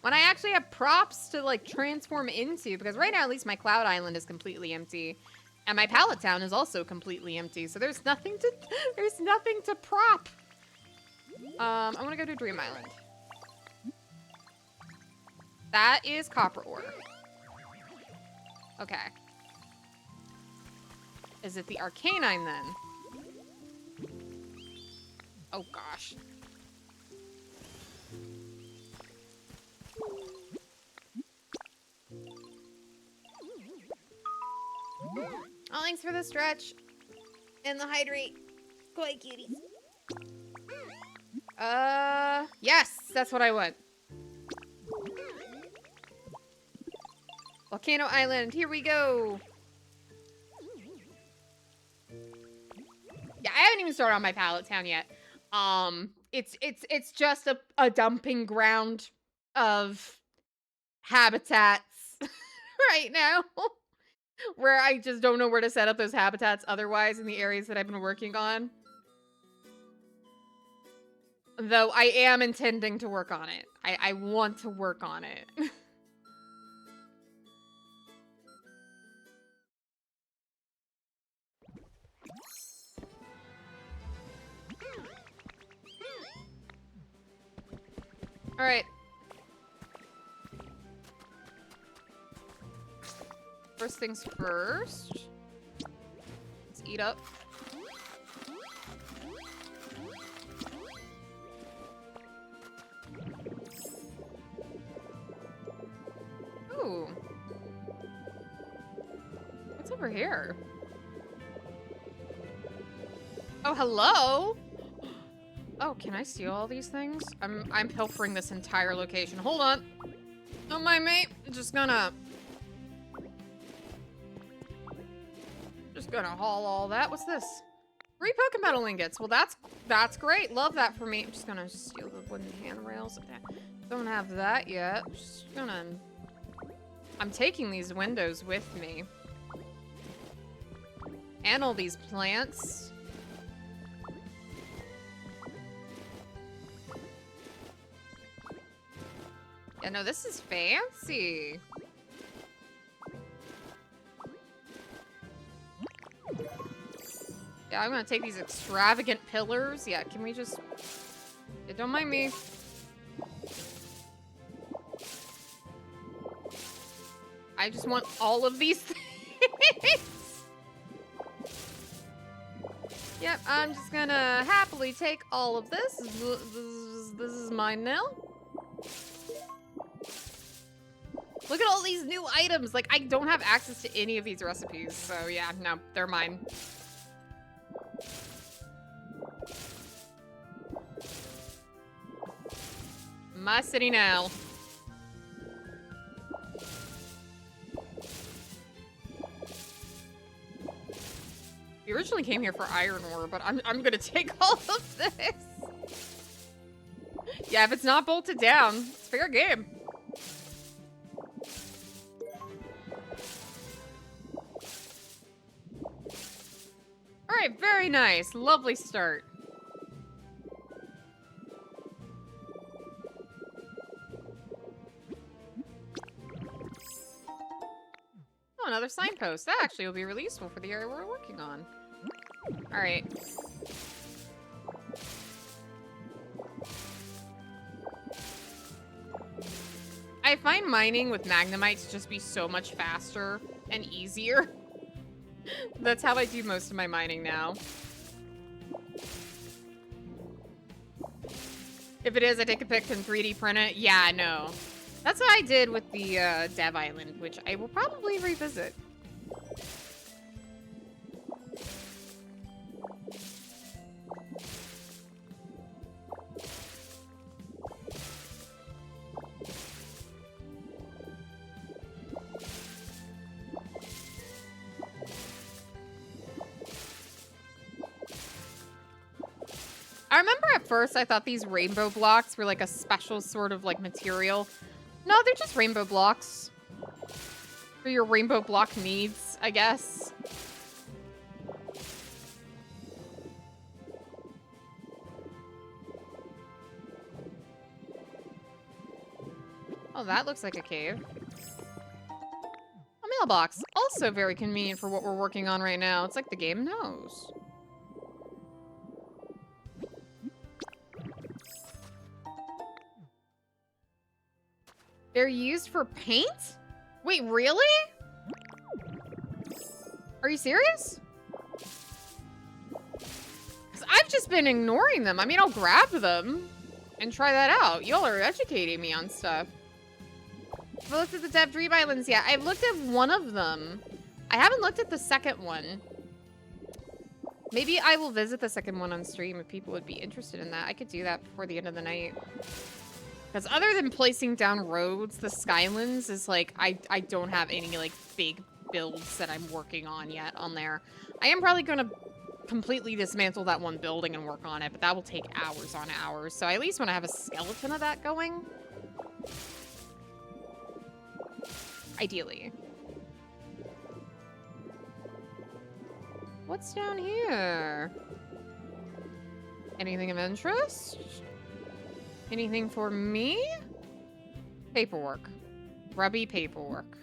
When I actually have props to, like, transform into. Because right now, at least my Cloud Island is completely empty. And my Pallet Town is also completely empty. So there's nothing to prop. I want to go to Dream Island. That is copper ore. Okay. Is it the Arcanine then? Oh gosh. Oh, thanks for the stretch. And the hydrate. Koi cuties. Yes, that's what I want. Volcano Island, here we go. Yeah, I haven't even started on my Pallet Town yet. It's just a dumping ground of habitats right now. Where I just don't know where to set up those habitats otherwise in the areas that I've been working on. Though I am intending to work on it. I want to work on it. All right. First things first. Let's eat up. Ooh. What's over here? Oh, hello? Oh, can I steal all these things? I'm pilfering this entire location. Hold on. Don't mind me. Just gonna haul all that. What's this? 3 Pokemetal ingots. Well, that's great. Love that for me. I'm just gonna steal the wooden handrails. Don't have that yet. Just gonna... I'm taking these windows with me. And all these plants. Yeah, no, this is fancy. Yeah, I'm gonna take these extravagant pillars. Yeah, can we just... Yeah, don't mind me. I just want all of these things. Yep, I'm just gonna happily take all of this. This is mine now. Look at all these new items. Like, I don't have access to any of these recipes. So, yeah, no, they're mine. My city now. We originally came here for iron ore, but I'm gonna take all of this. Yeah, if it's not bolted down, it's fair game. All right, very nice. Lovely start. Oh, another signpost. That actually will be really useful for the area we're working on. Alright. I find mining with magnemite to just be so much faster and easier. That's how I do most of my mining now. If it is, I take a pic and 3D print it. Yeah, no. That's what I did with the Dev Island, which I will probably revisit. I remember at first I thought these rainbow blocks were like a special sort of like material. No, they're just rainbow blocks. For your rainbow block needs, I guess. Oh, that looks like a cave. A mailbox. Also very convenient for what we're working on right now. It's like the game knows. They're used for paint? Wait, really? Are you serious? Because I've just been ignoring them. I mean, I'll grab them and try that out. Y'all are educating me on stuff. I've looked at the Dev Dream Islands yet. I've looked at one of them. I haven't looked at the second one. Maybe I will visit the second one on stream if people would be interested in that. I could do that before the end of the night. Because other than placing down roads, the Skylands is like, I don't have any like big builds that I'm working on yet on there. I am probably going to completely dismantle that one building and work on it, but that will take hours on hours. So I at least want to have a skeleton of that going. Ideally. What's down here? Anything of interest? Anything for me? Paperwork. Grubby paperwork.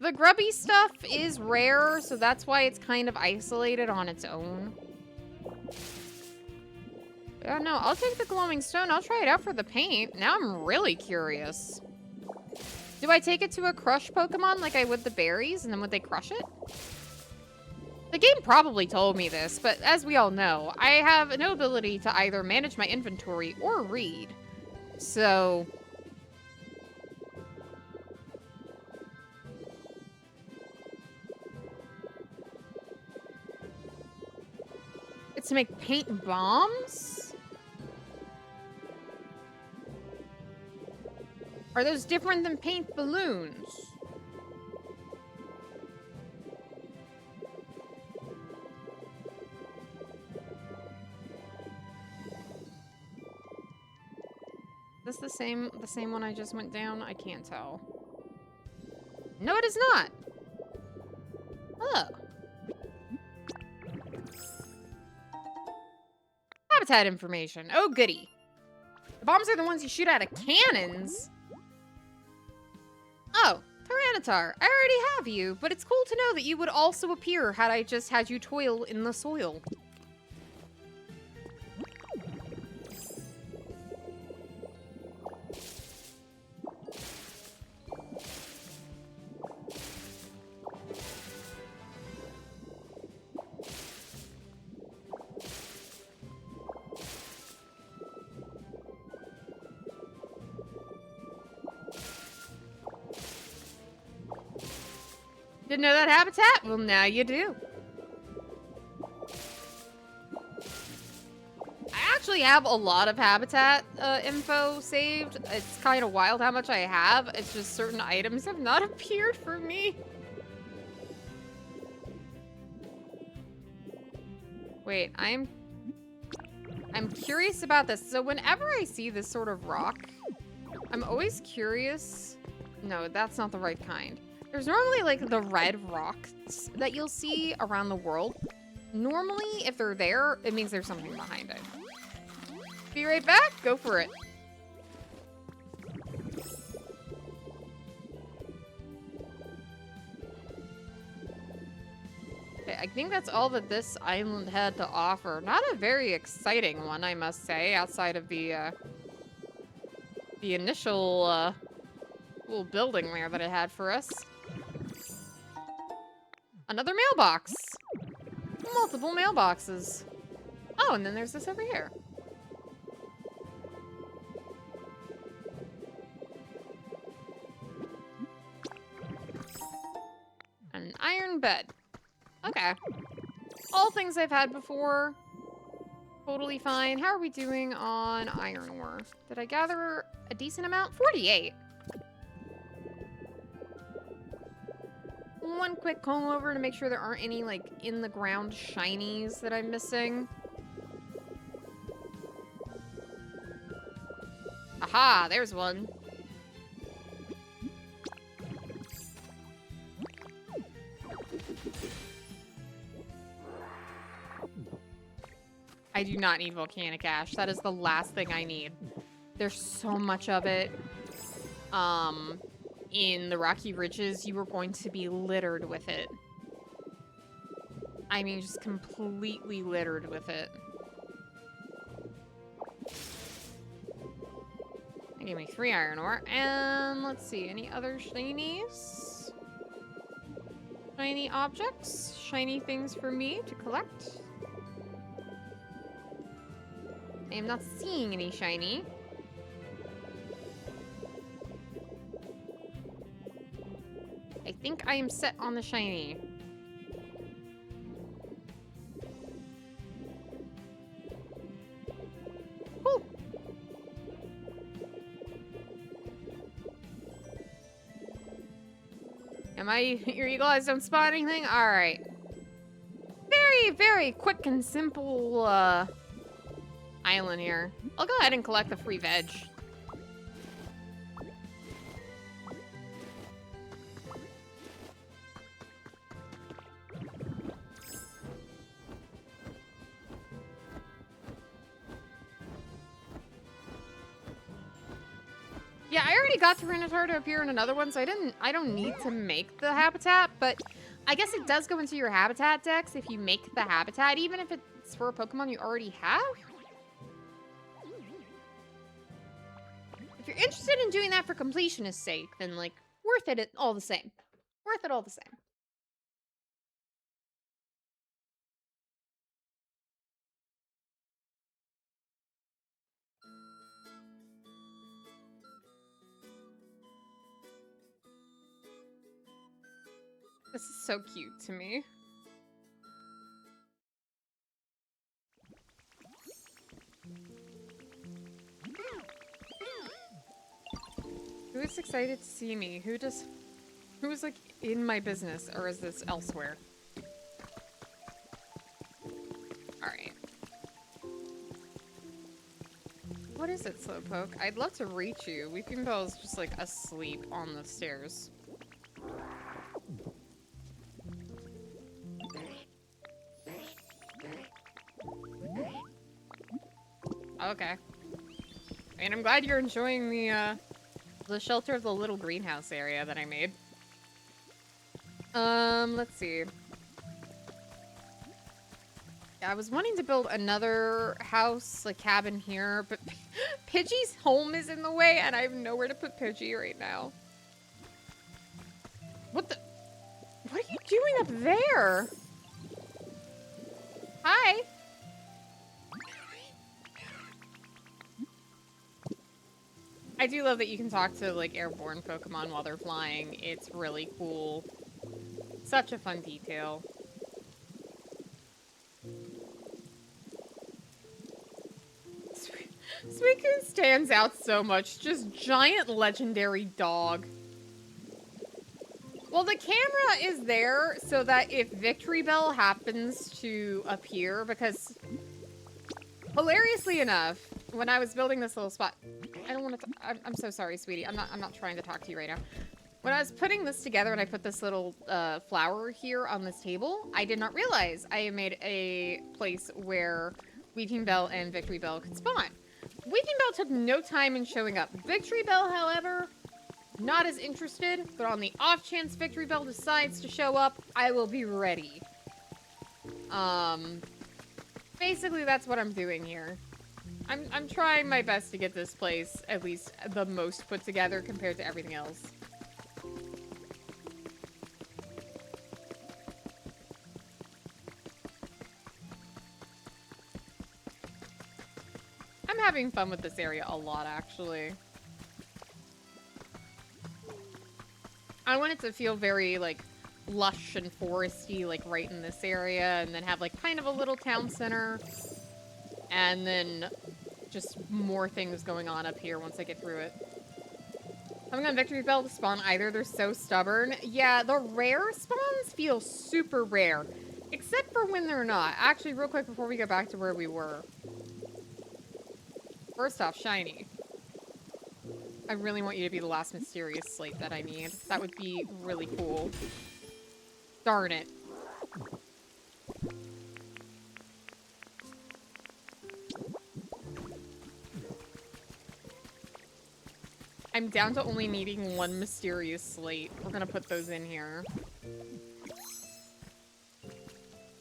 The grubby stuff is rare, so that's why it's kind of isolated on its own. Yeah, no, I'll take the glowing stone. I'll try it out for the paint. Now I'm really curious. Do I take it to a crush Pokemon like I would the berries, and then would they crush it? The game probably told me this, but as we all know, I have no ability to either manage my inventory or read. So... it's to make paint bombs? Are those different than paint balloons? Is this the same one I just went down? I can't tell. No, it is not. Oh. Habitat information. Oh, goody. The bombs are the ones you shoot out of cannons. Oh, Tyranitar, I already have you, but it's cool to know that you would also appear had I just had you toil in the soil. Didn't know that habitat? Well, now you do. I actually have a lot of habitat info saved. It's kind of wild how much I have. It's just certain items have not appeared for me. Wait, I'm curious about this. So whenever I see this sort of rock, I'm always curious. No, that's not the right kind. There's normally, like, the red rocks that you'll see around the world. Normally, if they're there, it means there's something behind it. Be right back. Go for it. I think that's all that this island had to offer. Not a very exciting one, I must say, outside of the initial, little building there that it had for us. Another mailbox! Multiple mailboxes. Oh, and then there's this over here. An iron bed. Okay. All things I've had before. Totally fine. How are we doing on iron ore? Did I gather a decent amount? 48. One quick comb over to make sure there aren't any, like, in-the-ground shinies that I'm missing. Aha, there's one. I do not need volcanic ash. That is the last thing I need. There's so much of it. In the Rocky Ridges, you were going to be littered with it. I mean, just completely littered with it. That gave me 3 iron ore. And let's see, any other shinies? Shiny objects? Shiny things for me to collect? I am not seeing any shiny. I think I am set on the shiny. Whew. Am I your eagle eyes don't spot anything? Alright. Very, very quick and simple island here. I'll go ahead and collect the free veg. Yeah, I already got Tyranitar to appear in another one, so I don't need to make the habitat, but I guess it does go into your habitat decks if you make the habitat, even if it's for a Pokemon you already have. If you're interested in doing that for completionist sake, then, like, worth it all the same. Worth it all the same. This is so cute to me. Who is excited to see me? Who is like in my business, or is this elsewhere? Alright. What is it, Slowpoke? I'd love to reach you. Weeping Bell is just like asleep on the stairs. Okay. I mean, I'm glad you're enjoying the shelter of the little greenhouse area that I made. Let's see. Yeah, I was wanting to build another house, like cabin here, but Pidgey's home is in the way, and I have nowhere to put Pidgey right now. What the? What are you doing up there? Hi. I do love that you can talk to, like, airborne Pokemon while they're flying. It's really cool. Such a fun detail. Suicune stands out so much. Just giant legendary dog. Well, the camera is there so that if Victory Bell happens to appear, because hilariously enough, when I was building this little spot, I don't want to. I'm so sorry, sweetie. I'm not trying to talk to you right now. When I was putting this together and I put this little flower here on this table, I did not realize I made a place where Weeping Bell and Victory Bell could spawn. Weeping Bell took no time in showing up. Victory Bell, however, not as interested, but on the off chance Victory Bell decides to show up, I will be ready. Basically, that's what I'm doing here. I'm trying my best to get this place at least the most put together compared to everything else. I'm having fun with this area a lot, actually. I want it to feel very, like, lush and foresty, like, right in this area, and then have, like, kind of a little town center. And then just more things going on up here once I get through it. Haven't gotten Victory Bell to spawn either. They're so stubborn. Yeah, the rare spawns feel super rare. Except for when they're not. Actually, real quick before we go back to where we were. First off, shiny. I really want you to be the last mysterious slate that I need. That would be really cool. Darn it. I'm down to only needing one mysterious slate. We're gonna put those in here.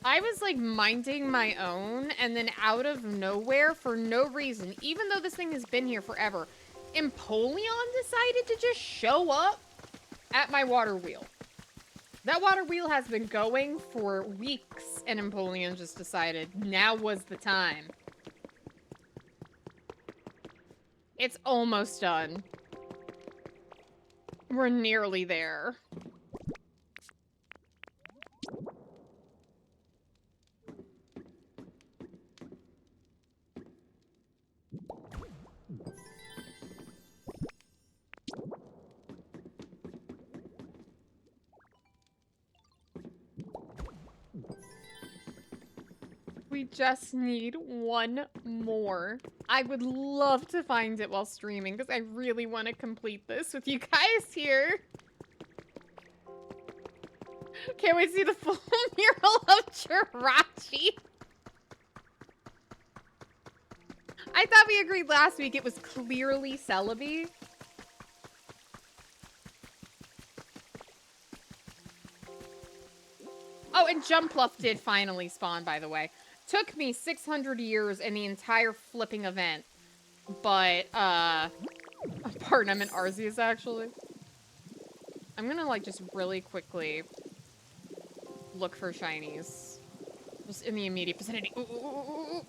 I was like minding my own, and then out of nowhere, for no reason, even though this thing has been here forever, Empoleon decided to just show up at my water wheel. That water wheel has been going for weeks, and Empoleon just decided now was the time. It's almost done. We're nearly there. We just need one more. I would love to find it while streaming because I really want to complete this with you guys here. Can't wait to see the full mural of Jirachi. I thought we agreed last week it was clearly Celebi. Oh, and Jumpluff did finally spawn, by the way. Took me 600 years in the entire flipping event. But, pardon, I'm in Arceus, actually. I'm gonna, like, just really quickly look for shinies. Just in the immediate vicinity. Ooh, ooh, ooh, ooh.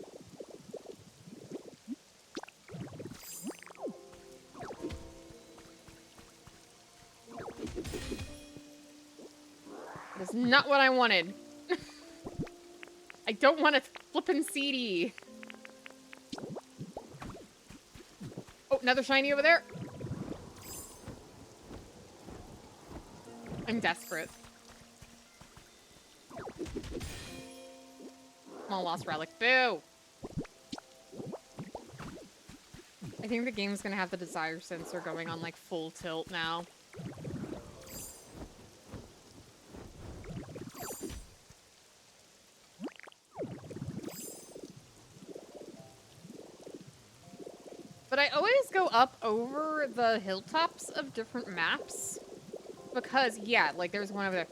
That is not what I wanted. I don't want a flippin' CD. Oh, another shiny over there. I'm desperate. Small lost relic. Boo! I think the game's gonna have the desire sensor going on like full tilt now. But I always go up over the hilltops of different maps. Because, yeah, like there's one over there.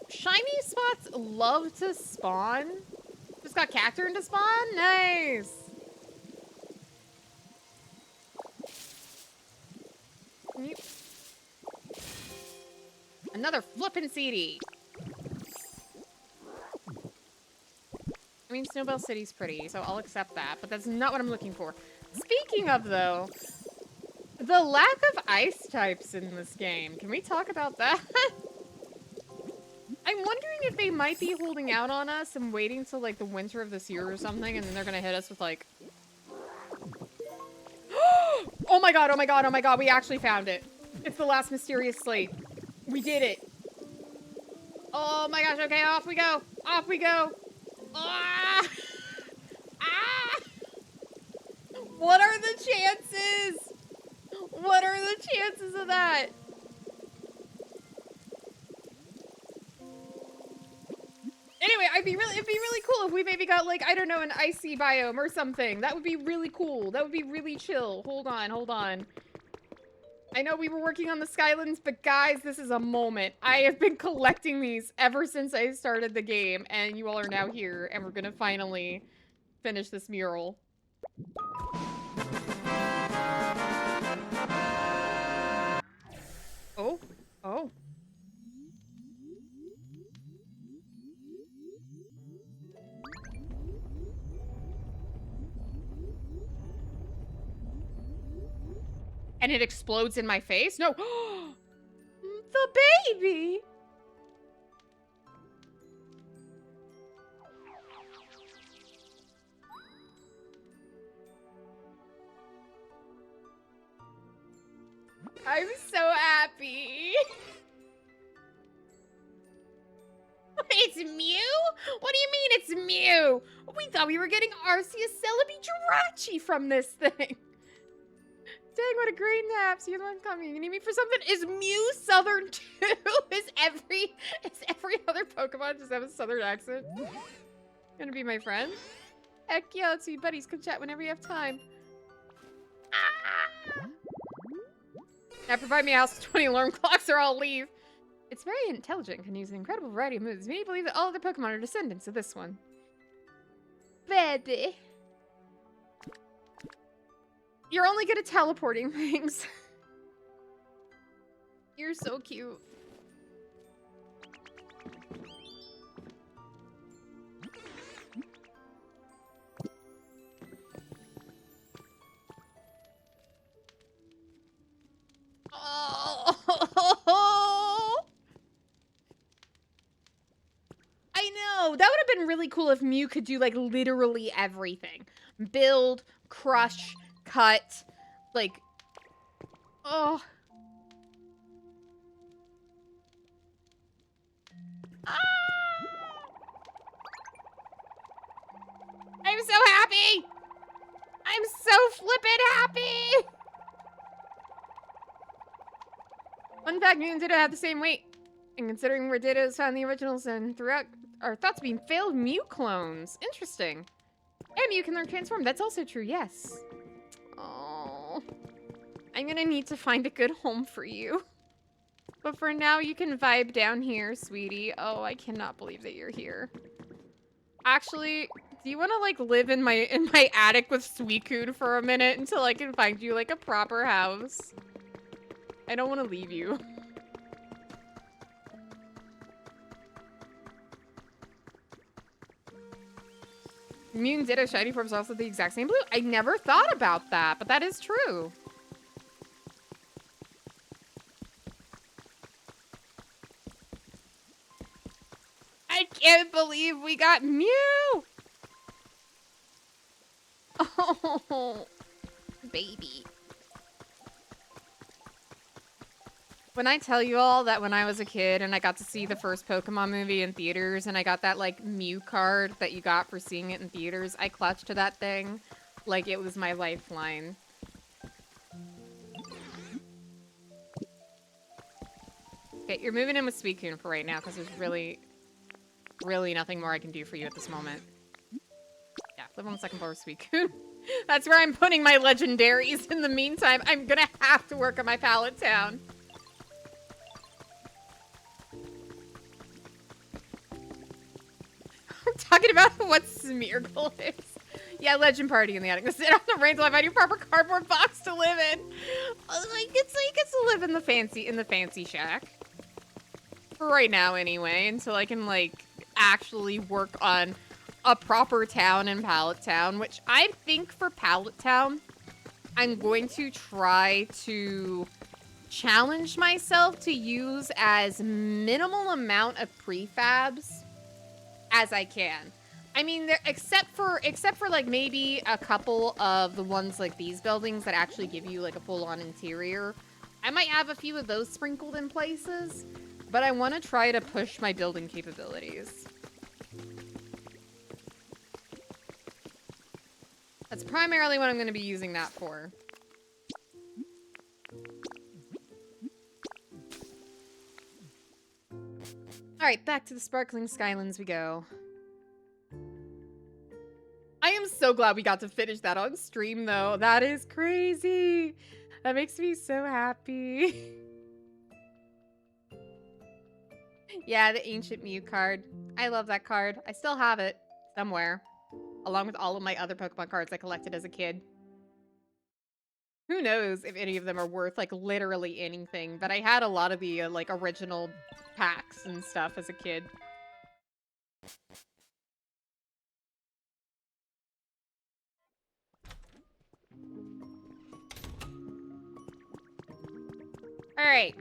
Shiny spots love to spawn. Just got Cacturne to spawn? Nice! Another flippin' CD. I mean, Snowbell City's pretty, so I'll accept that. But that's not what I'm looking for. Speaking of, though, the lack of ice types in this game. Can we talk about that? I'm wondering if they might be holding out on us and waiting till, like, the winter of this year or something, and then they're gonna hit us with, like... Oh my god, oh my god, oh my god, we actually found it. It's the last mysterious slate. We did it. Oh my gosh, okay, off we go. Off we go. Ah! Ah! What are the chances? What are the chances of that? Anyway, it'd be really cool if we maybe got, like, I don't know, an icy biome or something. That would be really cool. That would be really chill. Hold on, hold on. I know we were working on the Skylands, but guys, this is a moment. I have been collecting these ever since I started the game, and you all are now here, and we're gonna finally finish this mural. Oh, oh. And it explodes in my face? No. The baby! I'm so happy. It's Mew? What do you mean it's Mew? We thought we were getting Arceus Celebi Jirachi from this thing. Dang, what a great nap. See you when I'm coming. You need me for something? Is Mew Southern too? Is every other Pokemon just have a Southern accent? Gonna be my friend? Heck yeah, let's be buddies. Come chat whenever you have time. Ah! Now provide me a house with 20 alarm clocks or I'll leave. It's very intelligent, can use an incredible variety of moves. Many believe that all other Pokemon are descendants of this one. Baby. You're only good at teleporting things. You're so cute. Oh. I know. That would have been really cool if Mew could do, like, literally everything. Build, crush, cut, like, oh. Ah! I'm so happy! I'm so flippin' happy! Fun fact, Mew and Ditto have the same weight. And considering where Ditto is found in the originals and throughout are thought to be failed Mew clones. Interesting. And Mew can learn transform. That's also true, yes. Oh, I'm gonna need to find a good home for you. But for now, you can vibe down here, sweetie. Oh, I cannot believe that you're here. Actually, do you want to like live in my attic with Suicune for a minute until I can find you like a proper house? I don't want to leave you. Mew and Ditto shiny forms also the exact same blue. I never thought about that, but that is true. I can't believe we got Mew! Oh, baby. When I tell you all that when I was a kid and I got to see the first Pokemon movie in theaters and I got that, like, Mew card that you got for seeing it in theaters, I clutched to that thing like it was my lifeline. Okay, you're moving in with Suicune for right now because there's really nothing more I can do for you at this moment. Yeah, live on the second floor with Suicune. That's where I'm putting my legendaries. In the meantime, I'm gonna have to work on my Pallet Town. We're talking about what Smeargle is. Yeah, Legend Party in the attic. Sit on the rains while I find you a proper cardboard box to live in. Like, it's like gets to live in the fancy shack. For right now, anyway, until I can, like, actually work on a proper town in Pallet Town, which I think for Pallet Town, I'm going to try to challenge myself to use as minimal amount of prefabs as I can. I mean, except for like maybe a couple of the ones like these buildings that actually give you like a full-on interior. I might have a few of those sprinkled in places, but I want to try to push my building capabilities. That's primarily what I'm going to be using that for. Alright, back to the sparkling Skylands we go. I am so glad we got to finish that on stream, though. That is crazy. That makes me so happy. Yeah, the ancient Mew card. I love that card. I still have it somewhere, along with all of my other Pokemon cards I collected as a kid. Who knows if any of them are worth, like, literally anything, but I had a lot of the, like, original packs and stuff as a kid. Alright.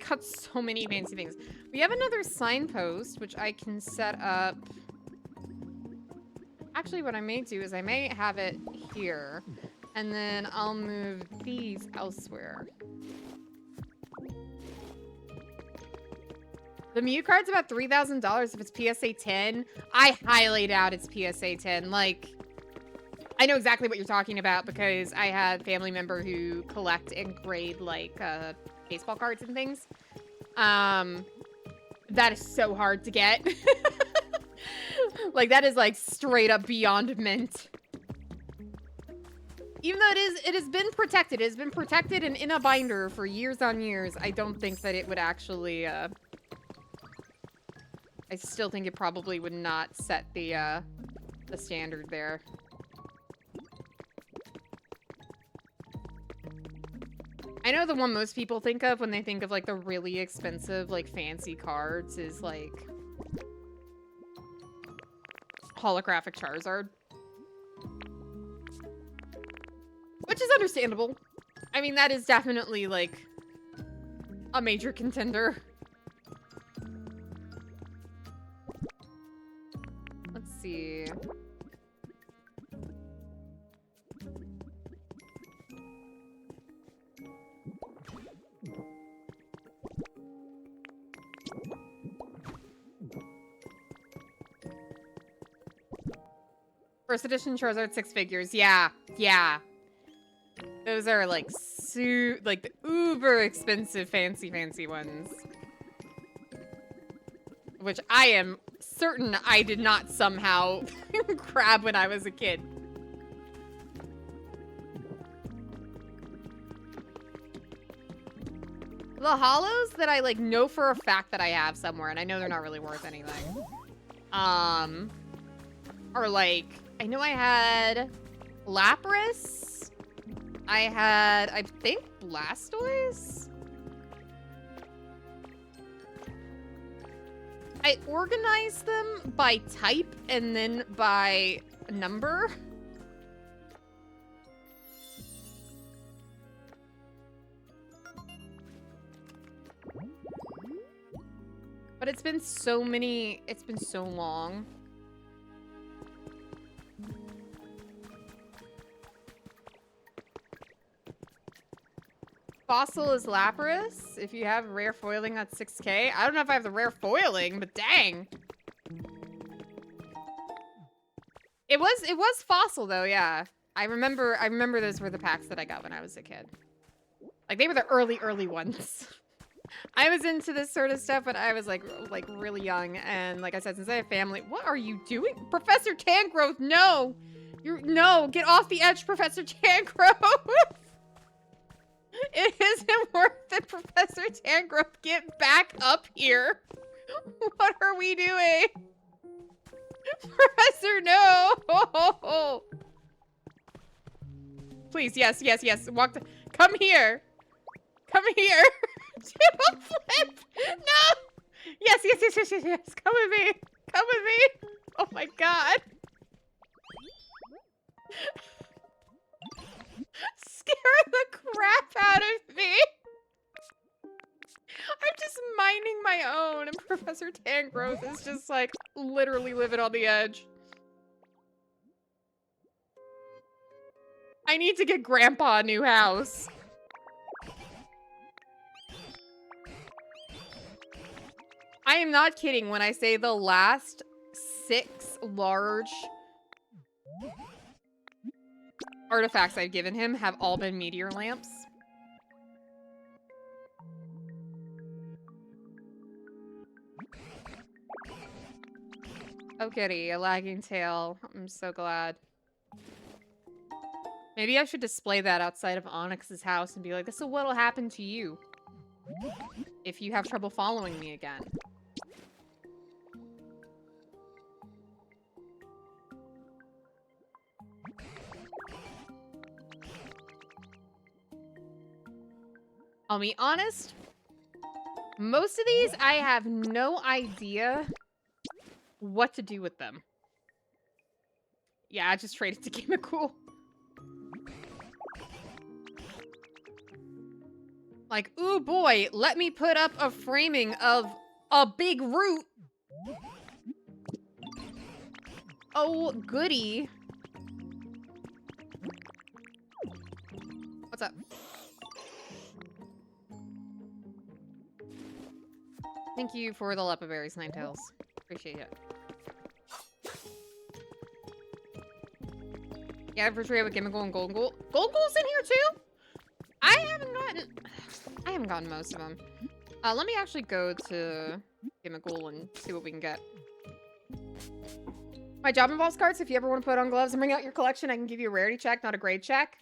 Got so many fancy things. We have another signpost, which I can set up. Actually, what I may do is I may have it here, and then I'll move these elsewhere. The Mew card's about $3,000 if it's PSA 10. I highly doubt it's PSA 10. Like, I know exactly what you're talking about because I have a family member who collect and grade, like, baseball cards and things. That is so hard to get. Like, that is, like, straight up beyond mint. Even though it has been protected. It has been protected and in a binder for years on years. I don't think that it would actually, I still think it probably would not set the standard there. I know the one most people think of when they think of, like, the really expensive, like, fancy cards is, like, holographic Charizard. Which is understandable. I mean, that is definitely, like, a major contender. Let's see. First edition Charizard 6 figures. Yeah. Yeah. Those are, like, like, the uber expensive fancy ones. Which I am certain I did not somehow grab when I was a kid. The hollows that I, like, know for a fact that I have somewhere, and I know they're not really worth anything, are, like, I know I had Lapras. I had, I think, Blastoise. I organized them by type and then by number. But it's been so long. Fossil is Lapras. If you have rare foiling, that's 6K. I don't know if I have the rare foiling, but dang. It was Fossil though, yeah. I remember those were the packs that I got when I was a kid. Like, they were the early ones. I was into this sort of stuff when I was like really young, and like I said, since I have family, what are you doing? Professor Tangrowth, no! No, get off the edge, Professor Tangrowth! It isn't worth it, Professor Tangrowth. Get back up here. What are we doing? Professor, no! Please, yes. Come here. Come here. Do a flip. No. Yes. Come with me. Come with me. Oh my god. Scare the crap out of me. I'm just minding my own, and Professor Tangrowth is just like literally living on the edge. I need to get Grandpa a new house. I am not kidding when I say the last 6 large artifacts I've given him have all been meteor lamps. Oh, kitty, a lagging tail. I'm so glad. Maybe I should display that outside of Onyx's house and be like, this is what'll happen to you if you have trouble following me again. I'll be honest, most of these I have no idea what to do with them. Yeah, I just traded to Game of Cool. Like, ooh boy, let me put up a framing of a big root. Oh, goody. What's up? Thank you for the lepa berries, Ninetales. Appreciate it. Yeah, refrigerator with Gimmickle and Golden Ghoul. Golden Ghoul's in here too? I haven't gotten most of them. Let me actually go to Gimmickle and see what we can get. My job involves cards. If you ever want to put on gloves and bring out your collection, I can give you a rarity check, not a grade check.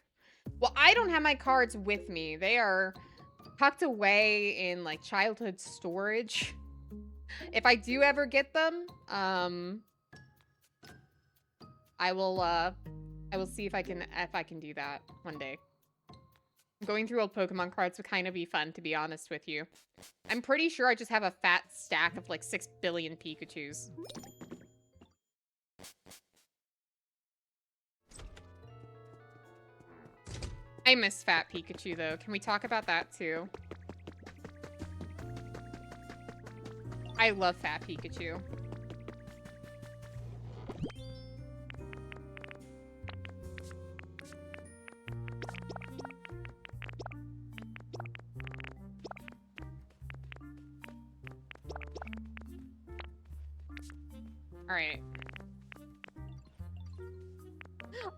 Well, I don't have my cards with me. They are tucked away in like childhood storage. If I do ever get them, I will see if I can do that one day. Going through old Pokemon cards would kind of be fun, to be honest with you. I'm pretty sure I just have a fat stack of like 6 billion Pikachus. I miss Fat Pikachu, though. Can we talk about that, too? I love Fat Pikachu. Alright.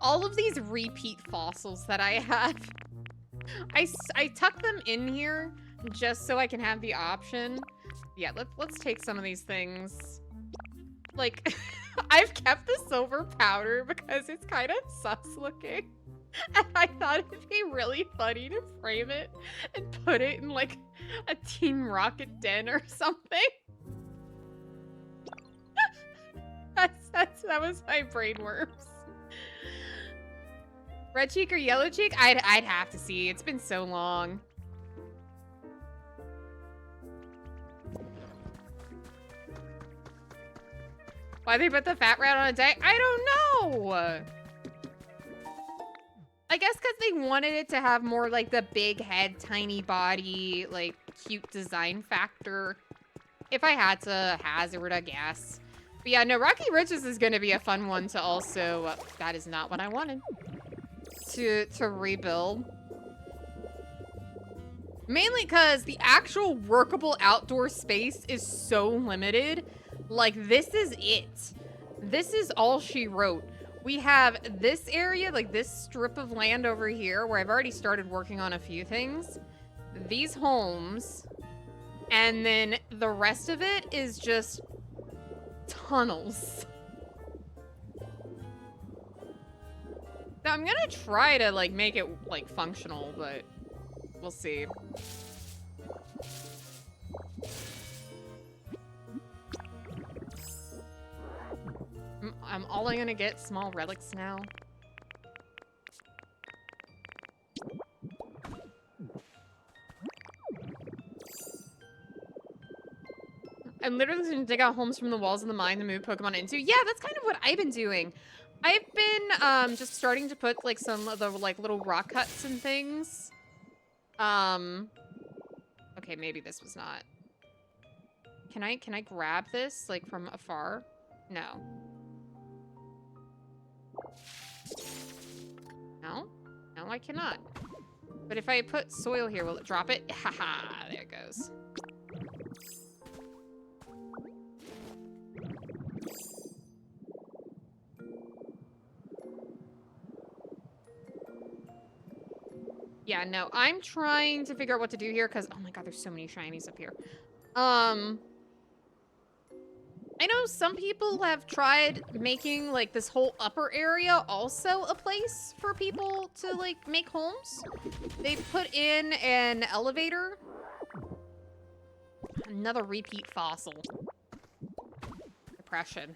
All of these repeat fossils that I have, I tuck them in here just so I can have the option. Yeah, let's take some of these things. Like, I've kept the silver powder because it's kind of sus looking. And I thought it'd be really funny to frame it and put it in like a Team Rocket den or something. That was my brainworms. Red cheek or yellow cheek? I'd have to see. It's been so long. Why they put the fat rat on a diet? I don't know. I guess because they wanted it to have more like the big head, tiny body, like cute design factor. If I had to hazard a guess. But yeah, no, Rocky Ridges is going to be a fun one to also... that is not what I wanted. To rebuild. Mainly because the actual workable outdoor space is so limited. Like, this is it. This is all she wrote. We have this area, like this strip of land over here, where I've already started working on a few things. These homes. And then the rest of it is just tunnels. Now, I'm gonna try to, like, make it, like, functional, but we'll see. I'm only gonna get small relics now. I'm literally going to dig out homes from the walls of the mine to move Pokemon into. Yeah, that's kind of what I've been doing. I've been just starting to put like some of the like little rock cuts and things. Okay, maybe this was not. Can I grab this like from afar? No. No? No, I cannot. But if I put soil here, will it drop it? Haha, there it goes. Yeah, no, I'm trying to figure out what to do here because, oh my god, there's so many shinies up here. I I know some people have tried making, like, this whole upper area also a place for people to, like, make homes. They put in an elevator. Another repeat fossil. Depression.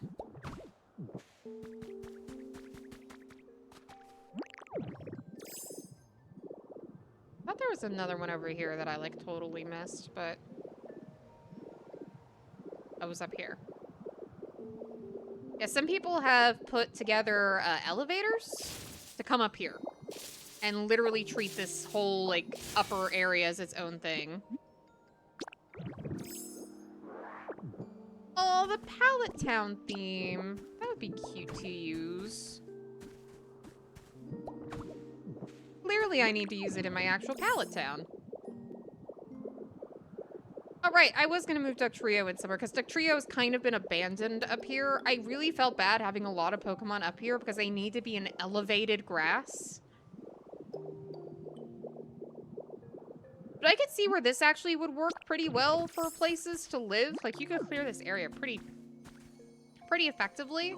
I thought there was another one over here that I, like, totally missed, but... I was up here. Yeah, some people have put together elevators to come up here and literally treat this whole, like, upper area as its own thing. Oh, the Pallet Town theme. That would be cute to use. Clearly, I need to use it in my actual Pallet Town. Oh, right. I was going to move Duck Trio in somewhere because Duck Trio has kind of been abandoned up here. I really felt bad having a lot of Pokemon up here because they need to be in elevated grass. But I could see where this actually would work pretty well for places to live. Like, you could clear this area pretty effectively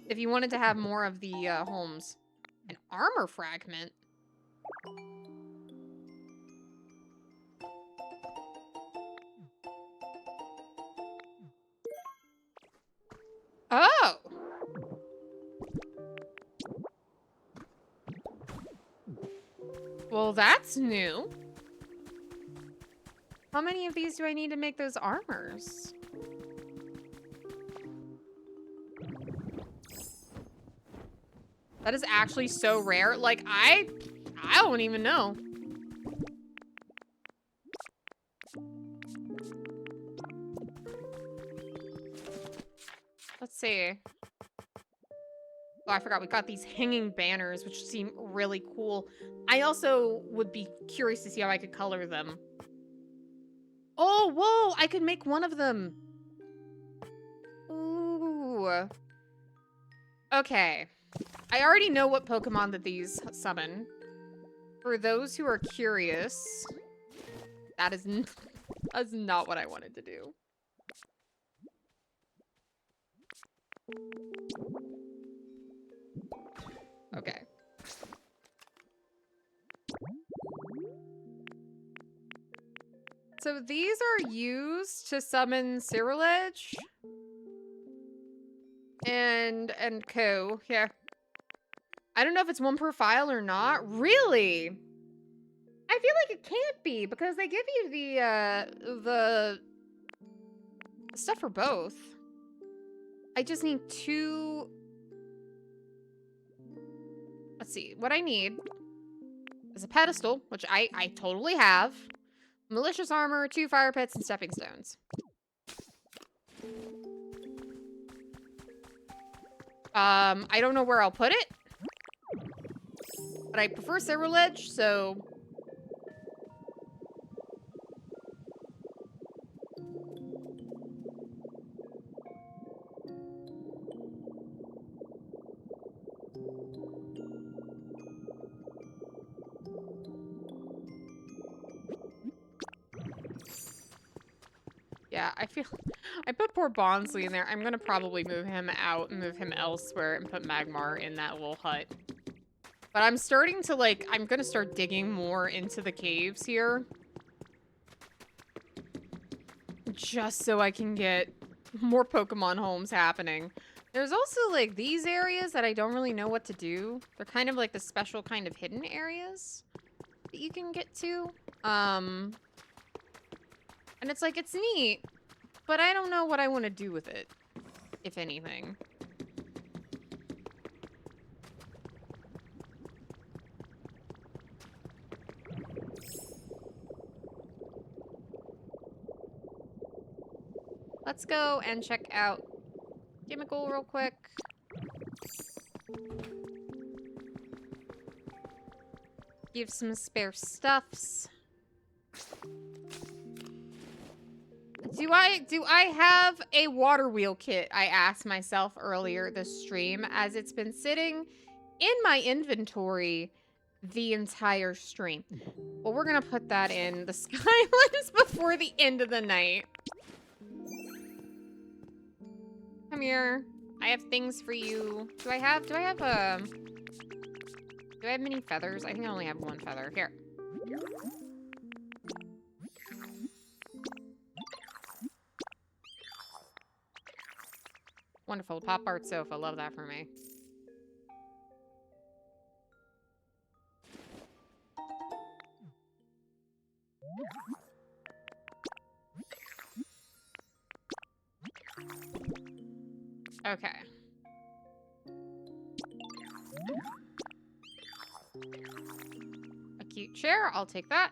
if you wanted to have more of the homes. An armor fragment? Oh! Well, that's new. How many of these do I need to make those armors? That is actually so rare. Like, I don't even know. Let's see. Oh, I forgot we got these hanging banners, which seem really cool. I also would be curious to see how I could color them. Oh, whoa! I could make one of them. Ooh. Okay. I already know what Pokemon that these summon. For those who are curious, that is not what I wanted to do. Okay. So these are used to summon Cyrilege and co. Yeah. I don't know if it's one per file or not. Really? I feel like it can't be because they give you the stuff for both. I just need 2. Let's see. What I need is a pedestal, which I totally have. Malicious armor, 2 fire pits, and stepping stones. I don't know where I'll put it. But I prefer Cyrilege, so... Yeah, I feel... I put poor Bonsly in there. I'm gonna probably move him out and move him elsewhere and put Magmar in that little hut. But I'm starting to, like... I'm gonna start digging more into the caves here. Just so I can get more Pokemon homes happening. There's also, like, these areas that I don't really know what to do. They're kind of like the special kind of hidden areas that you can get to. And it's like, it's neat, but I don't know what I want to do with it, if anything. Let's go and check out Chemical real quick. Give some spare stuffs. Do I have a water wheel kit? I asked myself earlier this stream, as it's been sitting in my inventory the entire stream. Well, we're gonna put that in the Skylands before the end of the night. Come here. I have things for you. Do I have many feathers? I think I only have one feather. Here. Wonderful. Pop art sofa. Love that for me. Okay. A cute chair. I'll take that.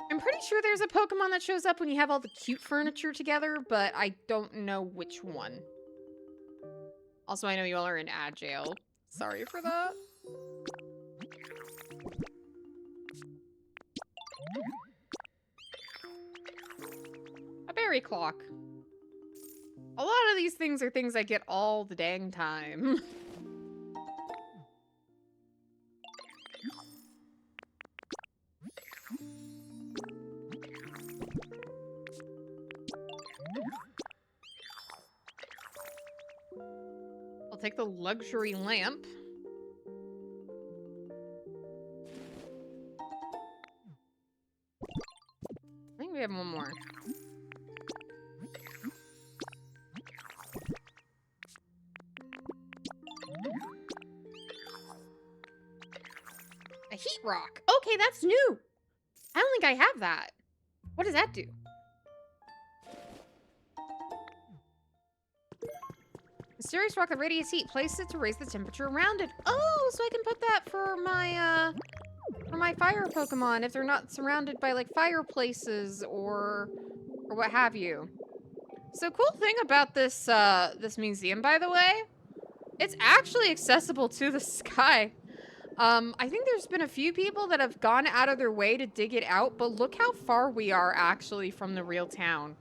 I'm pretty sure there's a Pokemon that shows up when you have all the cute furniture together, but I don't know which one. Also, I know you all are in ad jail. Sorry for that. A berry clock. A lot of these things are things I get all the dang time. I'll take the luxury lamp. I think we have one more. A heat rock. Okay, that's new. I don't think I have that. What does that do? Mysterious rock that radiates heat. Place it to raise the temperature around it. Oh, so I can put that for my fire Pokemon if they're not surrounded by like fireplaces or what have you. So cool thing about this this museum, by the way, it's actually accessible to the sky. I think there's been a few people that have gone out of their way to dig it out, but look how far we are actually from the real town.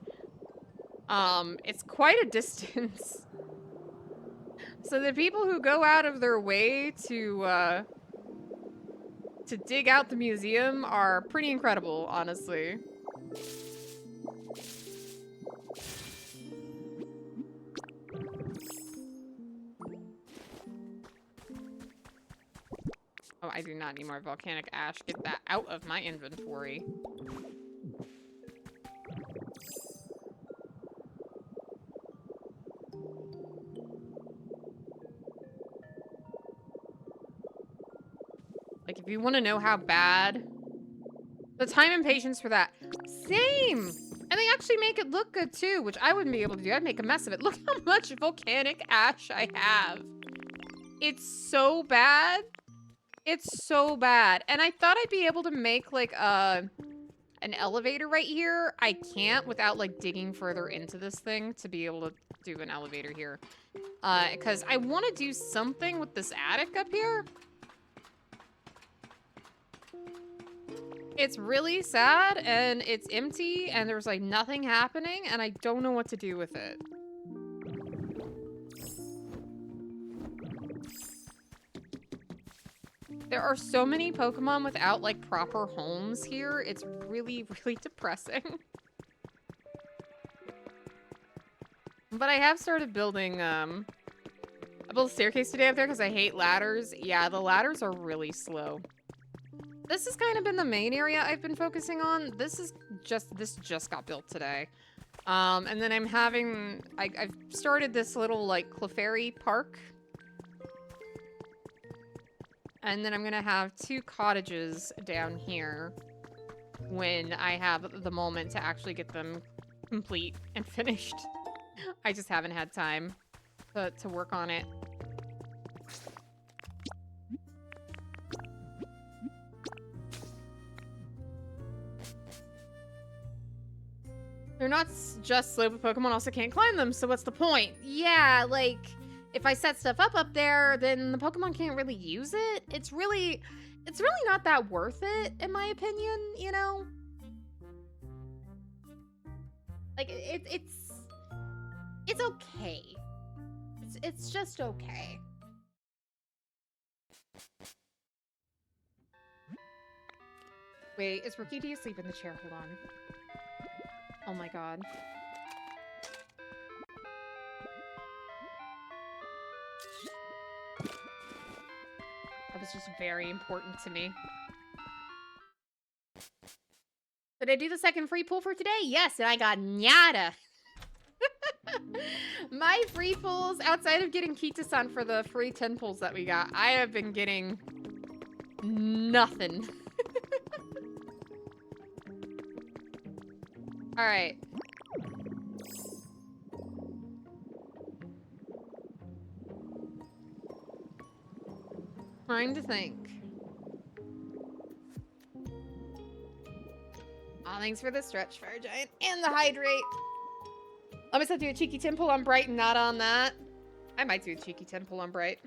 It's quite a distance. So the people who go out of their way to dig out the museum are pretty incredible, honestly. Oh, I do not need more volcanic ash. Get that out of my inventory. Like, if you want to know how bad... The time and patience for that. Same! And they actually make it look good, too, which I wouldn't be able to do. I'd make a mess of it. Look how much volcanic ash I have. It's so bad. It's so bad. And I thought I'd be able to make, like, an elevator right here. I can't without, like, digging further into this thing to be able to do an elevator here. Because I want to do something with this attic up here. It's really sad, and it's empty, and there's, like, nothing happening, and I don't know what to do with it. There are so many Pokemon without, like, proper homes here. It's really, really depressing. But I have started building, I built a staircase today up there because I hate ladders. Yeah, the ladders are really slow. This has kind of been the main area I've been focusing on. This just got built today. And then I'm having, I've started this little, like, Clefairy park. And then I'm gonna have 2 cottages down here when I have the moment to actually get them complete and finished. I just haven't had time to work on it. They're not just slow, but Pokemon also can't climb them, so what's the point? Yeah, like, if I set stuff up there, then the Pokemon can't really use it. It's really not that worth it, in my opinion, you know? Like, it's okay. It's just okay. Wait, is Rikiki asleep in the chair? Hold on. Oh my god. That was just very important to me. Did I do the second free pull for today? Yes, and I got nada. My free pulls, outside of getting Kita-san for the free 10 pulls that we got, I have been getting nothing. Alright. Trying to think. Oh, thanks for the stretch, Fire Giant, and the hydrate. I must have to do a cheeky 10 pull on Bright and not on that. I might do a cheeky 10 pull on Bright.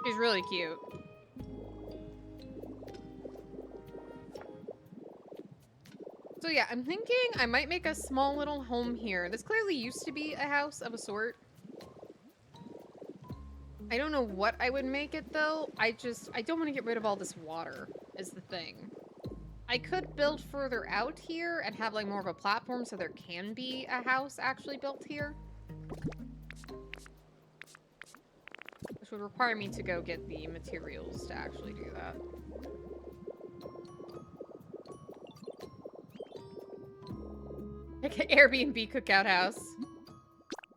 She's really cute. So yeah, I'm thinking I might make a small little home here. This clearly used to be a house of a sort. I don't know what I would make it though. I don't want to get rid of all this water is the thing. I could build further out here and have like more of a platform so there can be a house actually built here. Which would require me to go get the materials to actually do that. Like an Airbnb cookout house.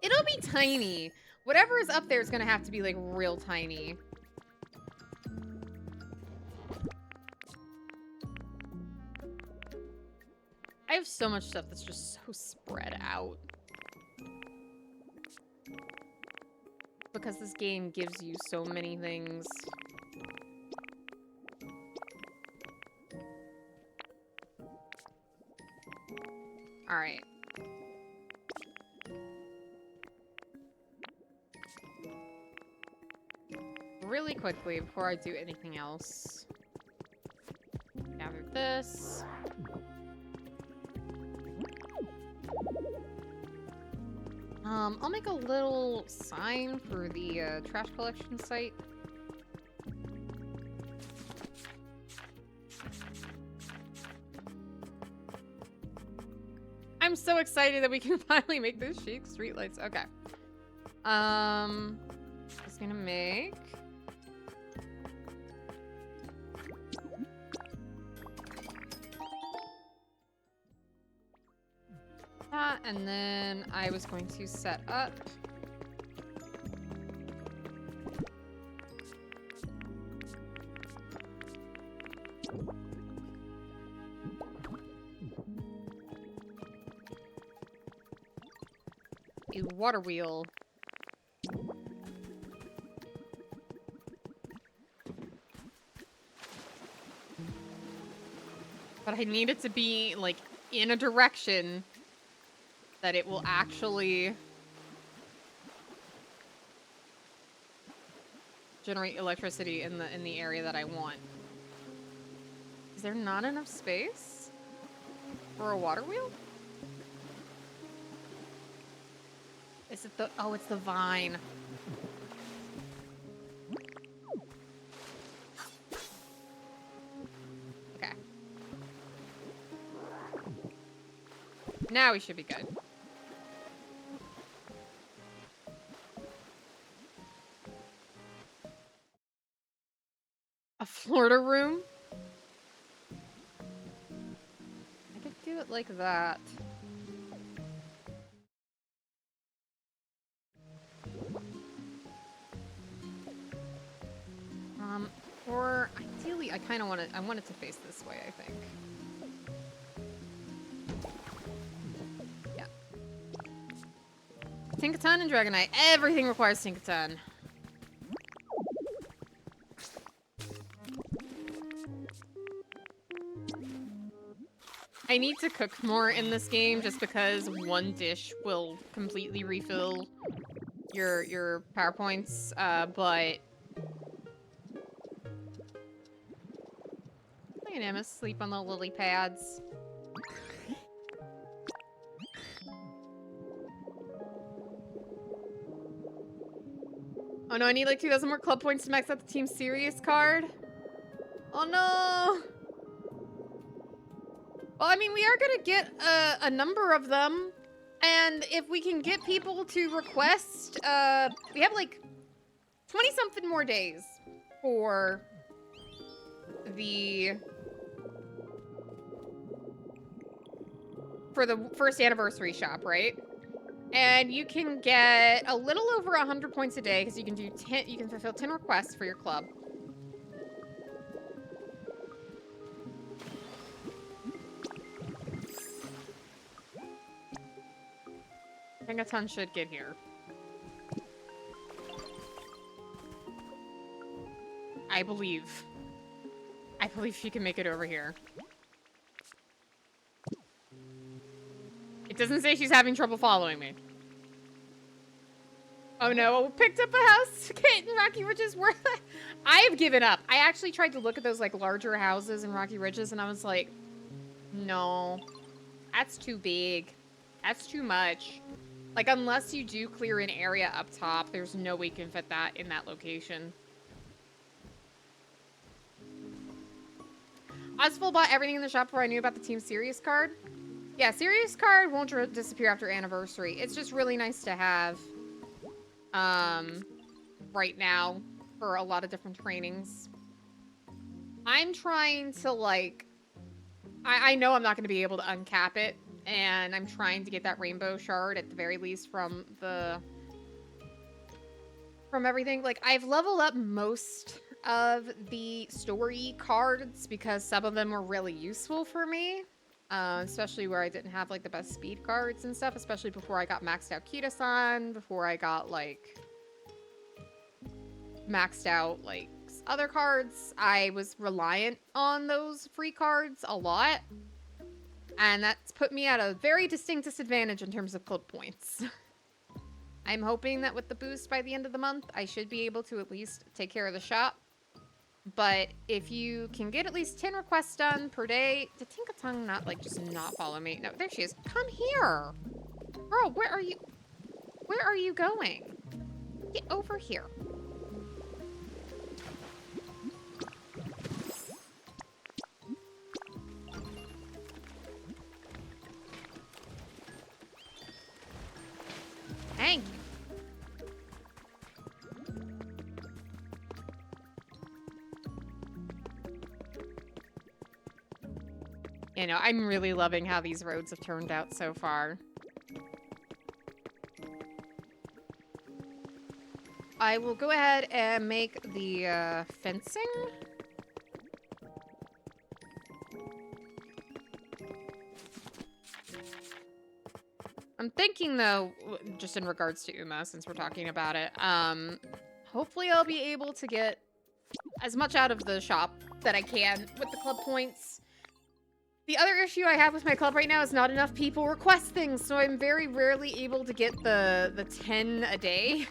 It'll be tiny. Whatever is up there is gonna have to be like real tiny. I have so much stuff that's just so spread out. Because this game gives you so many things. Alright. Really quickly, before I do anything else. Gather this. I'll make a little sign for the trash collection site. I'm so excited that we can finally make those chic streetlights. Okay. Just gonna make that, and then I was going to set up a water wheel. But I need it to be, like, in a direction that it will actually generate electricity in the area that I want. Is there not enough space for a water wheel? Is it the... Oh, it's the vine. Okay. Now we should be good. A Florida room? I could do it like that. Or ideally, I kind of want it to face this way, I think. Yeah. Tinkaton and Dragonite. Everything requires Tinkaton. I need to cook more in this game just because one dish will completely refill your PowerPoints, but look at him asleep on the lily pads. Oh no, I need like 2,000 more club points to max out the Team Serious card. Oh no! Well, I mean, we are gonna get a number of them. And if we can get people to request, we have like 20-something more days for the first anniversary shop, right? And you can get a little over 100 points a day because you can do 10. You can fulfill 10 requests for your club. I think a ton should get here. I believe she can make it over here. It doesn't say she's having trouble following me. Oh no, picked up a house. Kate and Rocky Ridges were... I've given up. I actually tried to look at those like larger houses in Rocky Ridges and I was like, no, that's too big. That's too much. Like, unless you do clear an area up top, there's no way you can fit that in that location. Oswald bought everything in the shop before I knew about the Team Serious card. Yeah, Serious card won't disappear after anniversary. It's just really nice to have right now for a lot of different trainings. I'm trying to, like... I know I'm not going to be able to uncap it. And I'm trying to get that rainbow shard at the very least from everything. Like, I've leveled up most of the story cards because some of them were really useful for me. Especially where I didn't have, like, the best speed cards and stuff. Especially before I got maxed out Kita-san. Before I got, like, maxed out, like, other cards. I was reliant on those free cards a lot. And that's put me at a very distinct disadvantage in terms of club points. I'm hoping that with the boost by the end of the month, I should be able to at least take care of the shop. But if you can get at least 10 requests done per day... Did Tinkatung not, like, just not follow me? No, there she is. Come here! Girl, where are you... Where are you going? Get over here. Thank you. You know, I'm really loving how these roads have turned out so far. I will go ahead and make the fencing. I'm thinking, though, just in regards to Uma, since we're talking about it, hopefully I'll be able to get as much out of the shop that I can with the club points. The other issue I have with my club right now is not enough people request things, so I'm very rarely able to get the 10 a day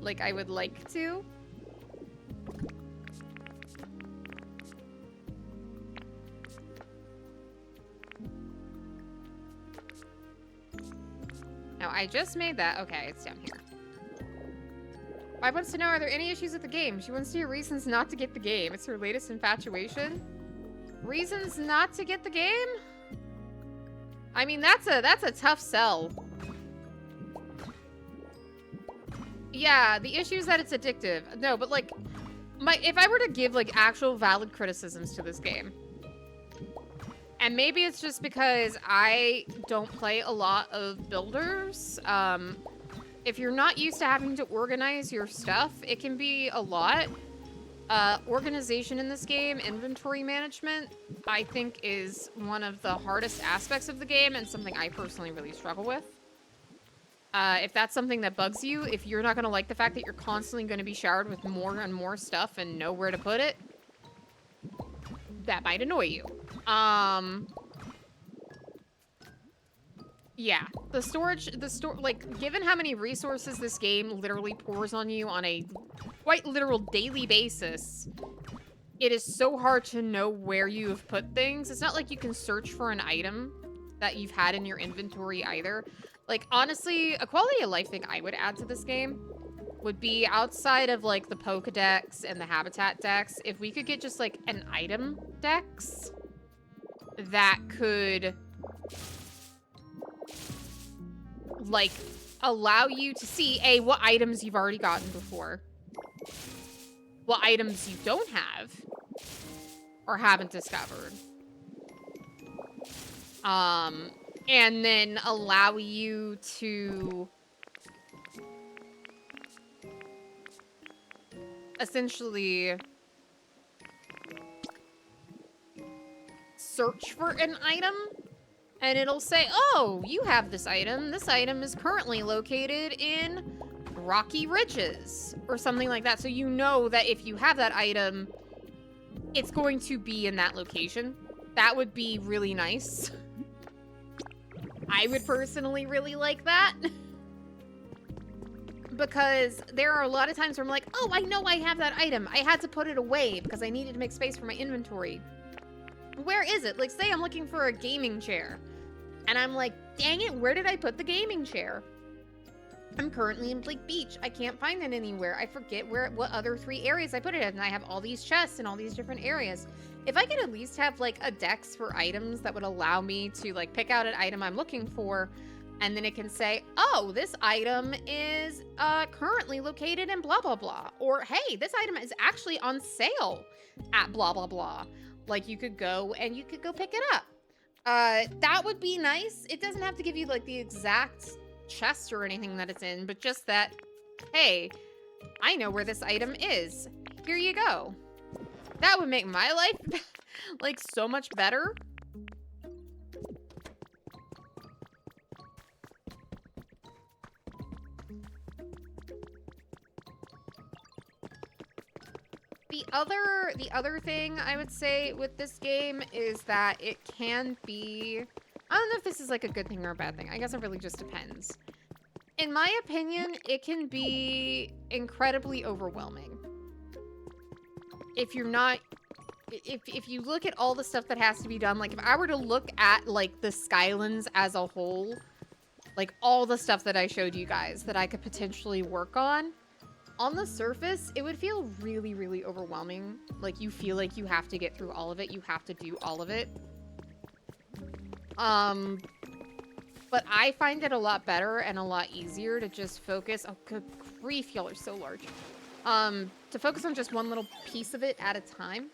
like I would like to. Now, I just made that. Okay, it's down here. Wife wants to know, are there any issues with the game? She wants to hear reasons not to get the game. It's her latest infatuation. Reasons not to get the game? I mean, that's a tough sell. Yeah, the issue is that it's addictive. No, but like, if I were to give like actual valid criticisms to this game, and maybe it's just because I don't play a lot of builders. If you're not used to having to organize your stuff, it can be a lot. Organization in this game, inventory management, I think is one of the hardest aspects of the game and something I personally really struggle with. If that's something that bugs you, if you're not going to like the fact that you're constantly going to be showered with more and more stuff and know where to put it, that might annoy you. Yeah, like, given how many resources this game literally pours on you on a quite literal daily basis, it is so hard to know where you have put things. It's not like you can search for an item that you've had in your inventory either. Like, honestly, a quality of life thing I would add to this game would be outside of like the Pokedex and the Habitat Dex, if we could get just like an item dex that could like allow you to see what items you've already gotten before, what items you don't have or haven't discovered, and then allow you to essentially search for an item, and it'll say, oh, you have this item. This item is currently located in Rocky Ridges or something like that. So you know that if you have that item, it's going to be in that location. That would be really nice. I would personally really like that. Because there are a lot of times where I'm like, oh, I know I have that item. I had to put it away because I needed to make space for my inventory. Where is it? Like, say I'm looking for a gaming chair. And I'm like, dang it, where did I put the gaming chair? I'm currently in Blake Beach. I can't find it anywhere. I forget what other 3 areas I put it in. And I have all these chests in all these different areas. If I could at least have, like, a dex for items that would allow me to, like, pick out an item I'm looking for, and then it can say, oh, this item is currently located in blah, blah, blah. Or, hey, this item is actually on sale at blah, blah, blah. Like, you could go and you could go pick it up. That would be nice. It doesn't have to give you, like, the exact chest or anything that it's in, but just that, hey, I know where this item is. Here you go. That would make my life, like, so much better. The other thing I would say with this game is that it can be, I don't know if this is like a good thing or a bad thing. I guess it really just depends. In my opinion, it can be incredibly overwhelming. If you're not, if you look at all the stuff that has to be done, like if I were to look at like the Skylands as a whole, like all the stuff that I showed you guys that I could potentially work on the surface, it would feel really, really overwhelming. Like, you feel like you have to get through all of it. You have to do all of it. But I find it a lot better and a lot easier to just focus. Oh, good grief, y'all are so large. To focus on just one little piece of it at a time.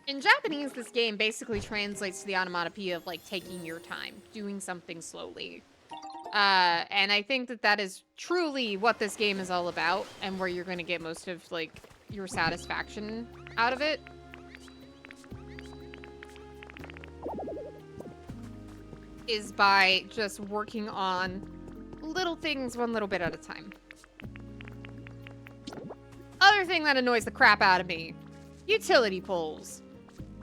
In Japanese, this game basically translates to the onomatopoeia of, like, taking your time, doing something slowly. And I think that that is truly what this game is all about, and where you're going to get most of, like, your satisfaction out of it. Is by just working on little things one little bit at a time. Other thing that annoys the crap out of me, utility poles.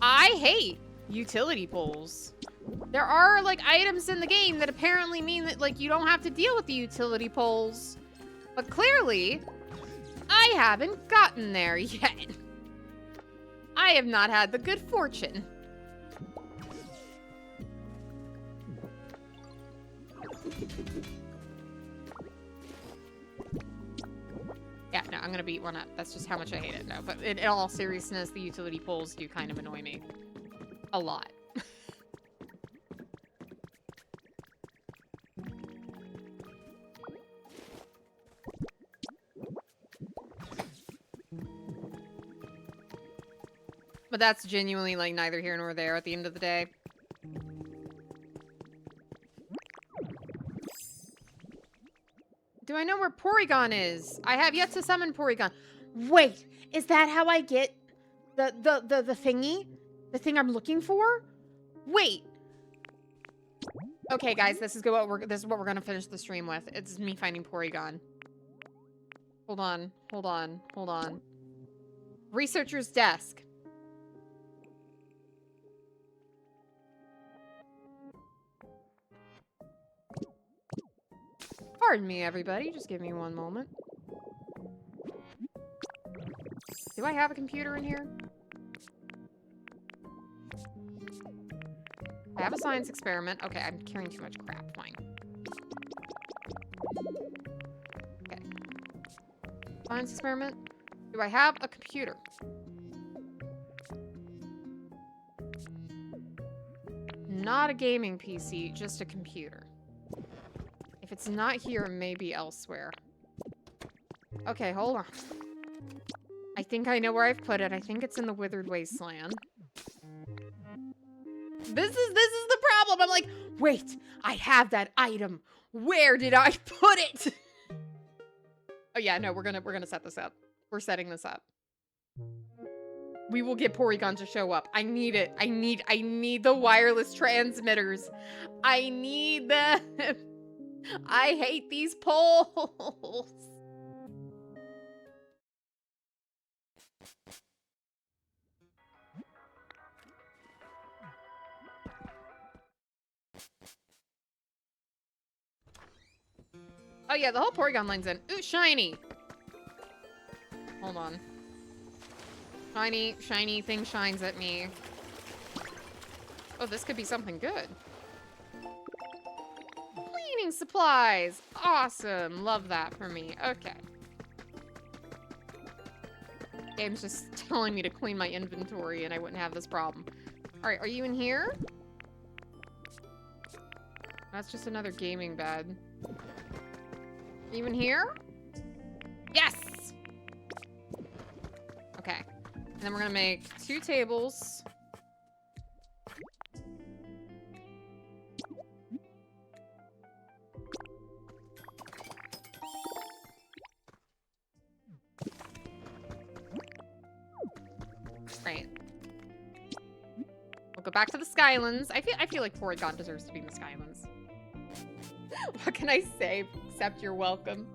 I hate utility poles. There are, like, items in the game that apparently mean that, like, you don't have to deal with the utility poles. But clearly, I haven't gotten there yet. I have not had the good fortune. Yeah, no, I'm gonna beat one up. That's just how much I hate it. No, but in all seriousness, the utility poles do kind of annoy me. A lot. But that's genuinely, like, neither here nor there at the end of the day. Do I know where Porygon is? I have yet to summon Porygon. Wait, is that how I get the thingy? The thing I'm looking for? Wait. Okay, guys, this is what we're gonna finish the stream with. It's me finding Porygon. Hold on. Researcher's desk. Pardon me, everybody. Just give me one moment. Do I have a computer in here? I have a science experiment. Okay, I'm carrying too much crap. Fine. Okay. Science experiment. Do I have a computer? Not a gaming PC, just a computer. If it's not here, it may be elsewhere. Okay, hold on. I think I know where I've put it. I think it's in the Withered Wasteland. This is the problem. I'm like, wait, I have that item. Where did I put it? Oh yeah, no, we're gonna set this up. We're setting this up. We will get Porygon to show up. I need it. I need the wireless transmitters. I need them. I hate these poles. Oh yeah, the whole Porygon line's in. Ooh, shiny. Hold on. Shiny thing shines at me. Oh, this could be something good. Cleaning supplies. Awesome. Love that for me. Okay. Game's just telling me to clean my inventory and I wouldn't have this problem. All right, are you in here? That's just another gaming bed. Are you in here? Yes! Okay. And then we're gonna make 2 tables. Right. We'll go back to the Skylands. I feel like Porygon deserves to be in the Skylands. What can I say except you're welcome?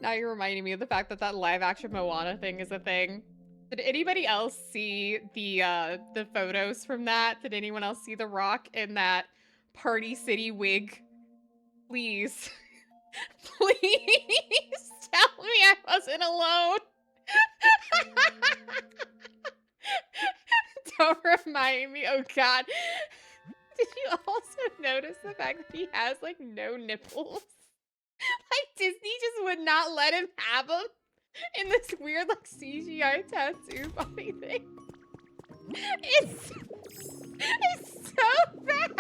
Now you're reminding me of the fact that that live action Moana thing is a thing. Did anybody else see the photos from that? Did anyone else see The Rock in that Party City wig? Please. Please tell me I wasn't alone. Don't remind me. Oh god. Did you also notice the fact that he has like no nipples? Like Disney just would not let him have them in this weird like CGI tattoo body thing. It's so bad.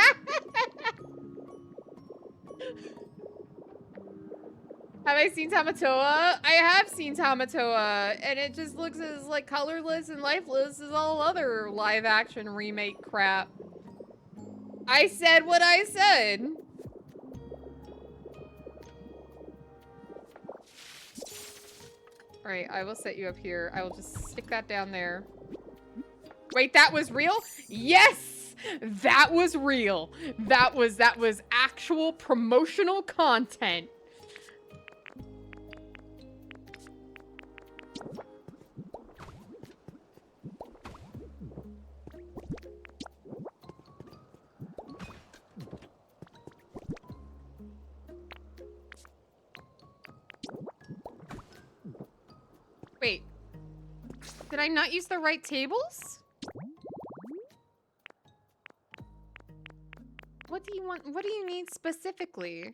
Have I seen Tamatoa? I have seen Tamatoa, and it just looks as like colorless and lifeless as all other live action remake crap. I said what I said. All right, I will set you up here. I will just stick that down there. Wait, that was real? Yes! That was real. That was actual promotional content. Wait, did I not use the right tables? What do you want? What do you need specifically?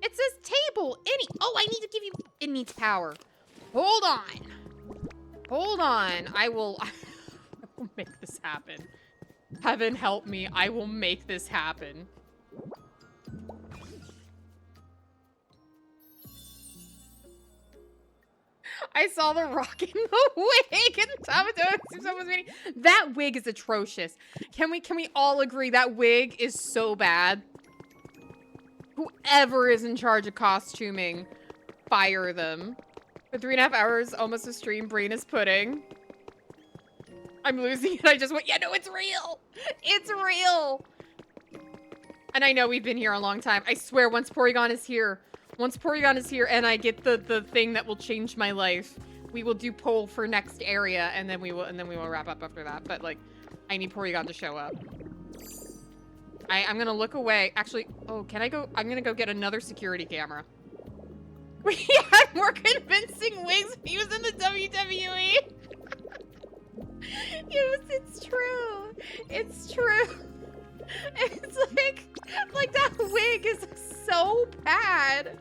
It says table. Oh, I need to give you, it needs power. Hold on. Hold on. I will make this happen. Heaven help me. I will make this happen. I saw The Rock in the wig and Tamatoa was meeting. That wig is atrocious. Can we all agree that wig is so bad? Whoever is in charge of costuming, fire them. For 3.5 hours, almost a stream, brain is pudding. I'm losing it. I just went, yeah, no, it's real. It's real. And I know we've been here a long time. I swear, once Porygon is here and I get the thing that will change my life, we will do poll for next area and then we will wrap up after that. But like, I need Porygon to show up. I'm gonna look away. Actually, oh, can I go? I'm gonna go get another security camera. We had more convincing wigs when he was in the WWE. It's true. It's true. It's like that wig is so bad.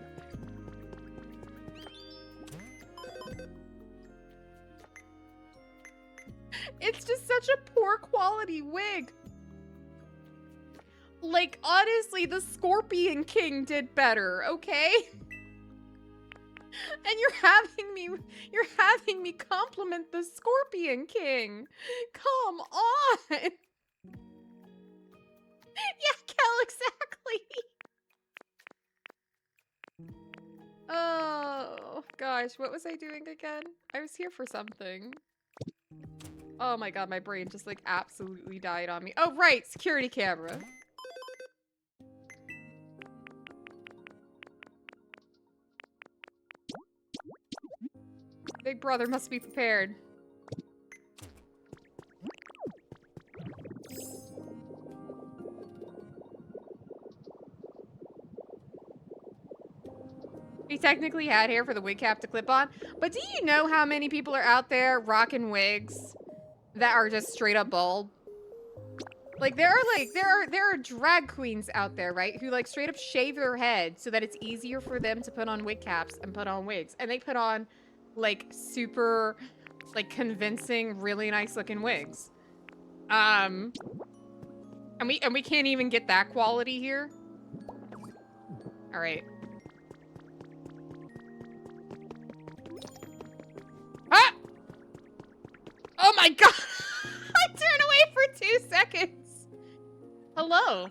It's just such a poor quality wig. Like, honestly, the Scorpion King did better, okay? And you're having me compliment the Scorpion King. Come on. Yeah, Kel, exactly. Oh, gosh, what was I doing again? I was here for something. Oh my god, my brain just, like, absolutely died on me. Oh, right, security camera. Big brother must be prepared. He technically had hair for the wig cap to clip on, but do you know how many people are out there rocking wigs that are just straight up bald? Like there are drag queens out there, right, who like straight up shave their head so that it's easier for them to put on wig caps and put on wigs, and they put on like super like convincing, really nice looking wigs. And we can't even get that quality here. All right. Ah! Oh my god! I turned away for 2 seconds. Hello.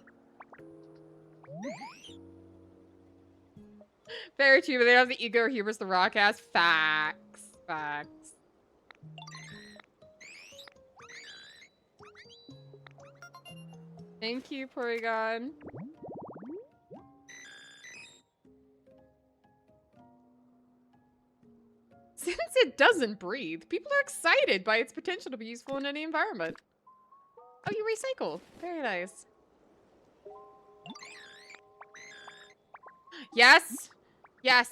Very true, but they have the ego or humorous the rock has. Facts. Facts. Thank you, Porygon. Since it doesn't breathe, people are excited by its potential to be useful in any environment. Oh, you recycle. Very nice. Yes. Yes.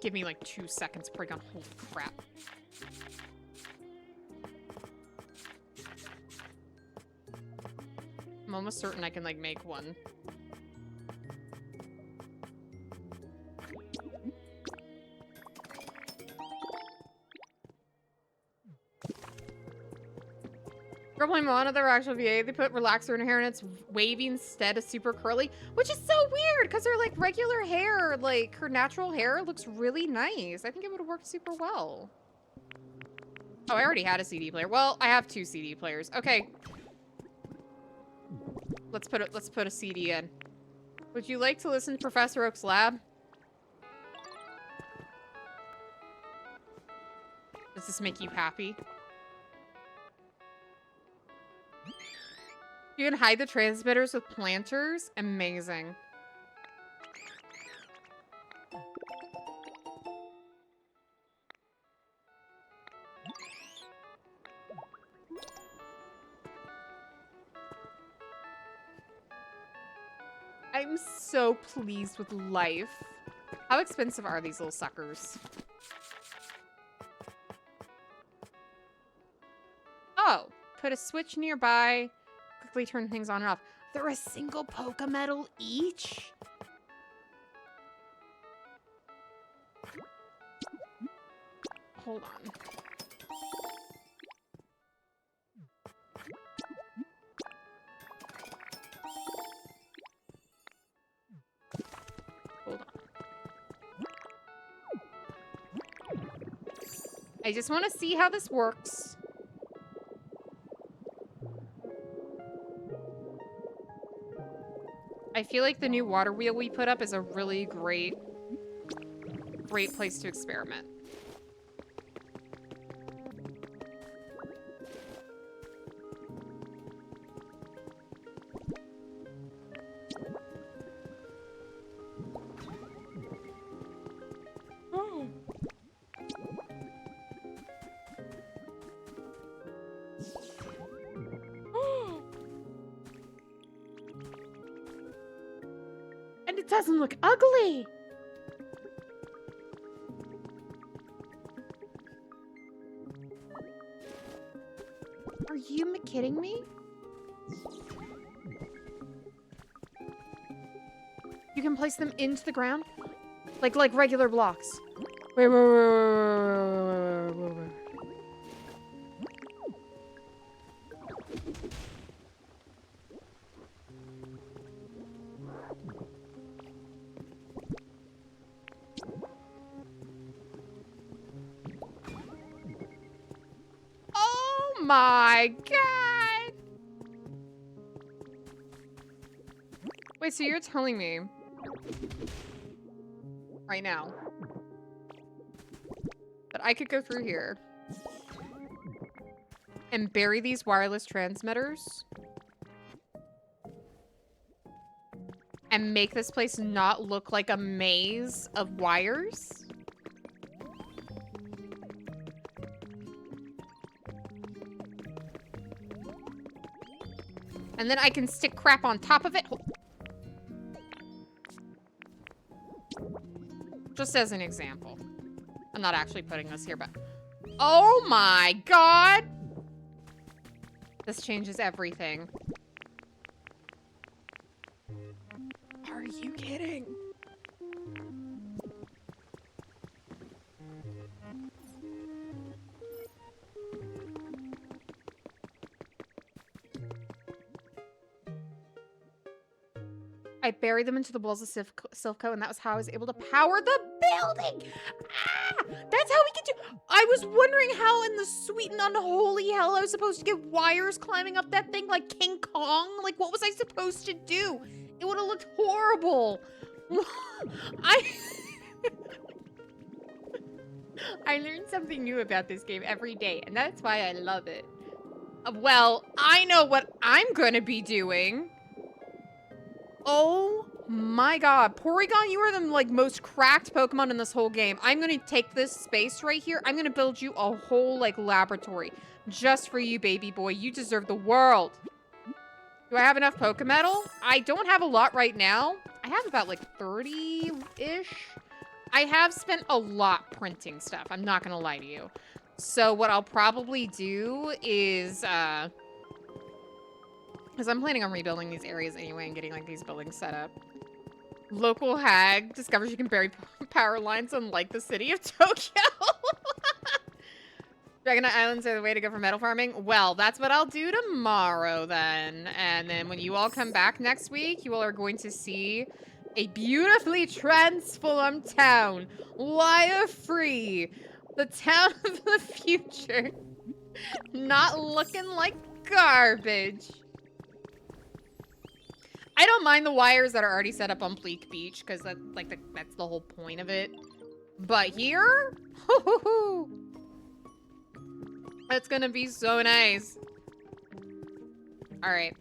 Give me like 2 seconds, Porygon. Holy crap. I'm almost certain I can like make one. Girl playing Moana, their actual VA, they put relaxer in her hair and it's wavy instead of super curly, which is so weird because her like regular hair, like her natural hair looks really nice. I think it would have worked super well. Oh, I already had a CD player. Well, I have 2 CD players. Okay. Let's put a CD in. Would you like to listen to Professor Oak's lab? Does this make you happy? You can hide the transmitters with planters. Amazing. I'm so pleased with life. How expensive are these little suckers? Oh, put a switch nearby. Quickly turn things on and off. They're a single Poke Medal each? Hold on. Hold on. I just want to see how this works. I feel like the new water wheel we put up is a really great place to experiment. And it doesn't look ugly. Are you kidding me? You can place them into the ground? Like regular blocks. Wait. Oh my god! Wait, so you're telling me right now that I could go through here and bury these wireless transmitters and make this place not look like a maze of wires? And then I can stick crap on top of it. Just as an example. I'm not actually putting this here, but... Oh my god! This changes everything. Are you kidding? I buried them into the walls of Silco, and that was how I was able to power the building! Ah! That's how we could do... I was wondering how in the sweet and unholy hell I was supposed to get wires climbing up that thing like King Kong? Like, what was I supposed to do? It would have looked horrible. I learn something new about this game every day, and that's why I love it. Well, I know what I'm gonna be doing. Oh my god. Porygon, you are the like most cracked Pokemon in this whole game. I'm gonna take this space right here. I'm gonna build you a whole like laboratory just for you, baby boy. You deserve the world. Do I have enough Pokemetal? I don't have a lot right now. I have about like 30-ish. I have spent a lot printing stuff. I'm not gonna lie to you. So what I'll probably do is, because I'm planning on rebuilding these areas anyway and getting like these buildings set up. Local hag discovers you can bury power lines unlike the city of Tokyo. Dragonite Islands are the way to go for metal farming. Well, that's what I'll do tomorrow then. And then when you all come back next week, you all are going to see a beautifully transformed town. Wire-free. The town of the future. Not looking like garbage. I don't mind the wires that are already set up on Bleak Beach because that's the whole point of it. But here, that's gonna be so nice. All right.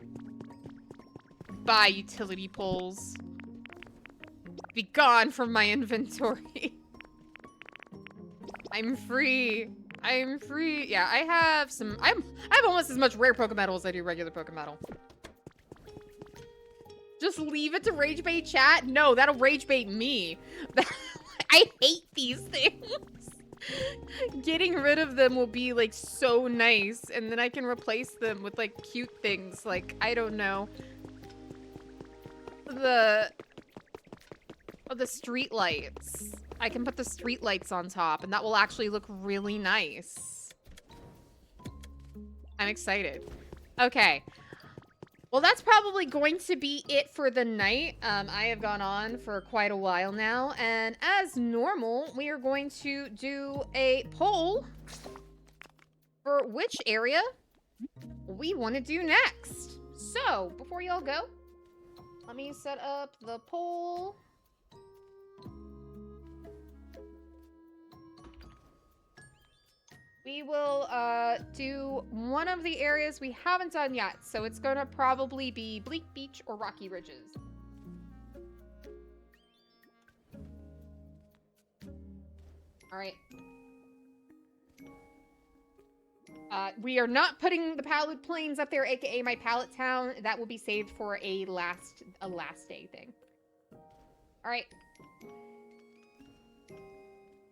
Bye, utility poles. Be gone from my inventory. I'm free. I'm free. Yeah, I have some. I have almost as much rare Pokemetal as I do regular Pokemetal. Just leave it to rage bait chat? No, that'll rage bait me. I hate these things. Getting rid of them will be like so nice, and then I can replace them with like cute things like, I don't know, the street lights. I can put the street lights on top, and that will actually look really nice. I'm excited. Okay. Well, that's probably going to be it for the night. I have gone on for quite a while now, and as normal, we are going to do a poll for which area we want to do next. So, before y'all go, let me set up the poll. We will do one of the areas we haven't done yet. So it's gonna probably be Bleak Beach or Rocky Ridges. All right. We are not putting the Pallet Plains up there, aka my pallet town. That will be saved for a last day thing. All right.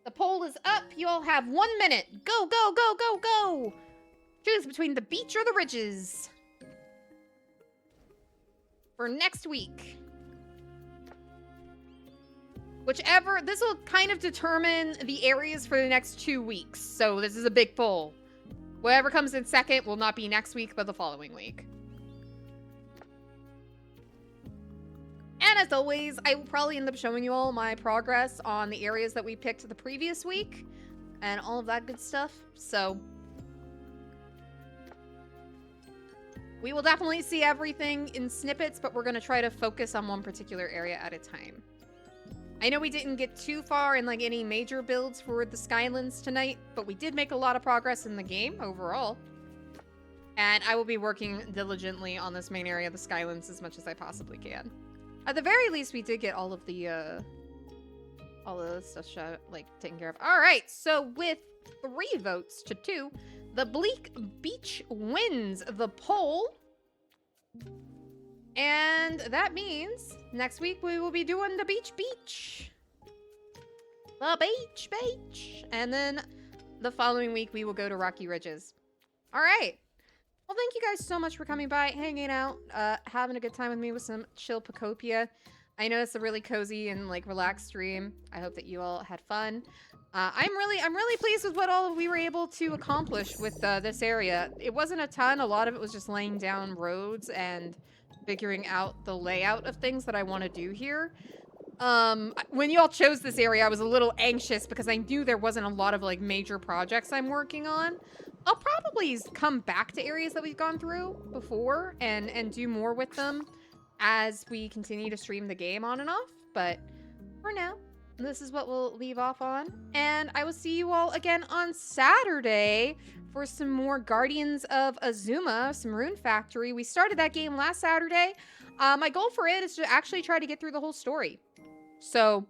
The poll is up. You all have 1 minute. Go, go, go, go, go. Choose between the beach or the ridges. For next week. Whichever, this will kind of determine the areas for the next 2 weeks. So this is a big poll. Whatever comes in second will not be next week, but the following week. And as always, I will probably end up showing you all my progress on the areas that we picked the previous week. And all of that good stuff. So we will definitely see everything in snippets, but we're going to try to focus on one particular area at a time. I know we didn't get too far in like any major builds for the Skylands tonight, but we did make a lot of progress in the game overall. And I will be working diligently on this main area of the Skylands as much as I possibly can. At the very least, we did get all of the stuff like taken care of. All right, so with 3 votes to 2, the Bleak Beach wins the poll. And that means next week we will be doing the beach. The beach. And then the following week we will go to Rocky Ridges. All right. Well, thank you guys so much for coming by, hanging out, having a good time with me with some chill Pokopia. I know it's a really cozy and like relaxed stream. I hope that you all had fun. I'm really pleased with what all we were able to accomplish with this area. It wasn't a ton. A lot of it was just laying down roads and figuring out the layout of things that I want to do here. When you all chose this area, I was a little anxious because I knew there wasn't a lot of like major projects I'm working on. I'll probably come back to areas that we've gone through before and do more with them as we continue to stream the game on and off. But for now, this is what we'll leave off on. And I will see you all again on Saturday for some more Guardians of Azuma, some Rune Factory. We started that game last Saturday. My goal for it is to actually try to get through the whole story. So,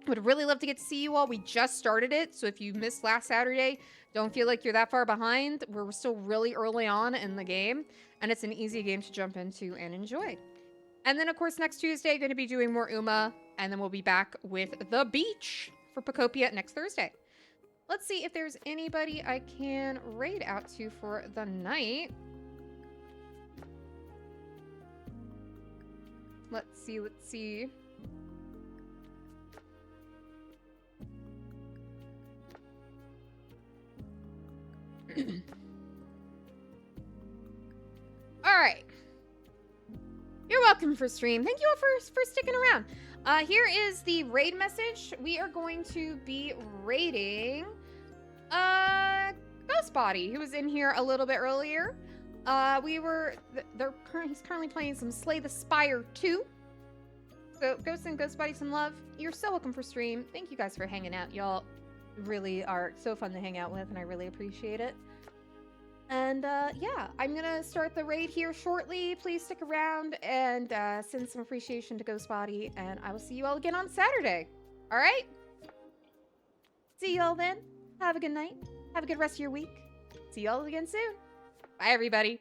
would really love to get to see you all. We just started it, so if you missed last Saturday, don't feel like you're that far behind. We're still really early on in the game, and it's an easy game to jump into and enjoy. And then, of course, next Tuesday, going to be doing more Uma, and then we'll be back with the beach for Pokopia next Thursday. Let's see if there's anybody I can raid out to for the night. Let's see. All right. You're welcome for stream. Thank you all for sticking around. Here is the raid message. We are going to be raiding Ghost Body, who was in here a little bit earlier. He's currently playing some Slay the Spire 2. So go send Ghost Body some love. You're so welcome for stream. Thank you guys for hanging out. Y'all really are so fun to hang out with, and I really appreciate it. And yeah, I'm gonna start the raid here shortly. Please stick around and send some appreciation to Ghost Body, and I will see you all again on Saturday. All right? See you all then. Have a good night. Have a good rest of your week. See you all again soon. Bye, everybody.